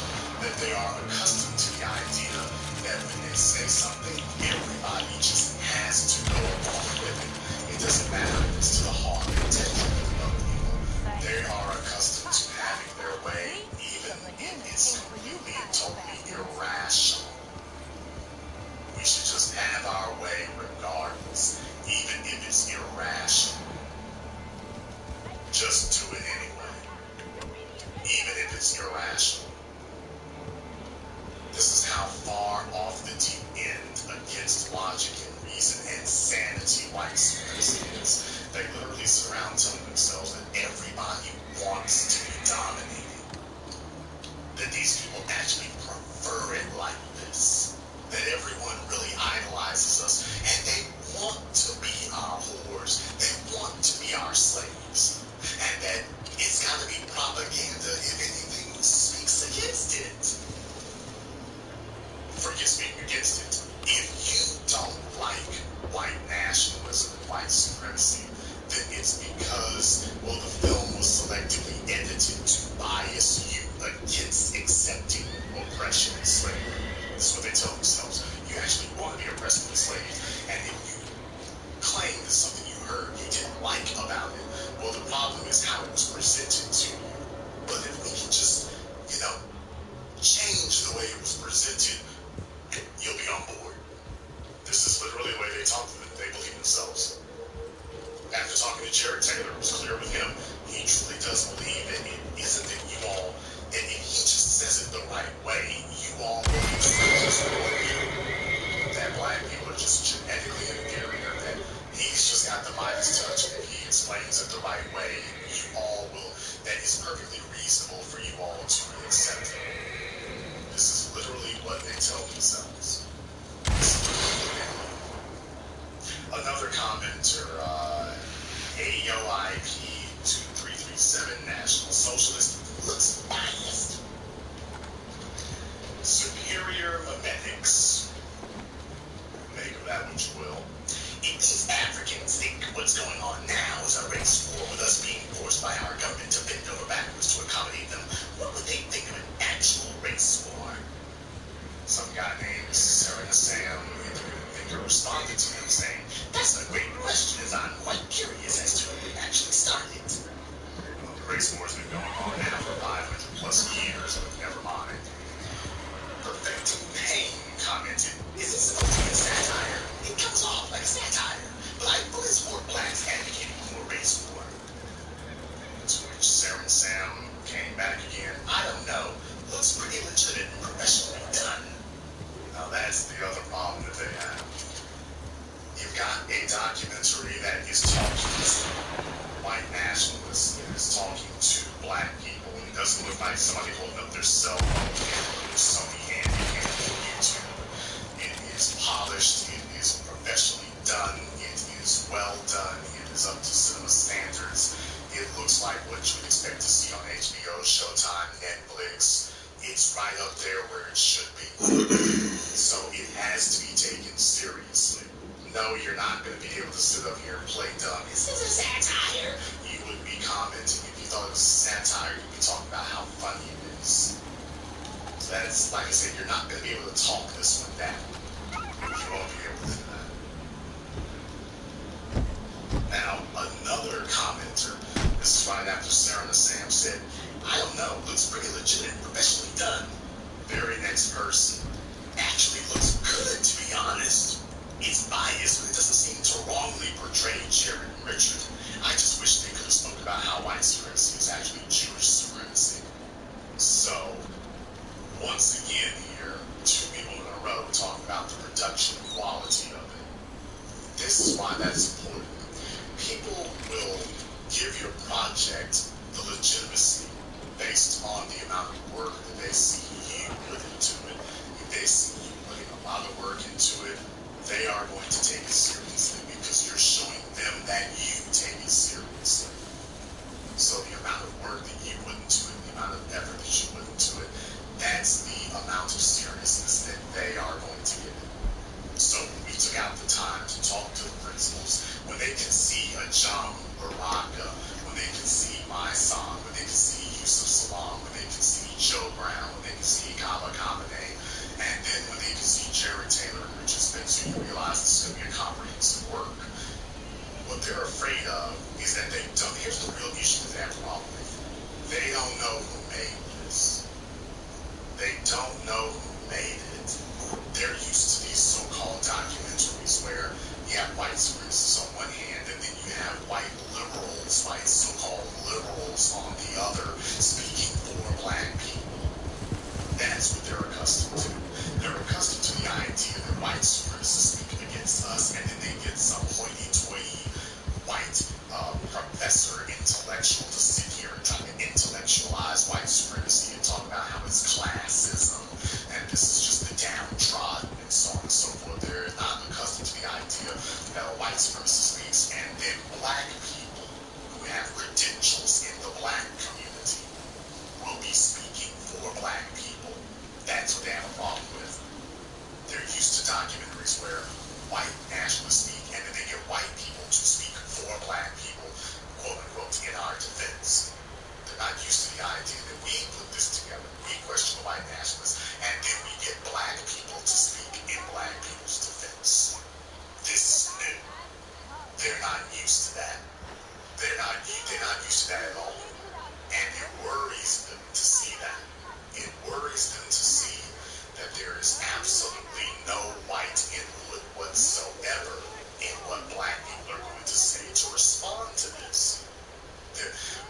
that they are accustomed to the idea that when they say something, everybody just has to go along with it. It doesn't matter if it's to the harm and detriment of people. They are accustomed to having their way, even if it's completely and totally irrational. We should just have our way regardless, even if it's irrational. Just do it anyway, even if it's irrational. This is how far off the deep end against logic and reason and sanity white supremacy is. They literally sit around telling themselves that everybody wants to be dominated. That these people actually prefer it like this. That everyone really idolizes us, and they want to be our whores. They want to be our slaves. And that it's got to be propaganda if anything speaks against it. Forget speaking against it. If you don't like white nationalism and white supremacy, then it's because, well, the film was selectively edited to bias you against accepting oppression and slavery. This is what they tell themselves. You actually want to be oppressed and enslaved. And if you claim that something you heard you didn't like about it, well, the problem is how it was presented to you. But if we can just, change the way it was presented, you'll be on board. This is literally the way they talk to them. They believe themselves. After talking to Jared Taylor, it was clear with him, he truly does believe that it isn't that you all, that if he just says it the right way, you all believe that black people are just genetically inferior, that he's just got the Midas touch, and if he explains it the right way, you all will, that it's perfectly reasonable for you all to accept it. This is literally what they tell themselves. Another commenter, AOIP2337 National Socialist, looks biased. Superior memetics. Make of that what you will. If these Africans think what's going on now is a race war with us being forced by our government to bend over backwards to accommodate them, what would they think of an actual race war? Some guy named Sarah Sam responded to him saying, that's a great question, as I'm quite like somebody holding up their cell phone, Sony handy YouTube. It is polished, it is professionally done, it is well done, it is up to cinema standards. It looks like what you would expect to see on HBO, Showtime, Netflix. It's right up there where it should be. So it has to be taken seriously. No, you're not going to be able to sit up here and play dumb. Is this a satire? You would be commenting. If you thought it was a satire, you'd be talking about how funny it is. So that's, like I said, you're not going to be able to talk this one down. You won't be able to do that. Now, another commenter, this is right after Sarah and Sam said, I don't know, looks pretty legit and professionally done. Very next person, actually looks good, to be honest. It's biased, but it doesn't seem to wrongly portray Jared and Richard. I just wish they could have spoken about how white supremacy is actually Jewish supremacy. So, once again here, two people in a row talking about the production quality of it. This is why that's important. People will give your project the legitimacy based on the amount of work that they see you put into it. If they see you putting a lot of work into it, they are going to take it seriously because you're showing them that you take it seriously. So the amount of work that you put into it, the amount of effort that you put into it, that's the amount of seriousness that they are going to give it. So when we took out the time to talk to the principals, when they could see a John Baraka, when they could see my son, when they could see Yusuf Salam, when they could see Joe Brown, when they could see Kaba Kamene, and then when they could see Jared Taylor and Richard Spencer, you realize this is going to be a comprehensive work. What they're afraid of is that they don't. Here's the real issue that they have a problem with. They don't know who made this. They don't know who made it. They're used to these so-called documentaries where you have white supremacists on one hand, and then you have white liberals, white so-called liberals on the other, speaking for black people. That's what they're accustomed to. They're accustomed to the idea that white supremacists speak against us, and then they get some hoity-toity white professor intellectual to sit here and try to intellectualize white supremacy and talk about how it's classism, and this is just the downtrodden, and so on and so forth. They're not accustomed to the idea that a white supremacist speaks, and then black people who have credentials in the black community will be speaking for black people. That's what they have a problem with. They're used to documentaries where white nationalists speak, and then they get white people to speak for black people, quote unquote, in our defense. They're not used to the idea that we put this together. We question the white nationalists, and then we get black people to speak in black people's defense. This is new. They're not used to that. They're not used to that at all. And it worries them to see that. It worries them to see that there is absolutely no white input whatsoever in what black people are going to say to respond to this.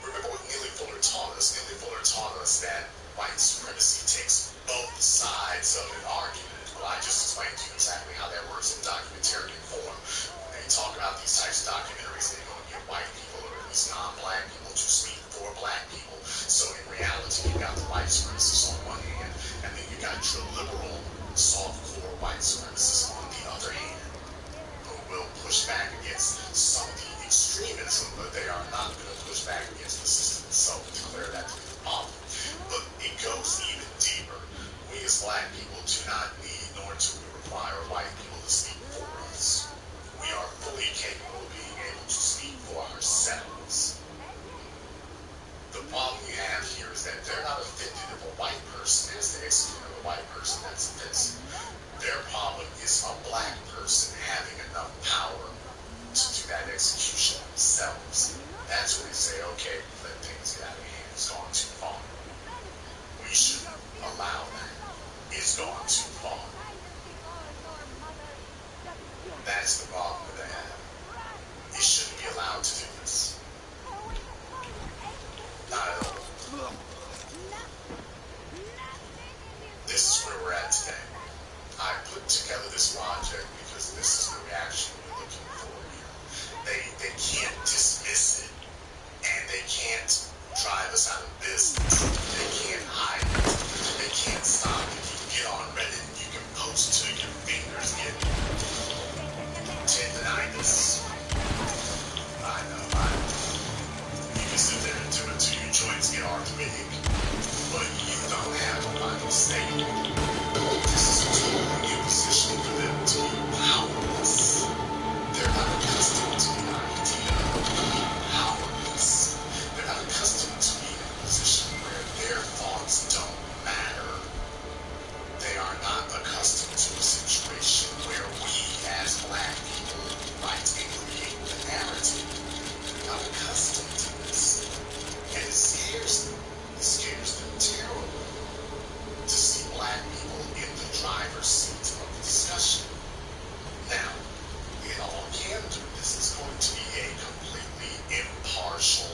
Remember what Neely Fuller taught us? Neely Fuller taught us that white supremacy takes both sides of an argument. Well, I just explained to you exactly how that works in documentarian form. When they talk about these types of documentaries, they're going to get white people, or at least non-black people, to speak for black people. So in reality, you got the white supremacists on one hand, and then you got your liberal, soft-core white supremacists on the other hand, who will push back against some of the extremism, but they are not going to push back against the system itself and declare that to be the problem. But it goes even deeper. We as black people do not need, nor do we require white people to speak for us. We are fully capable of being able to speak for ourselves. The problem you have here is that they're not offended if a white person has to execute another white person that's offensive. Their problem is a black person having enough power to do that execution themselves. That's when they say, okay, let things get out of hand. It's gone too far. We shouldn't allow that. It's gone too far. can sit there and do it till your joints get arthritic, but you don't have a final say. This is a total imposition for them to be powerless. They're not accustomed to the idea of being powerless. They're not accustomed to being in a position where their thoughts don't matter. They are not accustomed to a situation where we, as black people, write and create the narrative. They're not accustomed to this. And it scares them. It scares them terribly to see black people in the driver's seat of the discussion. Now, in all candor, this is going to be a completely impartial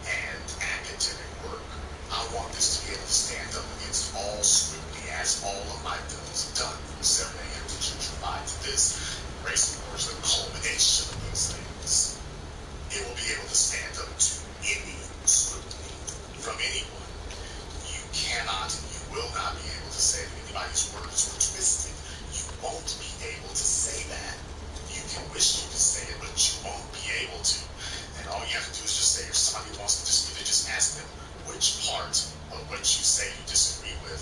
and academic work. I want this to be able to stand up against all scrutiny, as all of my film is done from 7 a.m. to gentrify to this. Race War is the culmination of those things. It will be able to stand up to any scrutiny from anyone. You cannot and you will not be able to say that anybody's words were twisted. You won't be able to say that. You can wish you could say it, but you won't be able to. And all you have to do is just say, if somebody wants to disagree, just ask them which part of what you say you disagree with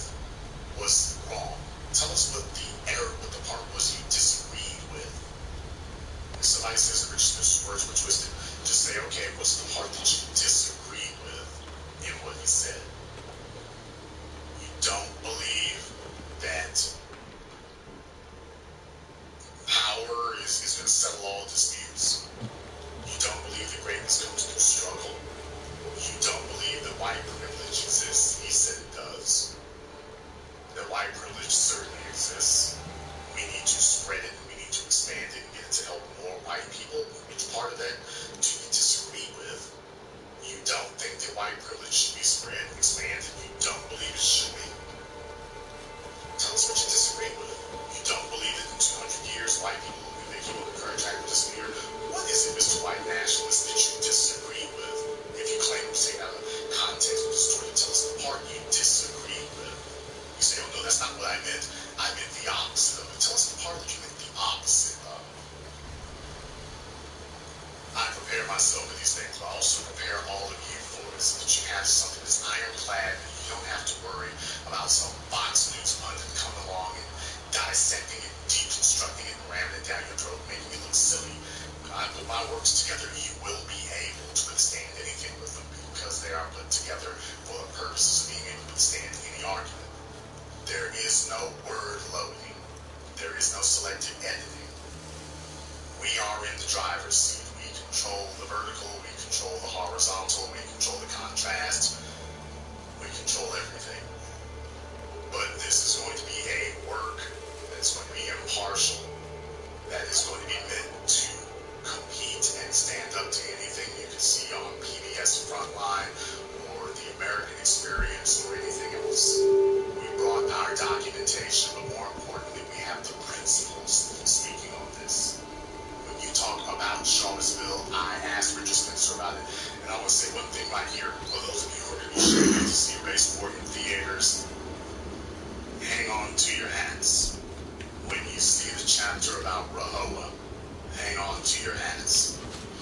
was wrong. Tell us what the error, what the part was you disagreed with. If somebody says Richard's words were twisted, just say, okay, what's the part that you disagreed with in what he said? You don't believe that power is going to settle all disputes. You don't believe that greatness comes through struggle. You don't believe that white privilege exists. He said it does. That white privilege certainly exists. We need to spread it, and we need to expand it and get it to help more white people. Which part of that do you disagree with? You don't think that white privilege should be spread and expanded. You don't believe it should be. Tell us what you disagree with. You don't believe that in 200 years white people will make you encourage activism here. What is it, Mr. White Nationalist, that you disagree with? If you claim to take out of context of the story, tell us the part you disagree with. You say, oh no, that's not what I meant. I meant the opposite of it. Tell us the part that you meant the opposite of. I prepare myself for these things, but I also prepare all of you for it so that you have something that's ironclad and you don't have to worry about some Fox News pundit coming along and dissecting it, deconstructing it, and ramming it down your throat, making it look silly. When I put my works together, you will be able to withstand anything with them because they are put together for the purposes of being able to withstand any argument. There is no word loading. There is no selective editing. We are in the driver's seat. We control the vertical, we control the horizontal, we control the contrast, we control everything. But this is going to be a work that's going to be impartial, that is going to be meant to compete and stand up to anything you can see on PBS Frontline or The American Experience or anything else. We brought our documentation, but more importantly, we have the principles speaking on this. When you talk about Charlottesville, I asked Richard Spencer about it, and I want to say one thing right here. For those of you who are going to be showing up to see Race War in theaters, hang on to your hats. When you see the chapter about Rahowa, hang on to your hats.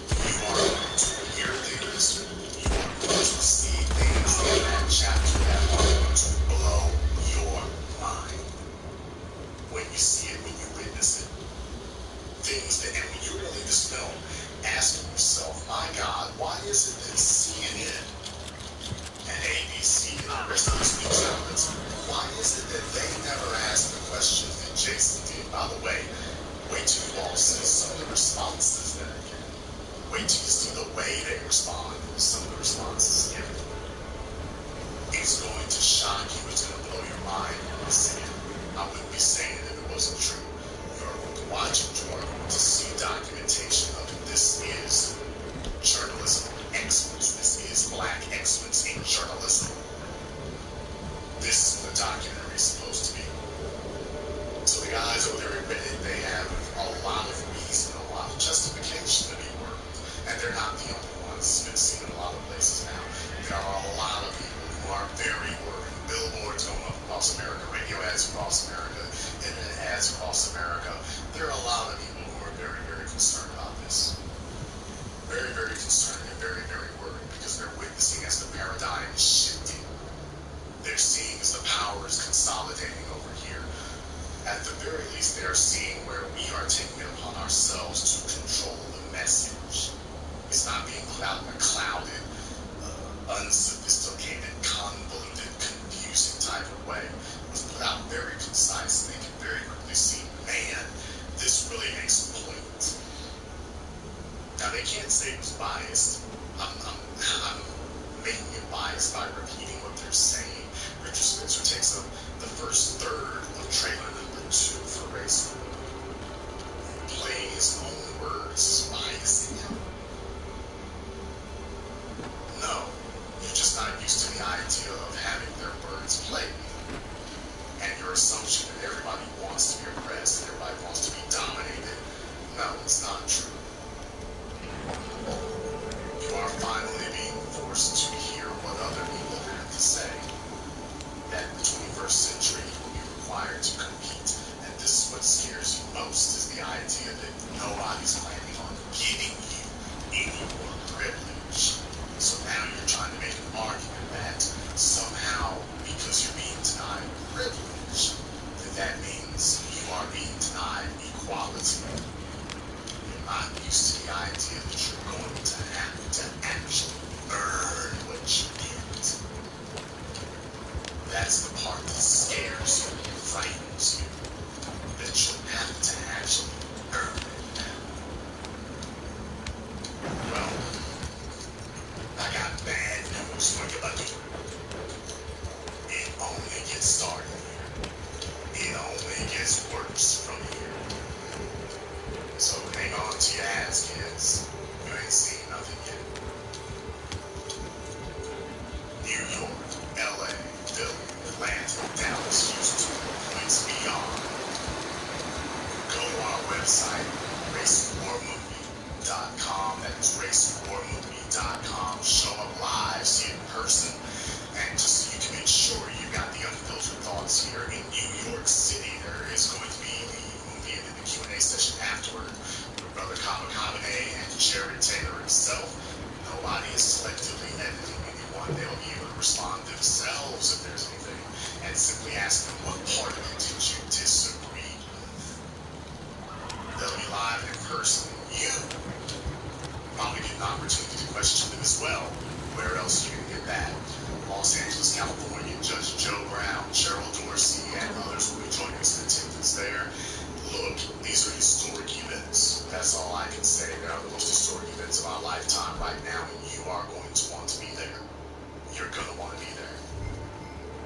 You are going to hear things, you are going to see things in that chapter that are going to blow your mind. When you see it, when you witness it. Things that, and when you really this film, asking yourself, my God, why is it that CNN and ABC and the rest of these news outlets, why is it that they never ask the questions that Jason did? By the way, wait till you all see some of the responses that are given. Wait till you see the way they respond to some of the responses given. It's going to shock you. It's going to blow your mind when you see it. I wouldn't be saying it if it wasn't true. You are going to watch it. You are going to see documentation of it. This is journalism excellence. just by repeating what they're saying. Richard Spencer takes up the first third of trailer number 2 for Race War, playing his own words, biasing him. No, you're just not used to the idea of having their words played. And your assumption that everybody wants to be oppressed and everybody wants to be dominated. No, it's not true. You are finally being forced to hear what other people have to say. That in the 21st century you will be required to compete. And this is what scares you most, is the idea that nobody's planning on giving you any more privilege. So now you're trying to make an argument that somehow, because you're being denied privilege, that means you are being denied equality. You're not used to the idea that you're going to have to actually earn what you get. That's the part that scares you, frightens you, that you'll have to actually earn it now. Well, I got bad news for you, buddy. It only gets started here. It only gets worse from here. So hang on to your hats, kids. You ain't seen nothing yet. New York, LA, Philly, Atlanta, Dallas, Houston, points beyond. Go to our website, racewarmovie.com. That is racewarmovie.com. Show up live, see it in person, and just so you can make sure you got the unfiltered thoughts here in New York City. There is going to be the movie and the Q&A session afterward with Brother Kabakabane and Jared Taylor himself. Nobody is selectively editing anyone. They'll be able to respond themselves if there's anything, and simply ask them, what part of it did you disagree with? They'll be live in person. You probably get an opportunity to question them as well. Where else you can get that? Los Angeles, California, Judge Joe Brown, Cheryl Dorsey, and others will be joining us in attendance there. Look, these are historic events. That's all I can say. They are the most historic events of our lifetime right now, and you are going to want to be there. You're going to want to be there.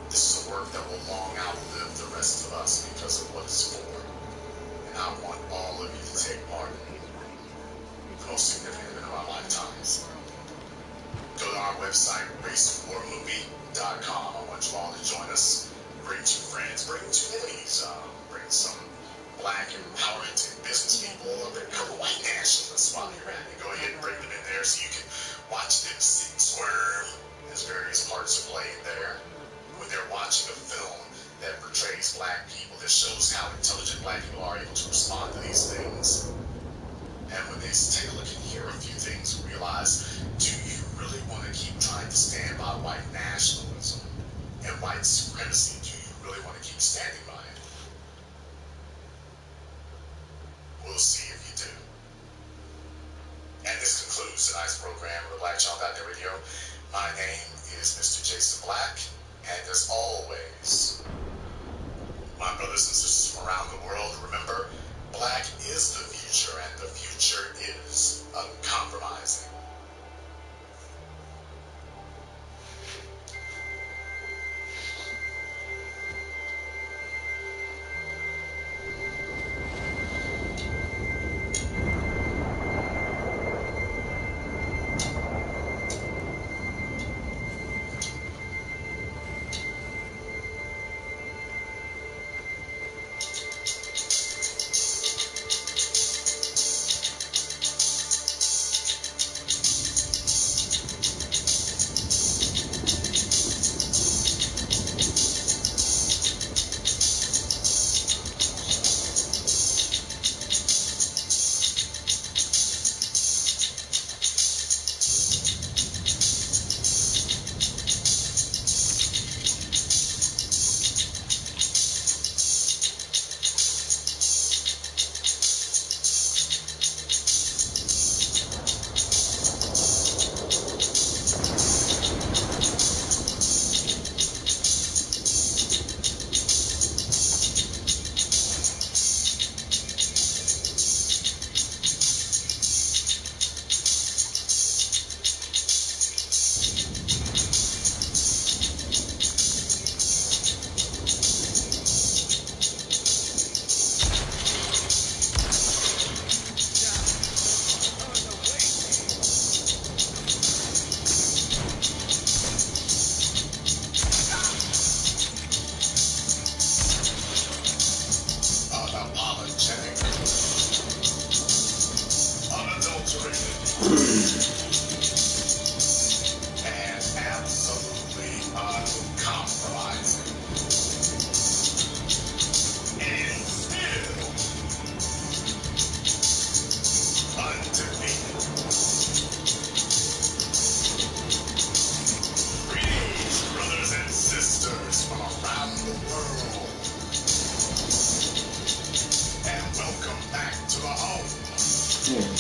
This is a work that will long outlive the rest of us because of what it's for. And I want all of you to take part in it. The most significant event of our lifetimes. Go to our website, racewarmovie.com. I want you all to join us. Bring 2 friends, bring 2 enemies, bring some black empowerment and business people, bring a couple white nationalists while you're at it. Go ahead and bring them in there so you can watch them sit and squirm as various parts are played there. When they're watching a film that portrays black people, that shows how intelligent black people are able to respond to these things. And when they take a look and hear a few things, realize, do you really want to keep trying to stand by white nationalism and white supremacy? Do you really want to keep standing by it? We'll see if you do. And this concludes tonight's program of the Black Child Out There Radio. My name is Mr. Jason Black, and as always, my brothers and sisters from around the world, remember, black is the future, and the future is uncompromising.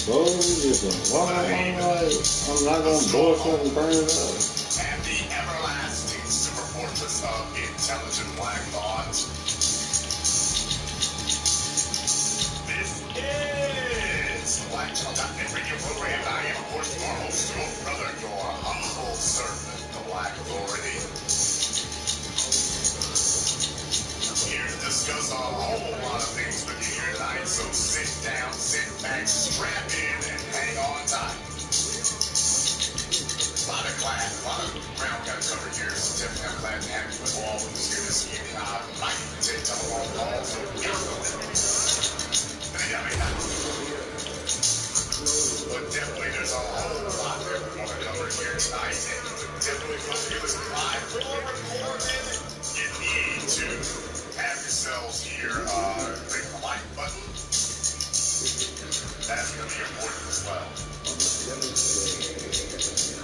bro. Just walk along like I'm not gonna blow something and burn it up. And the everlasting super fortress of intelligent black thought. This is the Black Channel.net radio program. I am, of course, your host, your brother, your humble servant, the Black Authority. Here to discuss a whole lot of things with you here tonight, so sit down, sit back, strap in, and hang on tight. A lot of ground got covered here, so definitely I'm glad to have you with all of us here this evening. I might even take telephone calls, so get but definitely there's a whole lot that we want to cover here tonight, and definitely for those of you listening live or recorded, you need to have yourselves here click the like button. That's going to be important as well.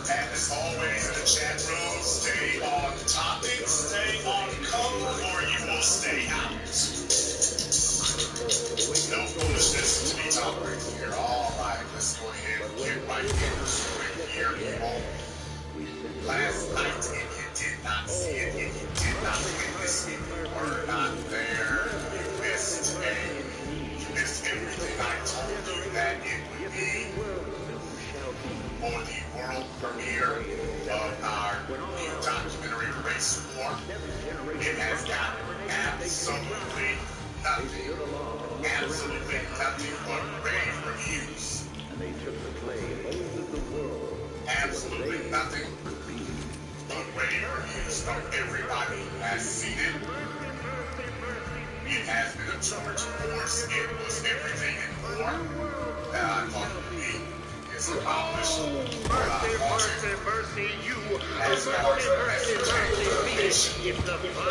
And as always in the chat room, stay on topic, stay on code, or you will stay out. No foolishness to be tolerated here. All right, let's go ahead and get right into it here, people. Last night, if you did not see it, if you did not witness it, if you were not there, you missed everything I told you that it would be for the world premiere of our new documentary, Race War. It has got absolutely nothing but rave reviews. Absolutely nothing but rave reviews from everybody who has seen it. It has been a charge force. It was everything and more that I thought it would be. It's accomplished what I wanted. As far as the message and the people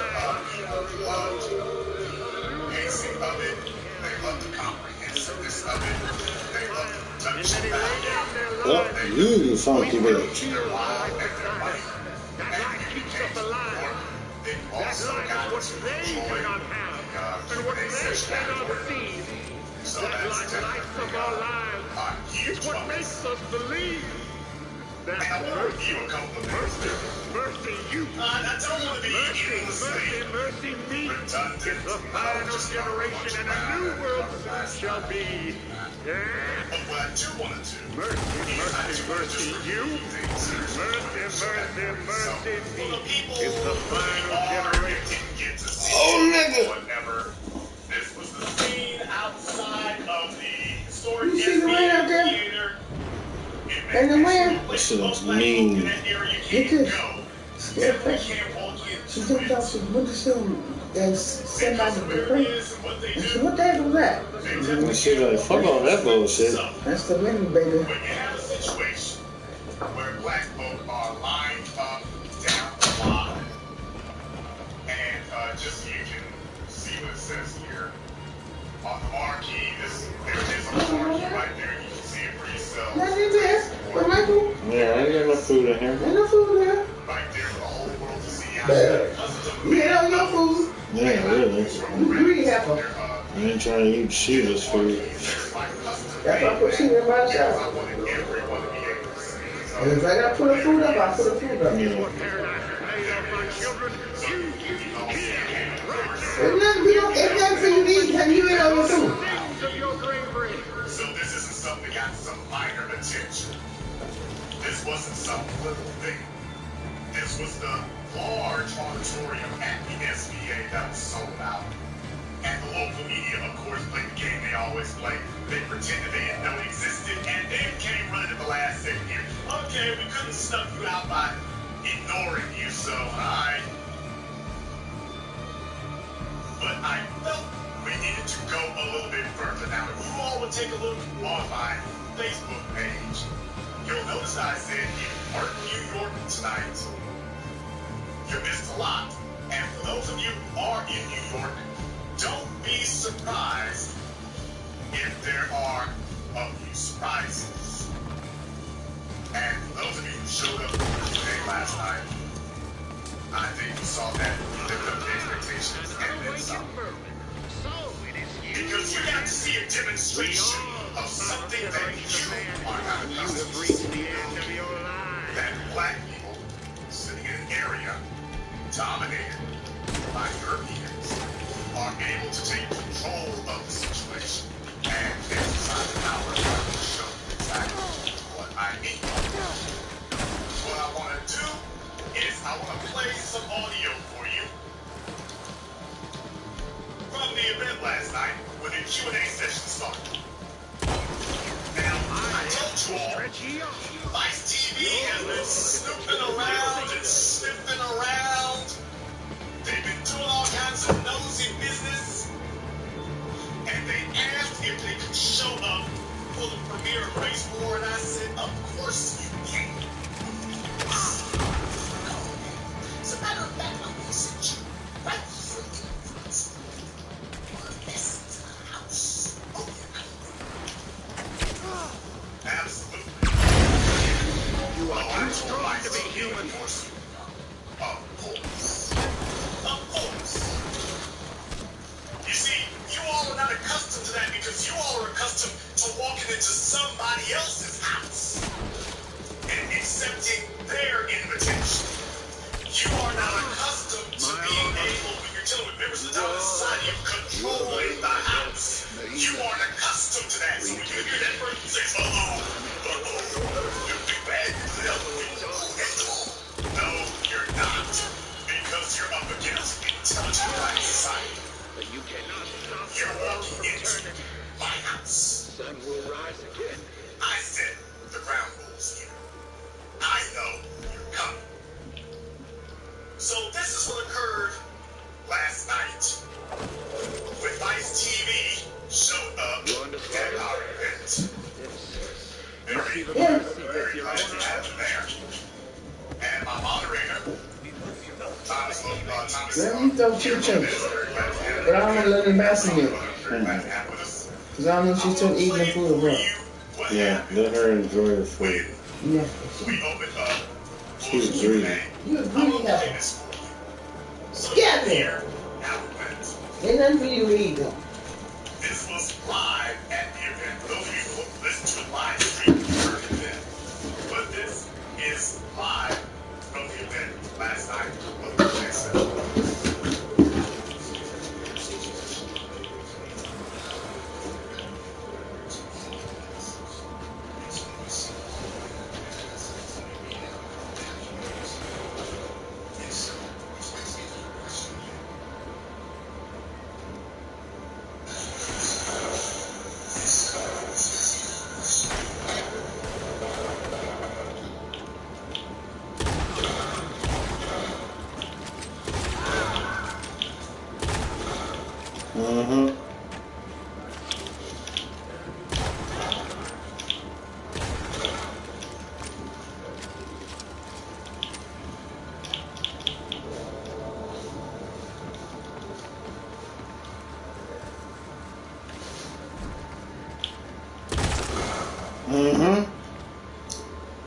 loved the pacing of it. They love the comprehensiveness of it. They love the production value. Oh, you funky bitch. Their wild and their money. And it became important. They've also got to enjoy the Q&A session afterward. So that's definitely a huge bonus. And I want to review a couple of things. I don't want to be endlessly redundant. Just generation and a new world shall be. But what I do want to do is I do want to just review things. Mercy me. For the people who didn't get to see whatever, this was the scene outside of the historic theater. And the man, This shit looks mean. he could scare fresh. She jumped off the windowsill and sent out the pray. And so what the heck was that? And she like, fuck all that bullshit. That's the menu, baby. When you have a situation where black folk are lined up down the line, and just so you can see what it says here, on the marquee, there is a marquee right there, you can see it for yourself. That's it, yes. But Michael, Yeah, I ain't got no food in here. ain't no food there. Right there for the whole world to see. You ain't on your food. Yeah, really. You really have to. I ain't trying to eat Sheila's food. That's why I put Sheila in my shop. And if I gotta put a food up, I put a food up. Yeah. It's nothing for you to eat because you ain't on your food. So this isn't something that got some minor attention. This wasn't some little thing. This was the large auditorium at the SVA that was sold out. And the local media, of course, played the game they always play. They pretended they didn't know it existed, and then came running at the last second here. Okay, we couldn't snuff you out by ignoring you, so But I felt we needed to go a little bit further. Now, if you all would take a look on my Facebook page, you'll notice I said if you weren't in New York tonight, you missed a lot. And for those of you who are in New York, don't be surprised if there are a few surprises. And for those of you who showed up today last night, I think you saw that you lived up to expectations and then some. Because you got to see a demonstration of something that you are not accustomed to. That black people sitting in an area dominated by Europeans are able to take control of the situation and exercise power to show exactly what I mean. What I want to do is I want to play some audio for you from the event last night when the Q&A session started. Now, I told you all, Vice TV has been snooping around and sniffing around. They've been doing all kinds of nosy business. And they asked if they could show up for the premiere of PS4, and I said, of course you can. As a matter of fact, I'm going to send you right here in the front. This is a house. Oh, yeah. Absolutely. You are too strong to be human. Of course. Of course. You see, you all are not accustomed to that because you all are accustomed to walking into somebody else's house and accepting their invitation. You are not accustomed to being able, when you're dealing with members of the Dallas Society, of controlling the house. You aren't accustomed to that. So when you hear that person say, you're big bad, no, you're not. Because you're up against intelligent black society. You cannot stop. You're walking into my house. Sun will rise again. I said the ground rules here. I know you're coming. So this is what occurred last night when Vice TV showed up at our event. Very glad to have them there. And my moderator, Thomas, Let me throw chicken. But I don't want to let him mess with me. Because I don't know if she's still eating the food, bro. Yeah, let her enjoy the food. Yeah. We opened up. She was greedy. You a greedy guy. Get there. Ain't nothing for you to eat, though. This was live at the event. For those of you who listen to a live stream of the event, but this is live from the event last night of the Q&A.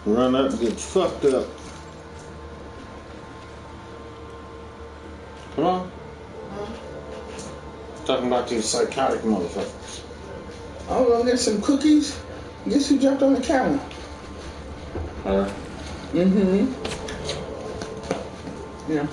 Run up and get fucked up. Come on. Talking about these psychotic motherfuckers. I'm gonna get some cookies. Guess who jumped on the camera? Her. Yeah.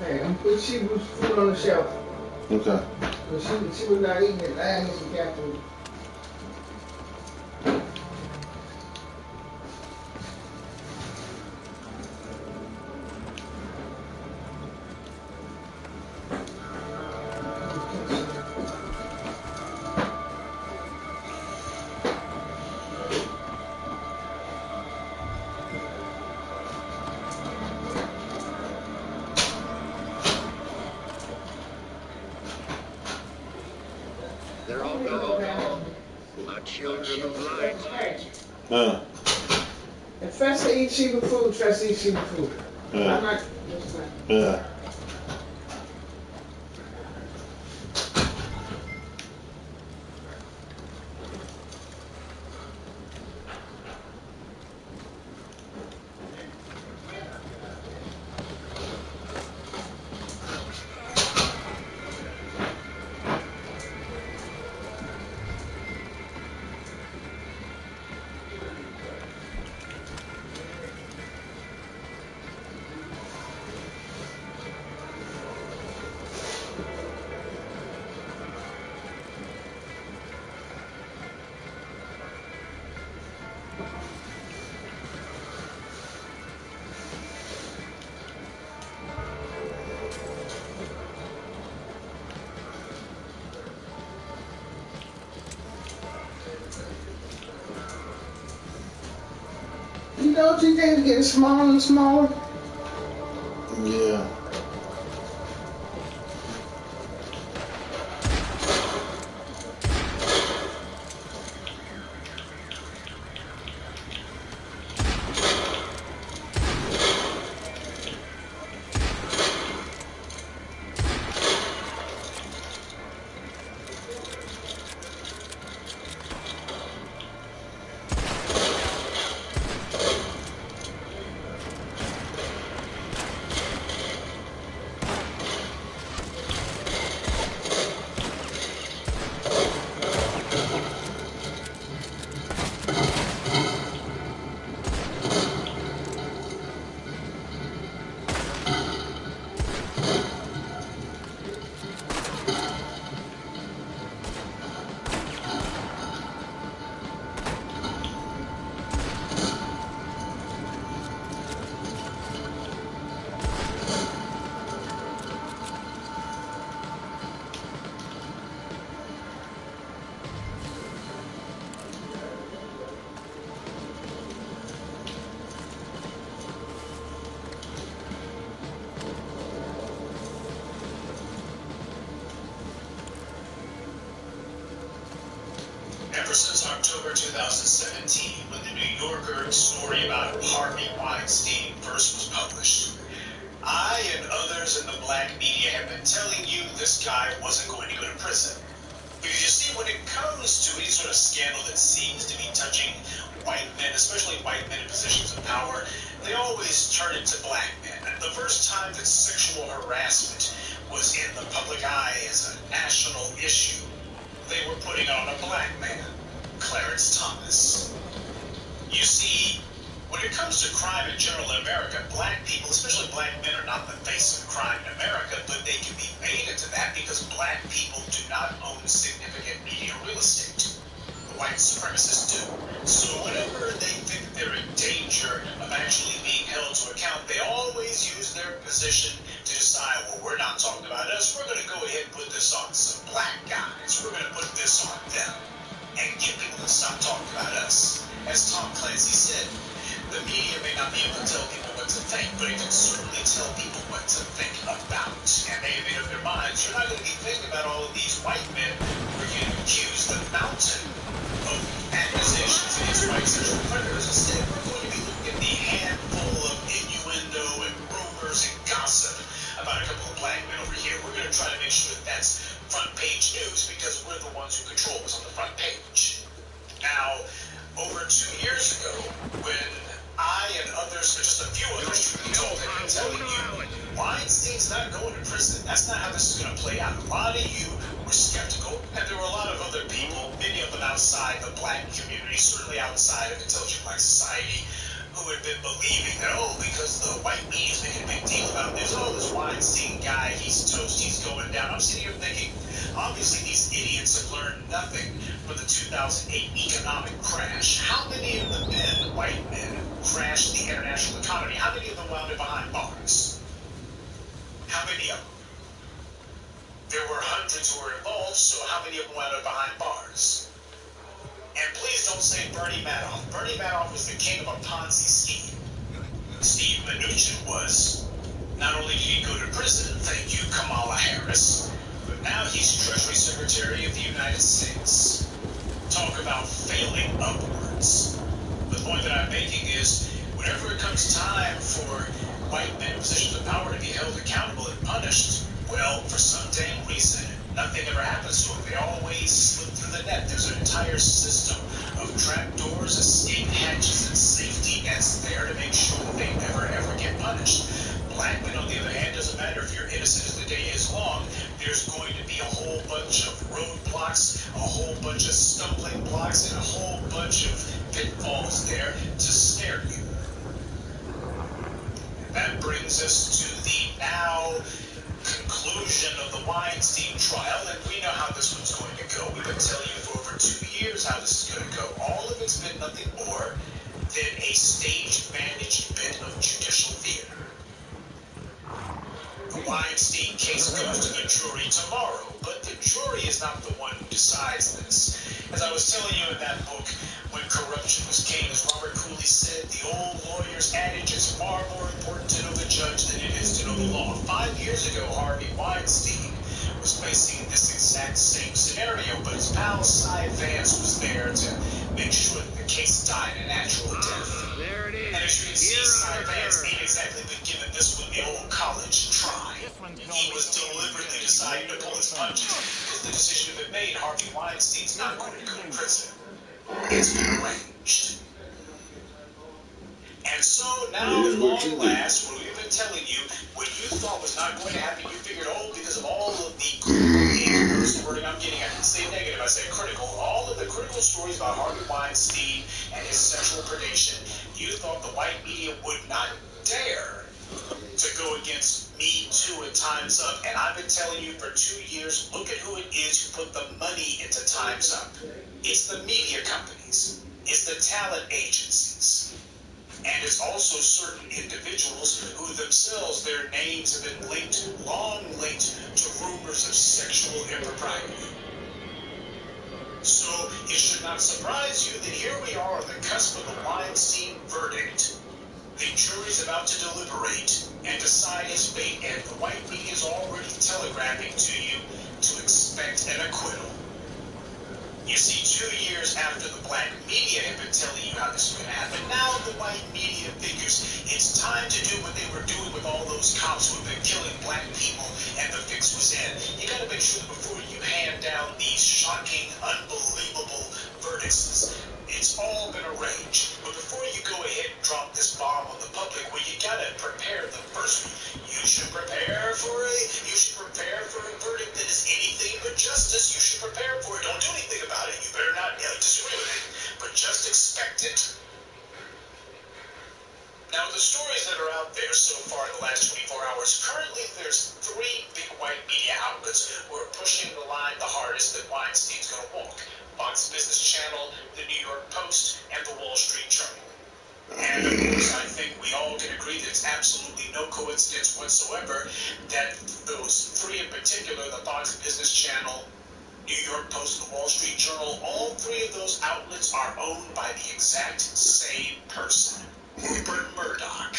I'm put she was food on the shelf. Okay. Because she was not eating it. I had some cat food. They're all gone. My children of light. If Festa eat cheaper food, Festa eat cheaper food. I'm not. You don't you think it's getting smaller and smaller? Yeah. Ever since October 2017, when the New Yorker story about Harvey Weinstein first was published, I and others in the black media have been telling you this guy wasn't going to go to prison. Because you see, when it comes to any sort of scandal that seems to be touching white men, especially white men in positions of power, they always turn it to black men. The first time that sexual harassment was in the public eye as a national issue, they were putting on a black man, Clarence Thomas. You see, when it comes to crime in general in America, black people, especially black men, are not the face of crime in America, but they can be made into that because black people do not own significant media real estate. The white supremacists do. So whenever they think they're in danger of actually being held to account, they always use their position to decide, well, we're not talking about us. We're going to go ahead and put this on some black guys. We're going to put this on them and get people to stop talking about us. As Tom Clancy said, the media may not be able to tell people what to think, but it can certainly tell people what to think about. And they have made up their minds. You're not going to be thinking about all of these white men who are getting accused of mountain of accusations against white sexual predators. Instead, we're going to be looking at the handful of innuendo and rumors and gossip about a couple of black men over here. We're going to try to make sure that that's front page news because we're the ones who control what's on the front page. Now, over 2 years ago, when I and others, or just a few others, truth be told, have been telling you Weinstein's not going to prison. That's not how this is going to play out. A lot of you were skeptical, and there were a lot of other people, many of them outside the black community, certainly outside of intelligent black society, who had been believing that, oh, because the white media is making a big deal about this, oh, this Weinstein guy, he's toast, he's going down. I'm sitting here thinking, obviously these idiots have learned nothing from the 2008 economic crash. How many of the men, white men, crashed the international economy? How many of them wound up behind bars? How many of them? There were hundreds who were involved, so how many of them wound up behind bars? And please don't say Bernie Madoff. Bernie Madoff was the king of a Ponzi scheme. Steve Mnuchin was. Not only did he go to prison, thank you, Kamala Harris, but now he's Treasury Secretary of the United States. Talk about failing upwards. point that I'm making is, whenever it comes time for white men in positions of power to be held accountable and punished, well, for some dang reason, nothing ever happens to them. They always slip through the net. There's an entire system of trapdoors, escape hatches, and safety nets there to make sure that they never, ever get punished. Black men, on the other hand, doesn't matter if you're innocent as the day is long, there's going to be a whole bunch of roadblocks, a whole bunch of stumbling blocks, and a whole bunch of pitfalls there to snare you. And that brings us to the now conclusion of the Weinstein trial, and we know how this one's going to go. We've been telling you for over 2 years how this is going to go. All of it's been nothing more than a staged, managed bit of judicial theater. The Weinstein case goes to the jury tomorrow, but the jury is not the one who decides this. As I was telling you in that book, When Corruption Was King, as Robert Cooley said, the old lawyer's adage is far more important to know the judge than it is to know the law. 5 years ago, Harvey Weinstein was facing this exact same scenario, but his pal Cy Vance was there to make sure that the case died a natural death. There it is. And as you can see, Cy Vance ain't exactly been given this one the old college try. He was deliberately deciding to pull his punches because the decision had been made. Harvey Weinstein's not going to go to prison. It's been arranged. And so now, at long last, what we've been telling you, what you thought was not going to happen, you figured, oh, because of all of the critical, the wording I'm getting, I didn't say negative, I said critical, all of the critical stories about Harvey Weinstein and his sexual predation, you thought the white media would not dare to go against Me Too and Time's Up. And I've been telling you for 2 years, look at who it is who put the money into Time's Up. It's the media companies. It's the talent agencies. And it's also certain individuals who themselves, their names have been linked, long linked, to rumors of sexual impropriety. So it should not surprise you that here we are on the cusp of the Weinstein verdict. The jury's about to deliberate and decide his fate, and the white media is already telegraphing to you to expect an acquittal. You see, 2 years after the black media had been telling you how this was going to happen, now the white media figures it's time to do what they were doing with all those cops who have been killing black people, and the fix was in. You got to make sure that before you hand down these shocking, unbelievable verdicts, it's all been arranged. But before you go ahead and drop this bomb on the public, well, you got to prepare the first one. You should prepare for a verdict that is anything but justice. You should prepare for it. Don't do anything about it. You better not disagree with it, but just expect it. Now, the stories that are out there so far in the last 24 hours, currently there's 3 big white media outlets who are pushing the line the hardest that Weinstein's going to walk. Fox Business Channel, the New York Post, and the Wall Street Journal. And of course, I think we all can agree that it's absolutely no coincidence whatsoever that those 3 in particular, the Fox Business Channel, New York Post, and the Wall Street Journal, all 3 of those outlets are owned by the exact same person, Rupert Murdoch.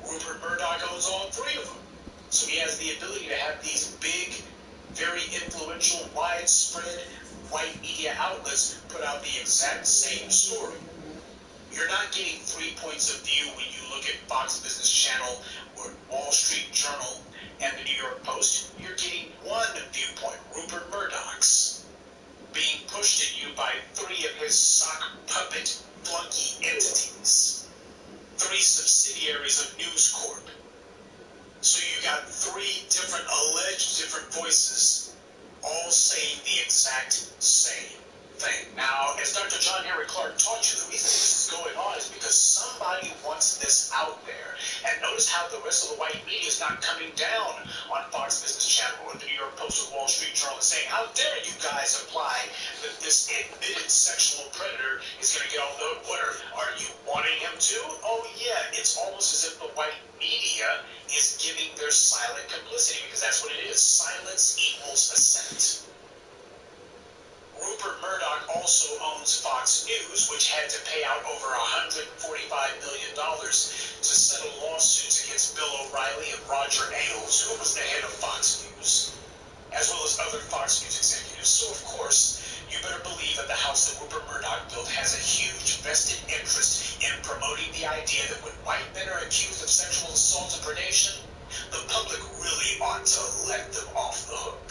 Rupert Murdoch owns all 3 of them. So he has the ability to have these big, very influential, widespread white media outlets put out the exact same story. You're not getting 3 points of view when you look at Fox Business Channel or Wall Street Journal and the New York Post. You're getting one viewpoint, Rupert Murdoch's, being pushed at you by 3 of his sock puppet flunky entities, 3 subsidiaries of News Corp. So you got 3 different alleged different voices, all saying the exact same thing. Now, as Dr. John Henry Clark taught you, the reason this is going on is because somebody wants this out there. And notice how the rest of the white media is not coming down on Fox Business Channel or the New York Post or Wall Street Journal and saying, how dare you guys imply that this admitted sexual predator is going to get all the water? Are you wanting him to? Oh, yeah. It's almost as if the white media is giving their silent complicity, because that's what it is. Silence equals assent. Rupert Murdoch also owns Fox News, which had to pay out over $145 million to settle lawsuits against Bill O'Reilly and Roger Ailes, who was the head of Fox News, as well as other Fox News executives. So, of course, you You better believe that the house that Rupert Murdoch built has a huge vested interest in promoting the idea that when white men are accused of sexual assault and predation, the public really ought to let them off the hook.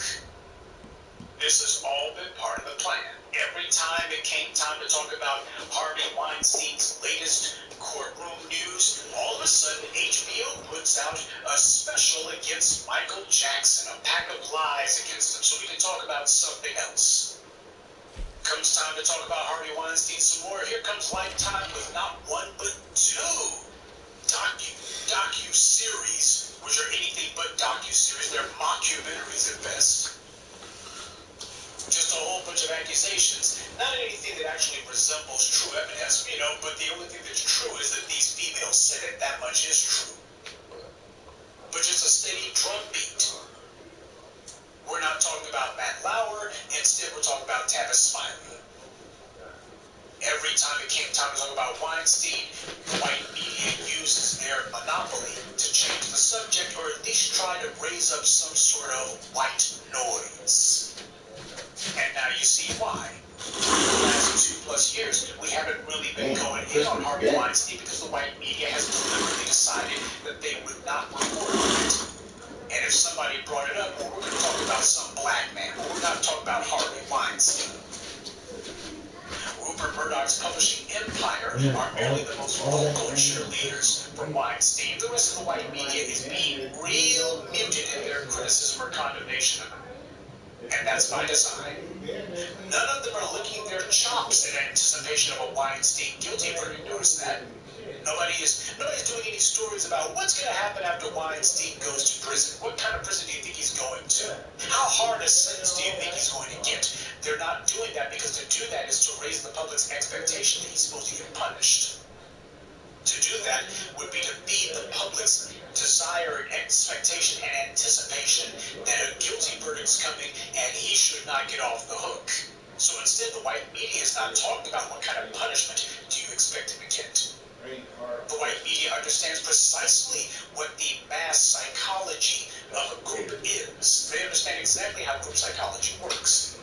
This has all been part of the plan. Every time it came time to talk about Harvey Weinstein's latest courtroom news, all of a sudden HBO puts out a special against Michael Jackson, a pack of lies against him, so we can talk about something else. Comes time to talk about Harvey Weinstein some more. Here comes Lifetime with not one but two docu-series, which are anything but docu-series. They're mockumentaries at best. Just a whole bunch of accusations. Not anything that actually resembles true evidence, but the only thing that's true is that these females said it. That much is true. But just a steady drum beat. We're not talking about Matt Lauer. Instead, we're talking about Tavis Smiley. Every time it came time to talk about Weinstein, the white media uses their monopoly to change the subject, or at least try to raise up some sort of white noise. And now you see why. For the last 2+ years, we haven't really been going in on Harvey Weinstein because the white media has deliberately decided that they would not report on it. And if somebody brought it up, well, we're going to talk about some black man. Well, we're not talking about Harvey Weinstein. Rupert Murdoch's publishing empire are merely the most vocal cheerleaders for Weinstein. The rest of the white media is being real muted in their criticism or condemnation of him. And that's by design. None of them are licking their chops in anticipation of a Weinstein guilty verdict. Notice that. Nobody's doing any stories about what's going to happen after Weinstein goes to prison. What kind of prison do you think he's going to? How hard a sentence do you think he's going to get? They're not doing that because to do that is to raise the public's expectation that he's supposed to get punished. To do that would be to feed the public's desire and expectation and anticipation that a guilty verdict is coming and he should not get off the hook. So instead, the white media is not talking about what kind of punishment do you expect him to get. The white media understands precisely what the mass psychology of a group is. They understand exactly how group psychology works.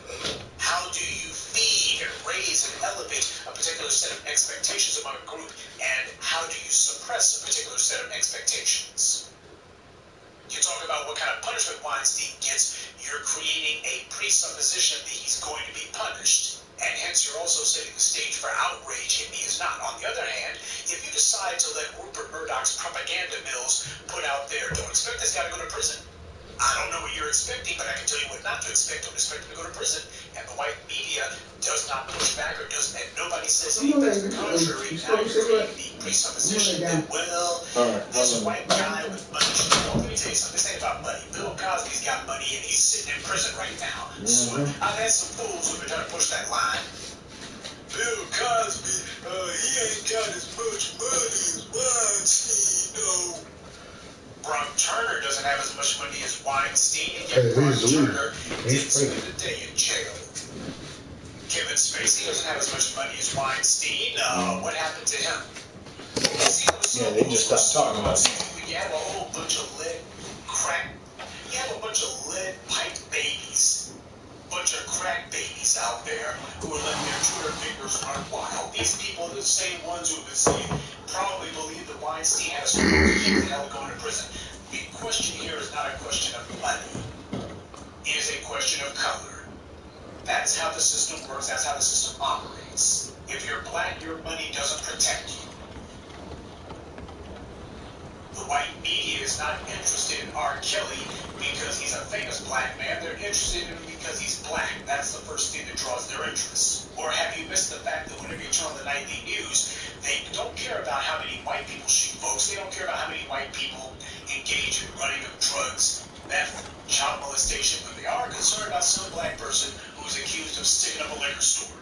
How do you feed and raise and elevate a particular set of expectations among a group, and how do you suppress a particular set of expectations? You talk about what kind of punishment Weinstein gets, you're creating a presupposition that he's going to be punished. And hence you're also setting the stage for outrage if he is not. On the other hand, if you decide to let Rupert Murdoch's propaganda mills put out there, don't expect this guy to go to prison. I don't know what you're expecting, but I can tell you what not to expect. Don't expect him to go to prison. And the white media does not push back or doesn't, and nobody says anything to the contrary. Now you're creating the presupposition that, well, this white guy with money. Well, let me tell you something. This ain't about money. Bill Cosby's got money, and he's sitting in prison right now. So I've had some fools who've been trying to push that line. Bill Cosby, he ain't got as much money as Weinstein, no. Brock Turner doesn't have as much money as Weinstein, and yet Brock Turner did spend a day in jail. Kevin Spacey doesn't have as much money as Weinstein. What happened to him? They just stopped talking about it. You have a whole bunch of lead pipe babies. Bunch of crack babies out there who are letting their Twitter fingers run wild. These people are the same ones who have been saying, probably believe that Weinstein had a story to keep the hell going to prison. The question here is not a question of money. It is a question of color. That's how the system works. That's how the system operates. If you're black, your money doesn't protect you. The white media is not interested in R. Kelly because he's a famous black man. They're interested in him because he's black. That's the first thing that draws their interest. Or have you missed the fact that whenever you turn on the nightly news, they don't care about how many white people shoot folks. They don't care about how many white people engage in running of drugs, meth, child molestation, but they are concerned about some black person who's accused of sticking up a liquor store.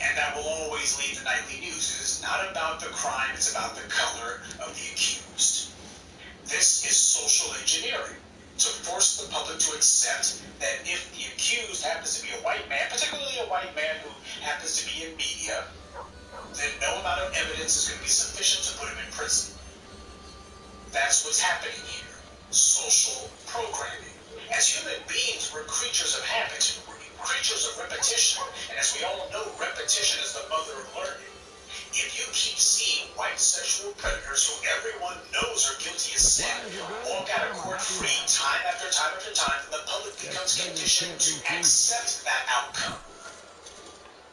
And that will always lead the nightly news. It is not about the crime, it's about the color of the accused. This is social engineering, to force the public to accept that if the accused happens to be a white man, particularly a white man who happens to be in media, then no amount of evidence is going to be sufficient to put him in prison. That's what's happening here. Social programming. As human beings, we're creatures of habit. creatures of repetition, and as we all know, repetition is the mother of learning. If you keep seeing white sexual predators who everyone knows are guilty of sin walk out of court free time after time after time, then the public becomes conditioned to accept that outcome.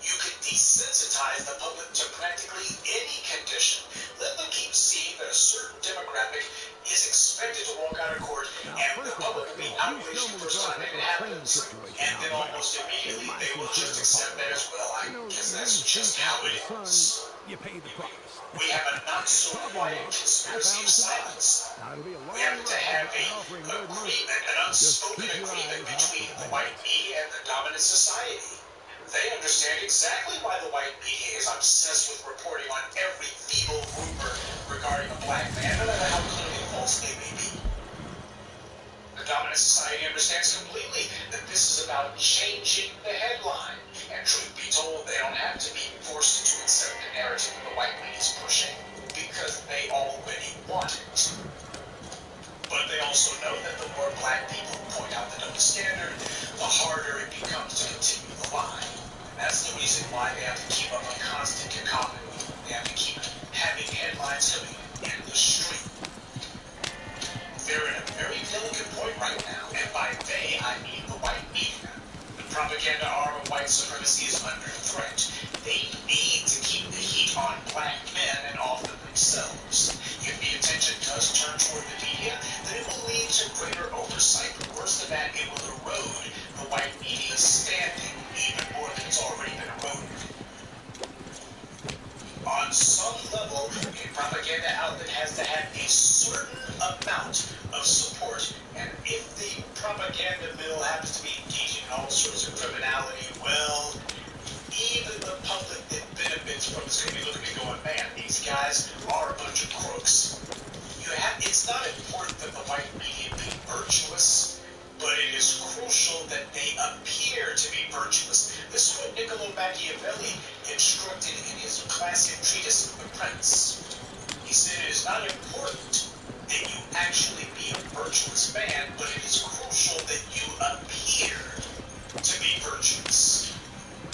You can desensitize the public to practically any condition. Let them keep seeing that a certain demographic is expected to walk out of court, and the public will be outraged the first time it happens. And then almost immediately they will just accept that as well. I guess that's just how it is. You pay the price. We have a not-so-quiet conspiracy of silence. We happen to have an agreement, an unspoken agreement between the white media and the dominant society. They understand exactly why the white media is obsessed with reporting on every feeble rumor regarding a black man, no matter how clearly false they may be. The dominant society understands completely that this is about changing the headline. And truth be told, they don't have to be forced to accept the narrative the white media is pushing, because they already want it. But they also know that the more black people point out the double standard, the harder it becomes to continue the lie. And that's the reason why they have to keep up a constant cacophony. They have to keep having headlines coming in the stream. They're in a very delicate point right now, and by they, I mean the white media. The propaganda arm of white supremacy is under threat. They need to keep the heat on black men and off of themselves. If the attention does turn toward the media, then it will lead to greater oversight. But worse than that, it will erode the white media's standing even more than it's already been eroded. On some level, a propaganda outlet has to have a certain amount of support, and if the propaganda mill happens to be engaging in all sorts of criminality, well, even the public that benefits from this going to be looking at going, man, these guys are a bunch of crooks. It's not important that the white media be virtuous, but it is crucial that they appear to be virtuous. This is what Niccolo Machiavelli instructed in his classic treatise, The Prince. He said it is not important that you actually be a virtuous man, but it is crucial that you appear to be virtuous.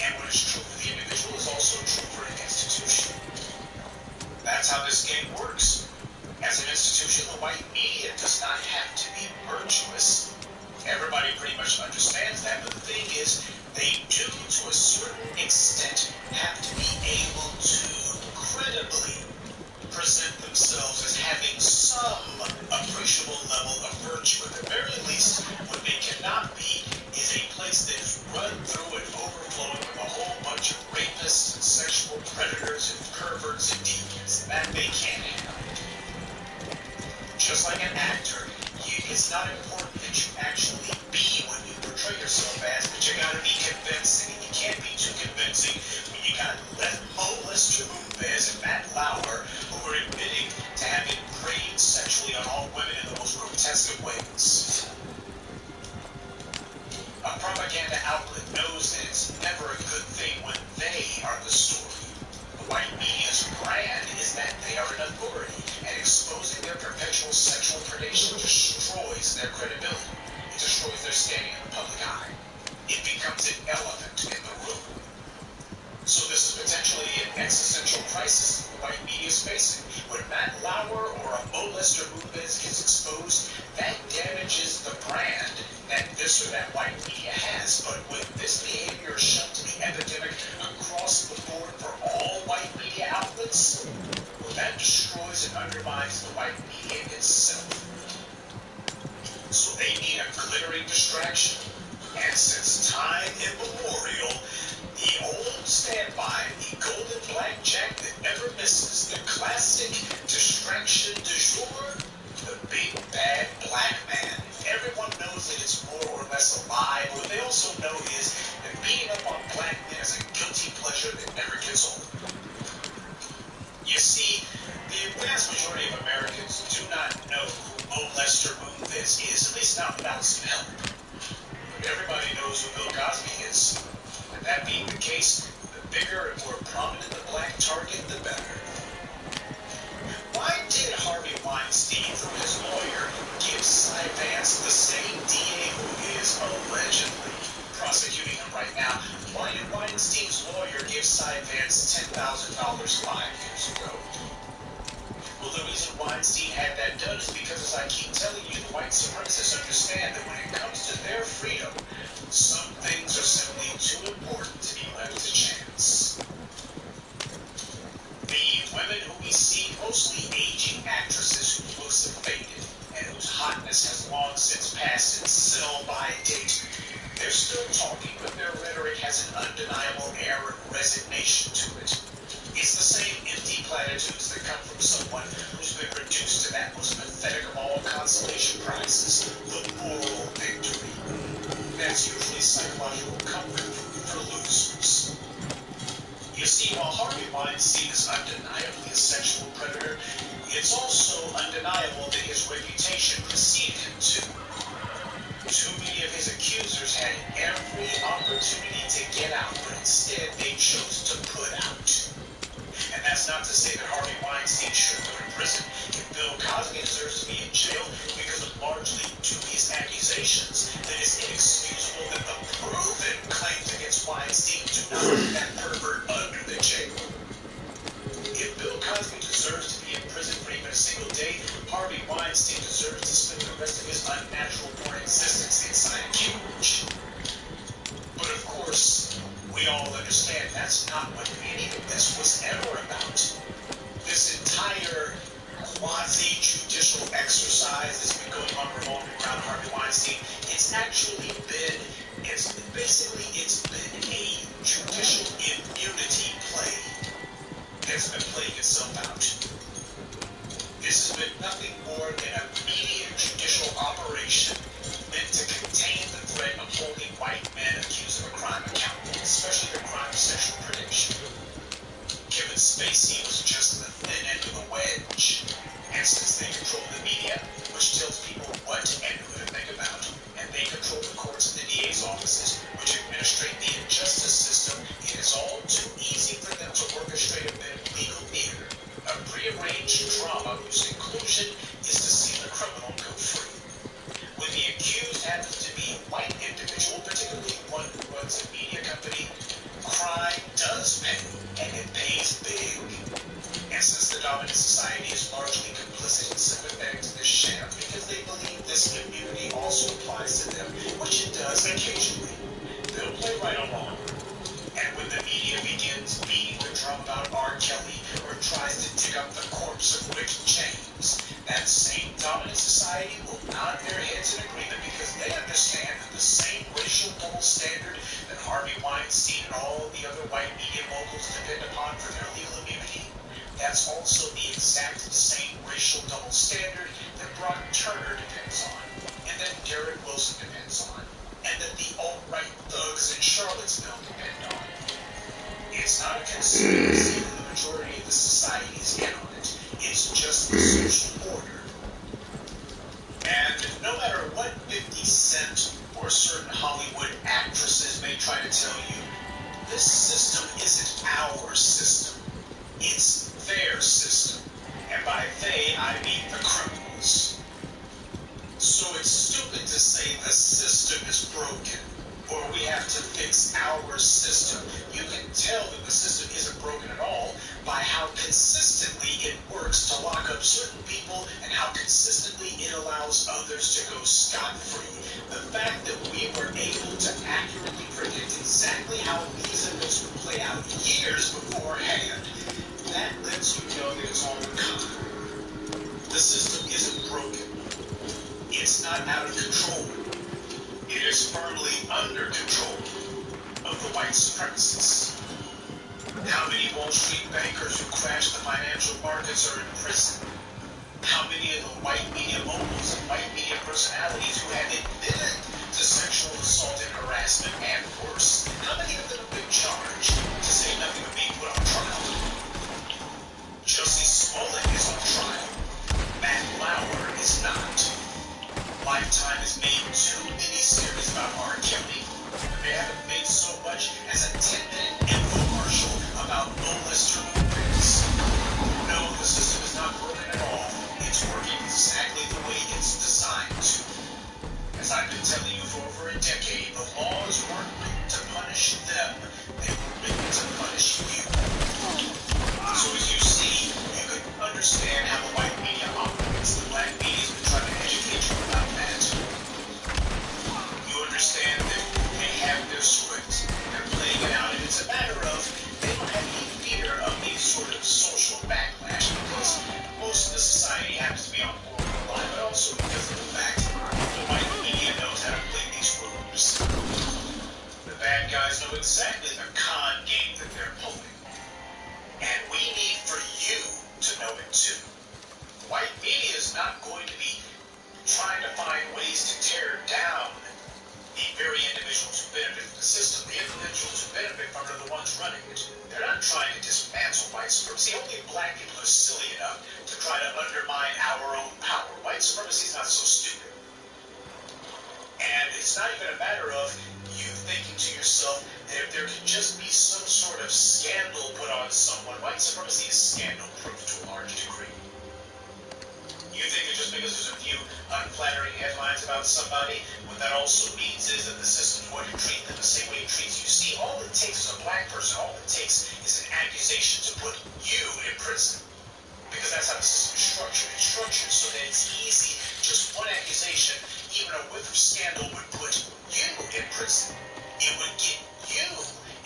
And what is true for the individual is also true for an institution. That's how this game works. As an institution, the white media does not have to be virtuous. Everybody pretty much understands that, but the thing is, they do, to a certain extent, have to be able to credibly present themselves as having some appreciable level of virtue. At the very least, what they cannot be is a place that is run through and overflowing with a whole bunch of rapists and sexual predators and perverts and deviants. That they can't have. Just like an actor, it's not important that you actually be what you portray yourself as, but you gotta be convincing. You can't be too convincing when you got Lester Moonves and Matt Lauer who are admitting to having preyed sexually on all women in the most grotesque of ways. A propaganda outlet knows that it's never a good thing when they are the story. The white media's brand is that they are an authority, and exposing their perpetual sexual predation destroys their credibility. It destroys their standing in the public eye. It becomes an elephant in the room. So this is potentially an existential crisis the white media is facing. When Matt Lauer or a Lester Moonves gets exposed, that damages the brand that this or that white media has. But when this behavior is shown to be epidemic across the board for all white media outlets, well, that destroys and undermines the white media itself. So they need a glittering distraction. And since time immemorial, the old standby, the golden blackjack that never misses, the classic distraction du jour, the big bad black man. Everyone knows that it's more or less a lie, but what they also know is that beating up on black men is a guilty pleasure that never gets old. You see, the vast majority of Americans do not know who Lester Moonves is, at least not without some help. But everybody knows who Bill Cosby is. And that being the case, the bigger and more prominent the black target, the better. Why did Harvey Weinstein, through his lawyer, give Cy Vance the same DA who is allegedly prosecuting him right $10,000 5 years ago. Well, the reason Weinstein had that done is because, as I keep telling you, the white supremacists understand that when it comes to their freedom, some things are simply too important to be left to chance. The women who we see, mostly aging actresses whose looks have faded and whose hotness has long since passed its sell-by date, they're still talking, but their rhetoric has an undeniable air of resignation to it. It's the same empty platitudes that come from someone who's been reduced to that most pathetic of all consolation prizes, the moral victory. That's usually psychological comfort for losers. You see, while Harvey Weinstein is undeniably a sexual predator, it's also undeniable that his reputation preceded him too. Too many of his accusers had every opportunity to get out, but instead they chose to put out. And that's not to say that Harvey Weinstein should go to prison. If Bill Cosby deserves to be in jail because of largely dubious accusations, then it's inexcusable that the proven claims against Weinstein do not put that pervert under the jail. If Bill Cosby deserves to be in prison for even a single day, Harvey Weinstein deserves to spend the rest of his unnatural born existence inside a cage. But of course, we all understand that's not what any of this was ever about. This entire quasi-judicial exercise that's been going on revolving around Harvey Weinstein, it's been a judicial immunity play that's been playing itself out. This has been nothing more than a media judicial operation meant to contain the threat of holding white men accused of a crime accountable, especially the crime of sexual predation. Kevin Spacey was just the thin end of the wedge, and since they control the media, which tells people what and who to think about, and they control the courts and the DA's offices, which administrate the injustice system, it is all too easy for them to orchestrate a bit of legal theater, a prearranged drama whose conclusion is to see the criminal go free. When the accused happens to be a white individual, particularly one who runs a media company, crime does pay, and it pays big. And since the dominant society is largely complicit and sympathetic to this sham because they believe this immunity also applies to them, which it does occasionally, they'll play right along. And when the media begins beating the drum about R. Kelly or tries to dig up the corpse of Rick James, that same dominant society will nod their heads in agreement because they understand that the same racial double standard that Harvey Weinstein and all the other white media moguls depend upon for their legal immunity, that's also the exact same racial double standard that Brock Turner depends on, and that Derek Wilson depends on, and that the alt-right thugs in Charlottesville depend on. It's not a conspiracy that the majority of the society is in on it. It's just the social order. And no matter what 50 Cent or certain Hollywood actresses may try to tell you, this system isn't our system. It's their system. And by they, I mean the criminals. So it's stupid to say the system is broken, or we have to fix our system. You can tell that the system isn't broken at all by how consistently it works to lock up certain people and how consistently it allows others to go scot-free. The fact that we were able to accurately predict exactly how these events would play out years beforehand, that lets you know that it's all a con. The system isn't broken. It's not out of control. It is firmly under control of the white supremacists. How many Wall Street bankers who crashed the financial markets are in prison? How many of the white media moguls and white media personalities who have admitted to sexual assault and harassment and worse? How many of them have been charged, to say nothing of being put on trial? Jussie Smollett is on trial. Matt Lauer is not. Lifetime has made 2 miniseries about R. Kelly, but they haven't made so much as a 10-minute infomercial about molester movies. No, the system is not broken at all. It's working exactly the way it's designed to. As I've been telling you for over a decade, the laws weren't written to punish them. They were written to punish you. bad guys know exactly the con game that they're pulling. And we need for you to know it too. White media is not going to be trying to find ways to tear down the very individuals who benefit from the system. The individuals who benefit from it are the ones running it. They're not trying to dismantle white supremacy. Only black people are silly enough to try to undermine our own power. White supremacy is not so stupid. And it's not even a matter of you thinking to yourself that if there can just be some sort of scandal put on someone. White supremacy is scandal-proof to a large degree. You think that just because there's a few unflattering headlines about somebody, what that also means is that the system's going to treat them the same way it treats you. See, all it takes is a black person. All it takes is an accusation to put you in prison. Because that's how the system is structured. It's structured so that it's easy. Just one accusation, even a whiff of scandal, would put you in prison. It would get you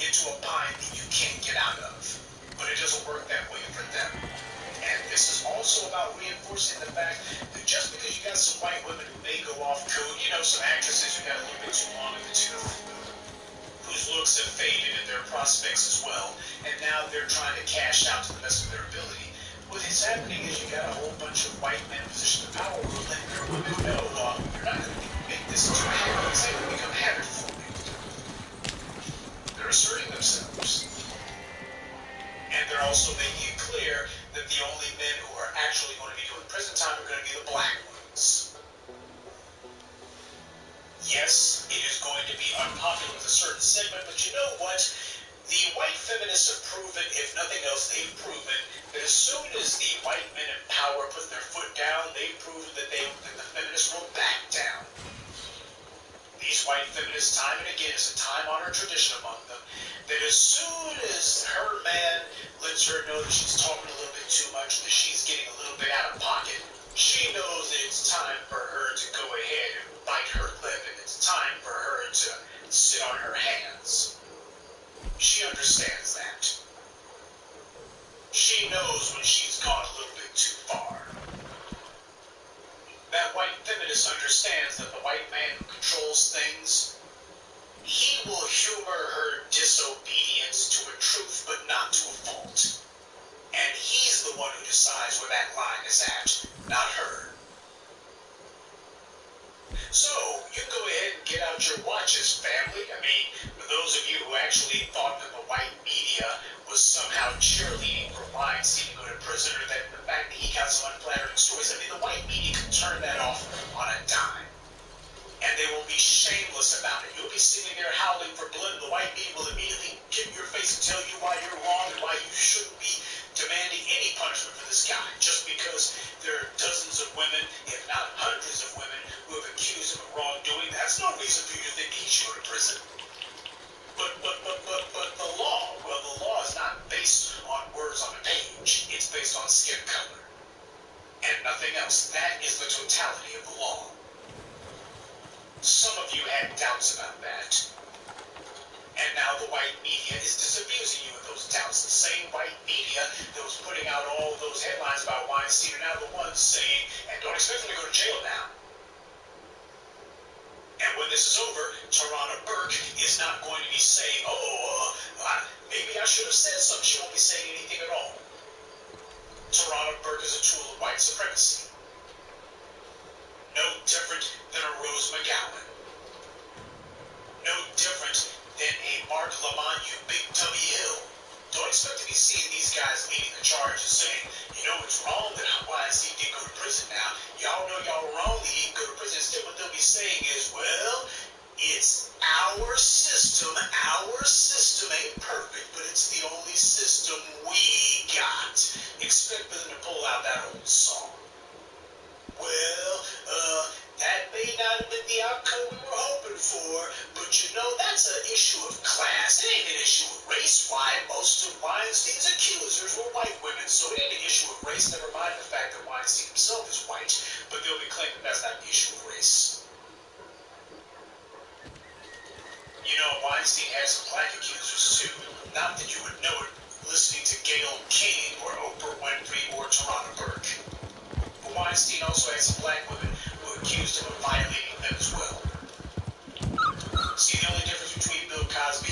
into a bind that you can't get out of. But it doesn't work that way for them. And this is also about reinforcing the fact that just because you got some white women who may go off code, you know, some actresses who got a little bit too long in the tooth, whose looks have faded and their prospects as well, and now they're trying to cash out to the best of their ability. What is happening is you got a whole bunch of white men in position of power who are letting their women know, you're not going to make this into a habit. It's not going to become habit forming. They're asserting themselves. And they're also making it clear that the only men who are actually going to be doing prison time are going to be the black ones. Yes, it is going to be unpopular with a certain segment, but you know what? The white feminists have proven, if nothing else, they've proven that as soon as the white men in power put their foot down, they've proven that the feminists will back down. These white feminists, time and again, is a time-honored tradition among them, that as soon as her man lets her know that she's talking a little bit too much, that she's getting a little bit out of pocket, she knows that it's time for her to go ahead and bite her lip, and it's time for her to sit on her hands. She understands that. She knows when she's gone a little bit too far. That white feminist understands that the white man who controls things, he will humor her disobedience to a truth, but not to a fault. And he's the one who decides where that line is at, not her. So, you go ahead and get out your watches, family. I mean, for those of you who actually thought that the white media was somehow cheerleading for Weinstein to go to prison, or that the fact that he got some unflattering stories, I mean, the white media can turn that off on a dime. And they will be shameless about it. You'll be sitting there howling for blood, and the white media will immediately get in your face and tell you why you're wrong and why you shouldn't be demanding any punishment for this guy, just because there are dozens of women, if not hundreds of women, who have accused him of wrongdoing. That's no reason for you to think he should go to prison. But the law, well, the law is not based on words on a page. It's based on skin color. And nothing else. That is the totality of the law. Some of you had doubts about that. And now the white media is disabusing you of those doubts. The same white media that was putting out all those headlines about Weinstein are now the ones saying, and don't expect him to go to jail now. And when this is over, Tarana Burke is not going to be saying, maybe I should have said something. She won't be saying anything at all. Tarana Burke is a tool of white supremacy. No different than a Rose McGowan. No different than a Mark Lamont, you big dummy Hill. Don't expect to be seeing these guys leading the charge and saying, you know, it's wrong that Weinstein didn't go to prison now. Y'all know y'all wrong that he didn't go to prison. Instead, what they'll be saying is, well, it's our system. Our system ain't perfect, but it's the only system we got. Expect them to pull out that old song. Well, that may not have been the outcome we were hoping for, but you know, that's an issue of class. It ain't an issue of race. Why? Most of Weinstein's accusers were white women, so it ain't an issue of race. Never mind the fact that Weinstein himself is white, but they'll be claiming that's not the issue of race. You know, Weinstein had some black accusers too. Not that you would know it listening to Gayle King or Oprah Winfrey or Tarana Burke. But Weinstein also had some black women who accused him of violating them as well. See, the only difference between Bill Cosby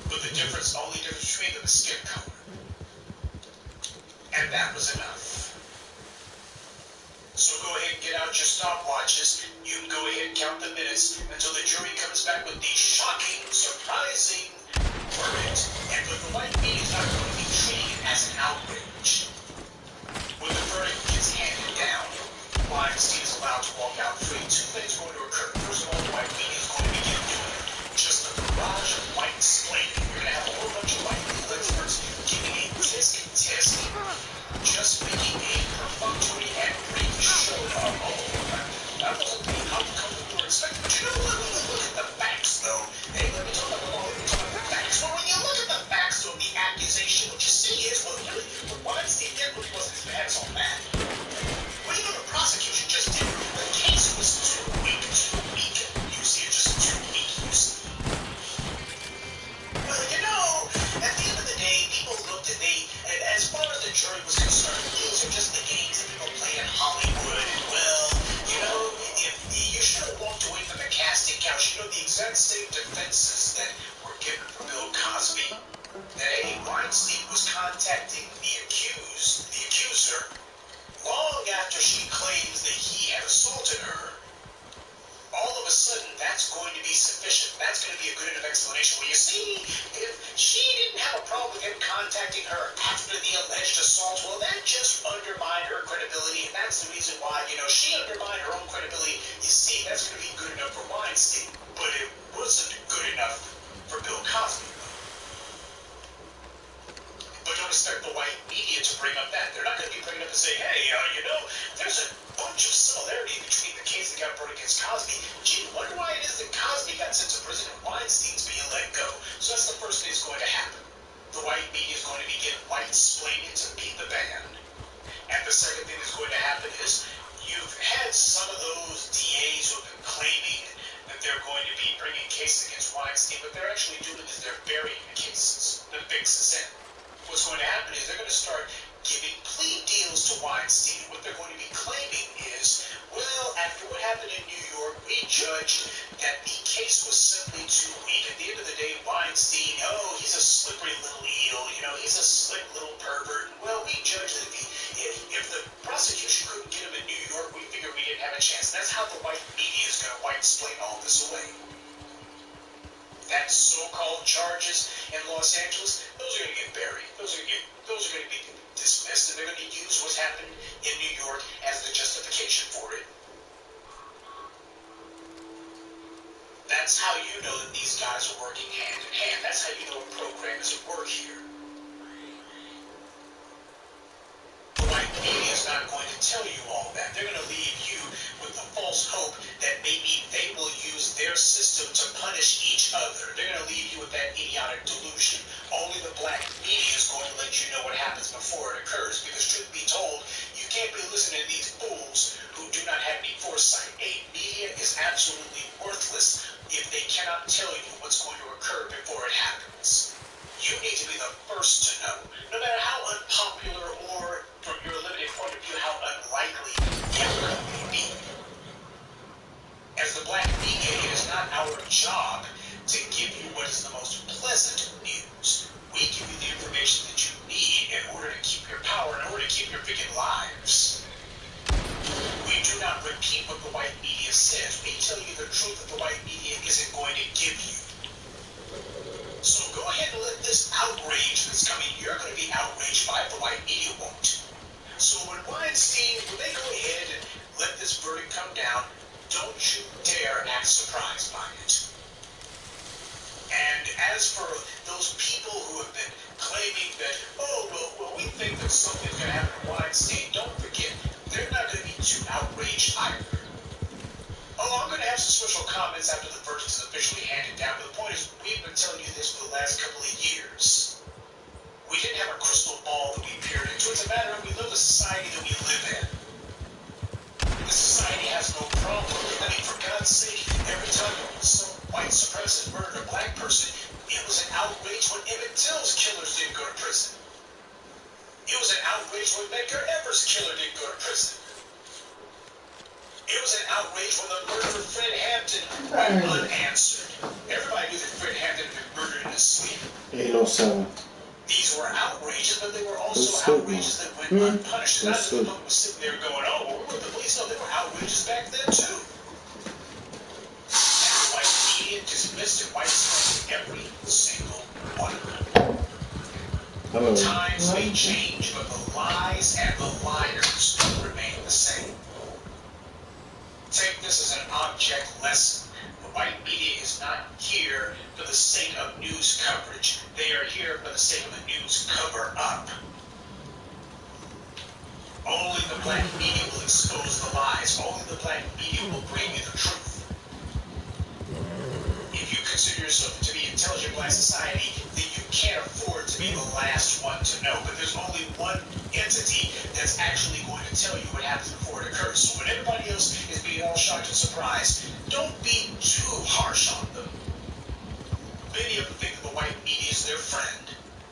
But the only difference between them is skin color. And that was enough. So go ahead and get out your stopwatches. You can go ahead and count the minutes until the jury comes back with the shocking, surprising verdict. And but the white media is not going to be treating it as an outrage. When the verdict gets handed down, Weinstein is allowed to walk out free. Two things are going to occur. First of all, the white media is going to begin doing just a barrage of white explaining. You're going to have a whole bunch of white legal experts giving a tisk, just making a perfunctory and brief show of, that wasn't the outcome that we were expecting. But you know what? When you look at the facts, though, hey, let me talk about the facts. Well, when you look at the facts of the accusation, what you see is, well, really, what Weinstein did really wasn't as bad as all that. Well, you know, the prosecution just did. The case was too weak. You see, it's just too weak, you see. Well, you know, at the end of the day, people looked at as far as the jury was concerned, these are just the games that people play in Hollywood. And, well, you know, if you should have walked away from the casting couch. You know, the exact same defenses that were given for Bill Cosby. That, hey, Weinstein was contacting the accuser, long after she claims that he had assaulted her. All of a sudden, that's going to be sufficient. That's going to be a good enough explanation. Well, you see, if she didn't have a problem with him contacting her after the alleged assault, well, that just undermined her credibility, and that's the reason why, you know, she undermined her own credibility. You see, that's going to be good enough for Weinstein, but it wasn't good enough for Bill Cosby. But don't expect the white media to bring up that. They're not going to be bringing up and saying, hey, you know, there's a bunch of similarity between the case that got brought against Cosby. Gee, wonder why it is that Cosby got sent to prison and Weinstein's being let go. So that's the first thing that's going to happen. The white media is going to begin white-splaining to beat the band. And the second thing that's going to happen is you've had some of those DAs who have been claiming that they're going to be bringing cases against Weinstein, but they're actually doing is they're burying the cases, the fixes in. What's going to happen is they're going to start giving plea deals to Weinstein. What they're going to be claiming is, well, after what happened in New York, we judged that the case was simply too weak. At the end of the day, Weinstein, he's a slippery little eel, you know, he's a slick little pervert. Well, we judged that if the prosecution couldn't get him in New York, we figured we didn't have a chance. That's how the white media is going to white-explain all this away. That so-called charges in Los Angeles, those are going to get buried. Those are going to be dismissed, and they're going to use what's happened in New York as the justification for it. That's how you know that these guys are working hand in hand. That's how you know a program is at work here. The white media is not going to tell you all that. They're going to leave you with the false hope that maybe they will use their system to punish each other. They're going to leave you with that idiotic delusion. Only the black media is going to let you know what happens before it occurs. Because truth be told, you can't be listening to these fools who do not have any foresight. A media is absolutely worthless if they cannot tell you what's going to occur before it happens. You need to be the first to know. No matter how unpopular or, from your limited point of view, how unlikely the outcome may be. As the black media, it is not our job to give you what is the most pleasant news. We give you the information that you need in order to keep your power, in order to keep your freaking lives. We do not repeat what the white media says. We tell you the truth that the white media isn't going to give you. So go ahead and let this outrage that's coming, you're going to be outraged by it, the white media won't. So when Weinstein, when they go ahead and let this verdict come down, don't you dare act surprised by it. And as for those people who have been claiming that, well, we think that something's going to happen to Weinstein, don't forget, they're not going to be too outraged either. I'm going to have some special comments after the verdict is officially handed down, but the point is, we've been telling you this for the last couple of years. We didn't have a crystal ball that we peered into. It's a matter of we know the society that we live in. The society has no problem. I mean, for God's sake, every time some white supremacist murdered a black person, it was an outrage when Emmett Till's killers didn't go to prison. It was an outrage when Medgar Evers' killer didn't go to prison. It was an outrage when the murderer of Fred Hampton went unanswered. Everybody knew that Fred Hampton had been murdered in his sleep. 807. These were outrages, but they were also outrages that went unpunished. Not that the public was sitting there going, oh, well, we're with the police. No, they were outrages back then, too. And the white media dismissed and widespread every single one of them. Hello. Times may change, but the lies and the liars remain the same. Take this as an object lesson. The white media is not here for the sake of news coverage. They are here for the sake of a news cover-up. Only the black media will expose the lies. Only the black media will bring you the truth. If you consider yourself to be intelligent black society, then you can't afford to be the last one to know. But there's only one entity that's actually going to tell you what happens before it occurs. So when everybody else is being all shocked and surprised, don't be too harsh on them. Many of them think that the white media is their friend.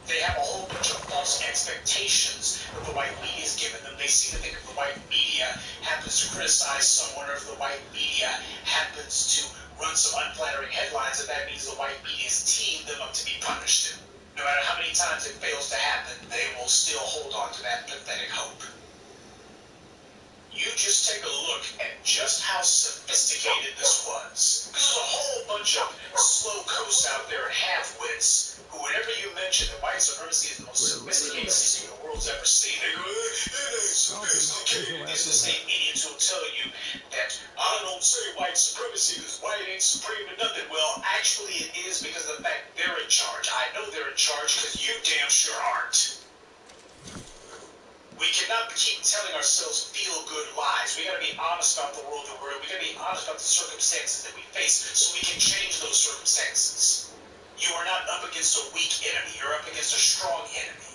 They have a whole bunch of false expectations that the white media has given them. They seem to think if the white media happens to criticize someone, or if the white media happens to run some unflattering headlines, that means the white media has teamed them up to be punished. No matter how many times it fails to happen, they will still hold on to that pathetic hope. You just take a look at just how sophisticated this was. Because there's a whole bunch of slow coasts out there and half-wits who, whenever you mention that white supremacy is the most sophisticated system the world's ever seen, they go, it ain't sophisticated. These are the same idiots who'll tell you that, I don't say white supremacy because white ain't supreme to nothing. Well, actually it is, because of the fact they're in charge. I know they're in charge because you damn sure aren't. We cannot keep telling ourselves feel-good lies. We got to be honest about the world that we're in. We got to be honest about the circumstances that we face so we can change those circumstances. You are not up against a weak enemy. You're up against a strong enemy.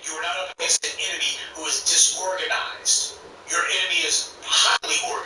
You are not up against an enemy who is disorganized. Your enemy is highly organized.